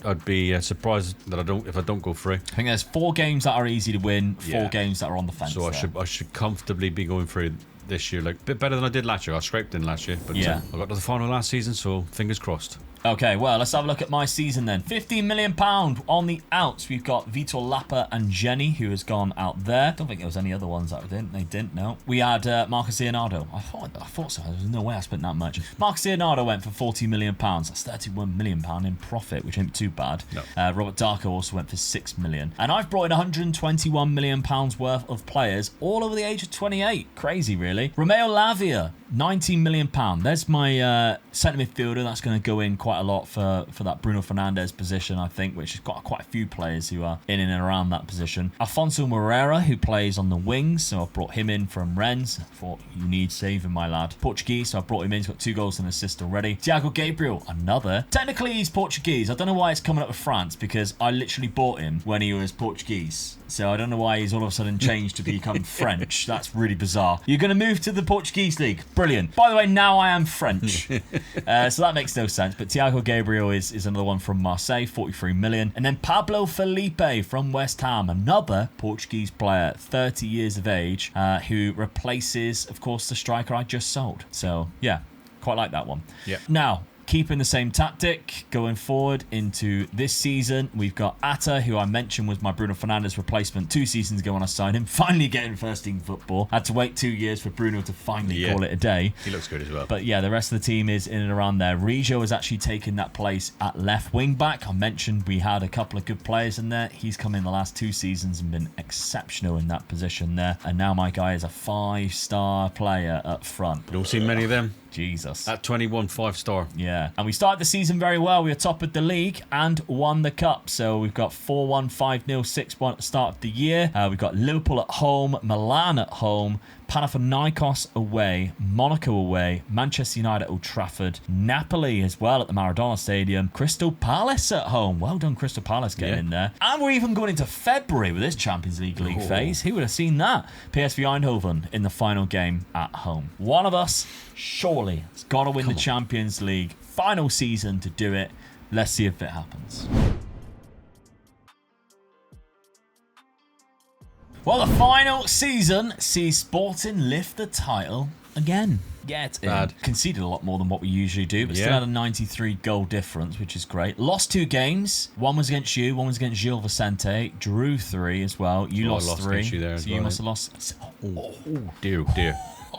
I'd be surprised that if I don't go through. I think there's 4 games that are easy to win, 4 games that are on the fence. So I should comfortably be going through this year, like a bit better than I did last year. I scraped in last year, but I got to the final last season, so fingers crossed. Okay, well, let's have a look at my season then. £15 million on the outs. We've got Vitor Lapa and Jenny, who has gone out there. Don't think there was any other ones that they didn't, no. We had Marcus Leonardo. I thought so. There's no way I spent that much. Marcus Leonardo went for £40 million. That's £31 million in profit, which ain't too bad. No. Robert Darko also went for £6 million. And I've brought in £121 million worth of players, all over the age of 28. Crazy, really. Romeo Lavia, £19 million. There's my centre midfielder. That's going to go in quite a lot for that Bruno Fernandes position, I think, which has got quite a few players who are in and around that position. Alfonso Moreira, who plays on the wings, so I've brought him in from Rennes. I thought, you need saving, my lad. Portuguese, so I brought him in. He's got 2 goals and an assist already. Thiago Gabriel, another. Technically, he's Portuguese. I don't know why it's coming up with France, because I literally bought him when he was Portuguese. So I don't know why he's all of a sudden changed to become French. That's really bizarre. You're going to move to the Portuguese league. Brilliant. By the way, now I am French. So that makes no sense. But Thiago Gabriel is another one from Marseille, 43 million. And then Pablo Felipe from West Ham, another Portuguese player, 30 years of age, who replaces, of course, the striker I just sold. So, yeah, quite like that one. Yeah. Now, keeping the same tactic going forward into this season, we've got Atta, who I mentioned was my Bruno Fernandes replacement 2 seasons ago when I signed him. Finally getting first team football. Had to wait 2 years for Bruno to finally call it a day. He looks good as well. But yeah, the rest of the team is in and around there. Regio has actually taken that place at left wing back. I mentioned we had a couple of good players in there. He's come in the last 2 seasons and been exceptional in that position there. And now my guy is a 5-star player up front. You don't see many of them. Jesus. At 21, 5-star. Yeah. And we started the season very well. We were top of the league and won the cup. So we've got 4-1, 5-0, 6-1 at the start of the year. We've got Liverpool at home, Milan at home, Panathinaikos away, Monaco away, Manchester United at Old Trafford, Napoli as well at the Maradona Stadium, Crystal Palace at home. Well done, Crystal Palace getting in there. And we're even going into February with this Champions League phase. Who would have seen that? PSV Eindhoven in the final game at home. One of us surely has got to win the Champions League. Final season to do it. Let's see if it happens. Well, the final season sees Sporting lift the title again. Get in. Bad. Conceded a lot more than what we usually do, but still had a 93 goal difference, which is great. Lost 2 games. One was against you, one was against Gil Vicente. Drew 3 as well. You lost 3. You there so well, you must have lost. Oh, dear, dear.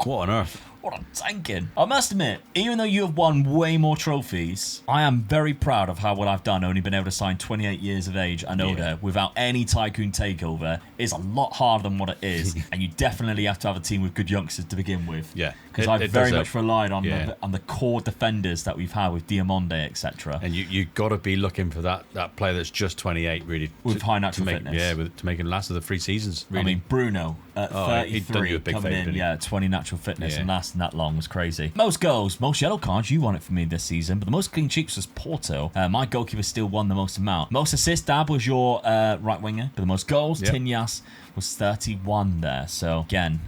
What on earth? What I'm tanking. I must admit, even though you have won way more trophies, I am very proud of how what I've done. Only been able to sign 28 years of age and older without any tycoon takeover is a lot harder than what it is. And you definitely have to have a team with good youngsters to begin with. Yeah. Because I've very much relied on the core defenders that we've had with Diamonde, etc. And you got to be looking for that player that's just 28, really. With high natural fitness. Yeah, to make it last of the 3 seasons, really. I mean, Bruno at 33 coming in, 20 natural fitness and lasting that long was crazy. Most goals, most yellow cards, you won it for me this season, but the most clean sheets was Porto. My goalkeeper still won the most amount. Most assists, Dab was your right winger, but the most goals, Tinyas was 31 there. So again,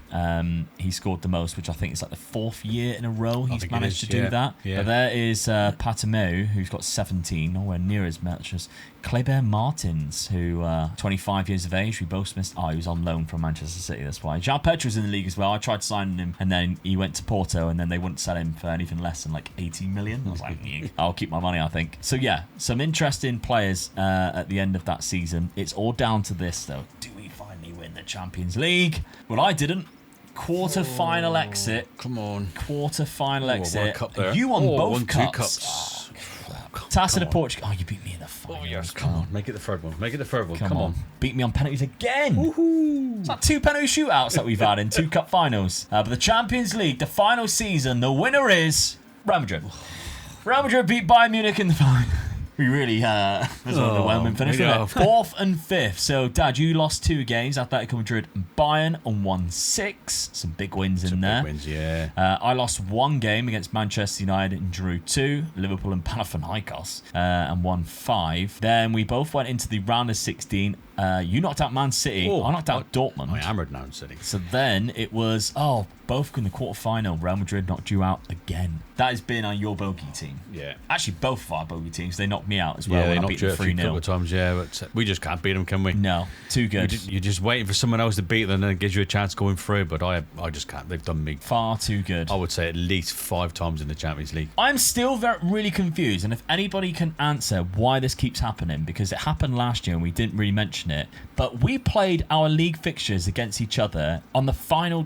he scored the most, which I think is like the 4th year in a row he's managed to do that. Yeah. But there is Patameu, who's got 17, nowhere near as much as Kleber Martins, who 25 years of age. We both missed. He was on loan from Manchester City, that's why. Jean Petro was in the league as well. I tried signing him, and then he went to Porto, and then they wouldn't sell him for anything less than like 18 million. I was like, I'll keep my money, I think. So yeah, some interesting players at the end of that season. It's all down to this, though. Do we finally win the Champions League? Well, I didn't. Quarter-final exit. Come on. Quarter-final Oh, exit. one cup there. You won both won cups. two cups. Taça de Portugal. Oh, you beat me in the final. Oh, yes, come on. Make it the third one. Make it the third one. Come on. Beat me on penalties again. It's like 2 penalty shootouts that we've had in 2 cup finals. But the Champions League, the final season, the winner is Real Madrid. Real Madrid beat Bayern Munich in the final. We really was an overwhelming finish, yeah. wasn't it? 4th and 5th. So, Dad, you lost 2 games. Atletico Madrid and Bayern and won 6. Some big wins in there. Big wins, yeah. I lost 1 game against Manchester United and drew 2. Liverpool and Panathinaikos and won 5. Then we both went into the round of 16. You knocked out Man City. I knocked out Dortmund. I hammered Man City. So then it was, both in the quarterfinal. Real Madrid knocked you out again. That has been on your bogey team. Yeah. Actually, both of our bogey teams, they knocked me out as well. Yeah, they when I knocked beat you them out a few 3-0. couple of times, yeah. But we just can't beat them, can we? No, too good. You're just waiting for someone else to beat them and then it gives you a chance going through. But I just can't. They've done me. Far too good. I would say at least 5 times in the Champions League. I'm still really confused, and if anybody can answer why this keeps happening, because it happened last year and we didn't really mention it, but we played our league fixtures against each other on the final,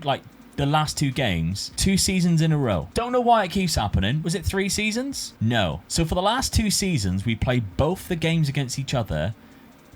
the last 2 games, 2 seasons in a row. Don't know why it keeps happening. Was it 3 seasons? No. So for the last 2 seasons, we played both the games against each other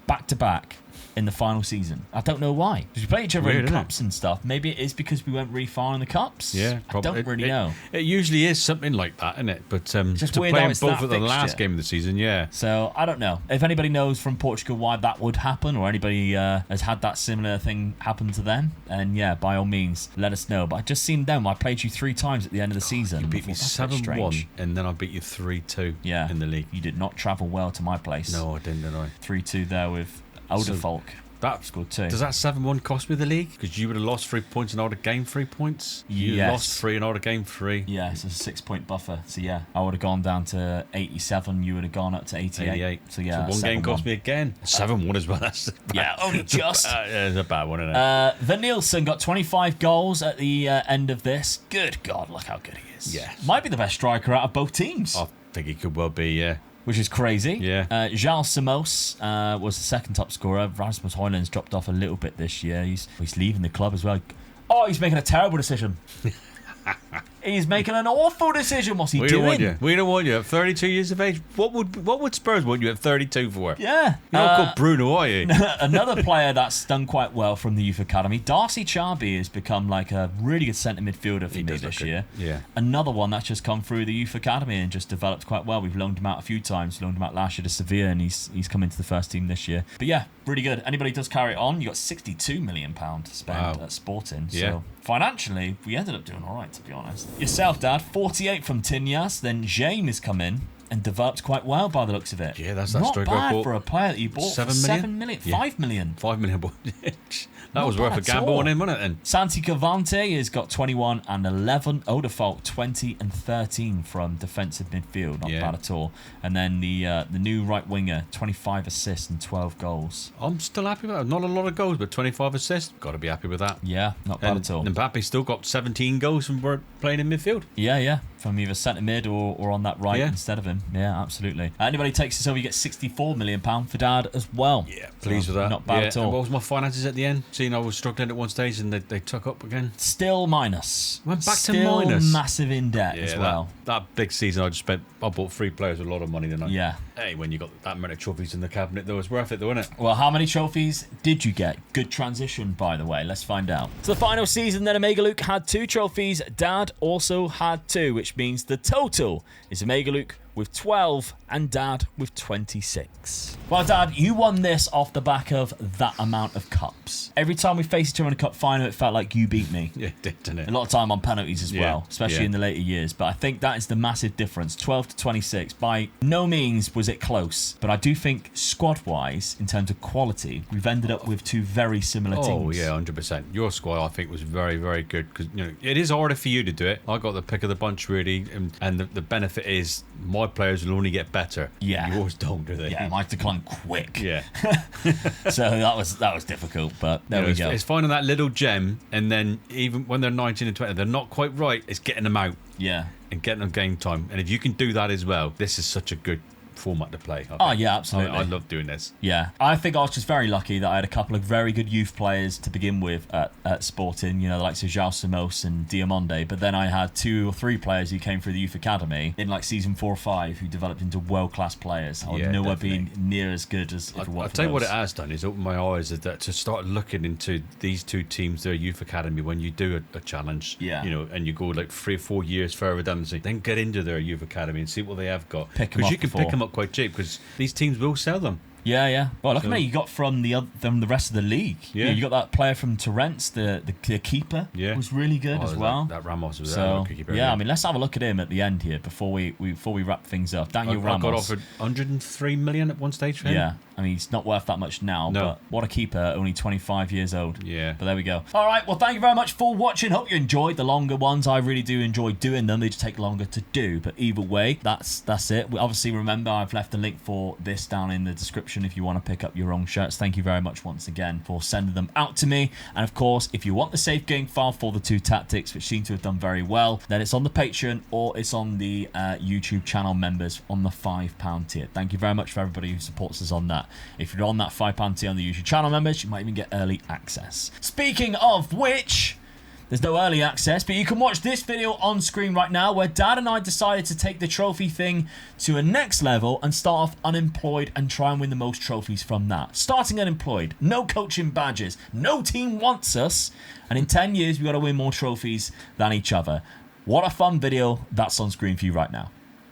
back to back in the final season. I don't know why. Because we play each other Weird, in isn't cups and stuff. Maybe it is because we went really far in the cups. Yeah, I don't really know. It usually is something like that, isn't it? But to just play weird how them it's both that at the last fixture. game of the season, yeah. So I don't know. If anybody knows from Portugal why that would happen, or anybody has had that similar thing happen to them, and yeah, by all means, let us know. But I just seen them. I played you 3 times at the end of the season. You beat me I thought, that's a bit 7-1, strange. and then I beat you 3-2 Yeah, in the league. You did not travel well to my place. No, I didn't, did I? 3-2 there with Oderfolk. That Scored 2. Does that 7-1 cost me the league? Because you would have lost 3 points and I would have gained 3 points. You Yes. lost 3 and I would have gained 3. Yeah, it's a 6-point buffer. So yeah, I would have gone down to 87. You would have gone up to 88. So yeah, so 1 game 7-1. cost me again. 7-1 as well. That's Yeah, only just. It's a bad one, isn't it? Van Nielsen got 25 goals at the end of this. Good God, look how good he is. Yeah. Might be the best striker out of both teams. I think he could well be, yeah. Which is crazy. Yeah. João Samos was the second top scorer. Rasmus Højlund's dropped off a little bit this year. He's leaving the club as well. Oh, he's making a terrible decision. He's making an awful decision. What's he We doing? don't want you. We don't want you at 32 years of age. What would Spurs want you at 32 for? Yeah. You're not called Bruno, are you? Another player that's done quite well from the youth academy, Darcy Charby, has become like a really good centre midfielder for me does this look year. good. Yeah. Another one that's just come through the youth academy and just developed quite well. We've loaned him out a few times. Loaned him out last year to Sevilla, and he's come into the first team this year. But yeah, really good. Anybody does carry it on, you got £62 million to spend Wow. at Sporting. Yeah. So financially, we ended up doing all right, to be honest. Yourself, Dad, 48 from Tinyas. Then James has come in and developed quite well by the looks of it. Yeah, that's that not striker I bad bought. for a player that you bought 7 for million? 7 million, Yeah. 5 million. 5 million. That Not was worth bad a at gamble all. on him, wasn't it, then? Santi Cavante has got 21 and 11. Oderfolk 20 and 13 from defensive midfield. Not Yeah. bad at all. And then the new right winger, 25 assists and 12 goals. I'm still happy with that. Not a lot of goals, but 25 assists. Got to be happy with that. Yeah, not bad And at all. Mbappe still got 17 goals from playing in midfield. Yeah. From either centre mid or on that right Yeah. instead of him. Yeah, absolutely. Anybody takes this over, you get £64 million for Dad as well. Yeah, pleased So, with that. Not bad Yeah. at And all. what was my finances at the end? Seeing I was struggling at one stage and they took up again. Still minus. Went back to Still minus. massive in debt as well. That big season I bought 3 players with a lot of money, didn't I? Yeah. Hey, when you got that many trophies in the cabinet, though, it's worth it, though, isn't it? Well, how many trophies did you get? Good transition, by the way. Let's find out. So the final season, then Omega Luke had 2 trophies. Dad also had 2, which means the total is Omega Luke with 12 and Dad with 26. Well, Dad, you won this off the back of that amount of cups. Every time we faced each other in a cup final, it felt like you beat me. Yeah, it did, didn't it? A lot of time on penalties as Yeah, well, especially yeah. in the later years. But I think that is the massive difference. 12 to 26. By no means was it close. But I do think squad-wise, in terms of quality, we've ended up with 2 very similar teams. Oh, yeah, 100%. Your squad, I think, was very, very good because it is harder for you to do it. I got the pick of the bunch, really, and the benefit is my players will only get better. Yeah. Yours don't, do they? Yeah, mine declined quick. Yeah. So that was difficult, but there we it's, go. It's finding that little gem, and then even when they're 19 and 20, they're not quite right. It's getting them out Yeah. and getting them game time. And if you can do that as well, this is such a good format to play. Oh, yeah, absolutely. I love doing this. Yeah, I think I was just very lucky that I had a couple of very good youth players to begin with at Sporting, you know, the likes of João Samos and Diamonde, but then I had 2 or 3 players who came through the youth academy in like season 4 or 5 who developed into world-class players. I would nowhere been near as good as if it I'll tell you what it has done is open my eyes that to start looking into these 2 teams, their youth academy, when you do a challenge, Yeah. you know, and you go like 3 or 4 years further down, then get into their youth academy and see what they have got. Pick 'em Because up you can before. pick them up quite cheap because these teams will sell them. Yeah, yeah. Well, look at me. You got from the rest of the league. Yeah. You got that player from Torrents, the keeper. Yeah. Was really good as well. That Ramos was So there. yeah, I mean, let's have a look at him at the end here before we wrap things up. Daniel I Ramos. got offered 103 million at one stage for him. Yeah, I mean, he's not worth that much now, No. but what a keeper, only 25 years old. Yeah. But there we go. All right, well, thank you very much for watching. Hope you enjoyed the longer ones. I really do enjoy doing them. They just take longer to do. But either way, that's it. Obviously, remember, I've left a link for this down in the description if you want to pick up your own shirts. Thank you very much once again for sending them out to me. And of course, if you want the safe game file for the 2 tactics, which seem to have done very well, then it's on the Patreon or it's on the YouTube channel members on the £5 tier. Thank you very much for everybody who supports us on that. If you're on that £5 tier on the YouTube channel members, you might even get early access. Speaking of which, there's no early access, but you can watch this video on screen right now where Dad and I decided to take the trophy thing to a next level and start off unemployed and try and win the most trophies from that. Starting unemployed, no coaching badges, no team wants us, and in 10 years we've got to win more trophies than each other. What a fun video. That's on screen for you right now.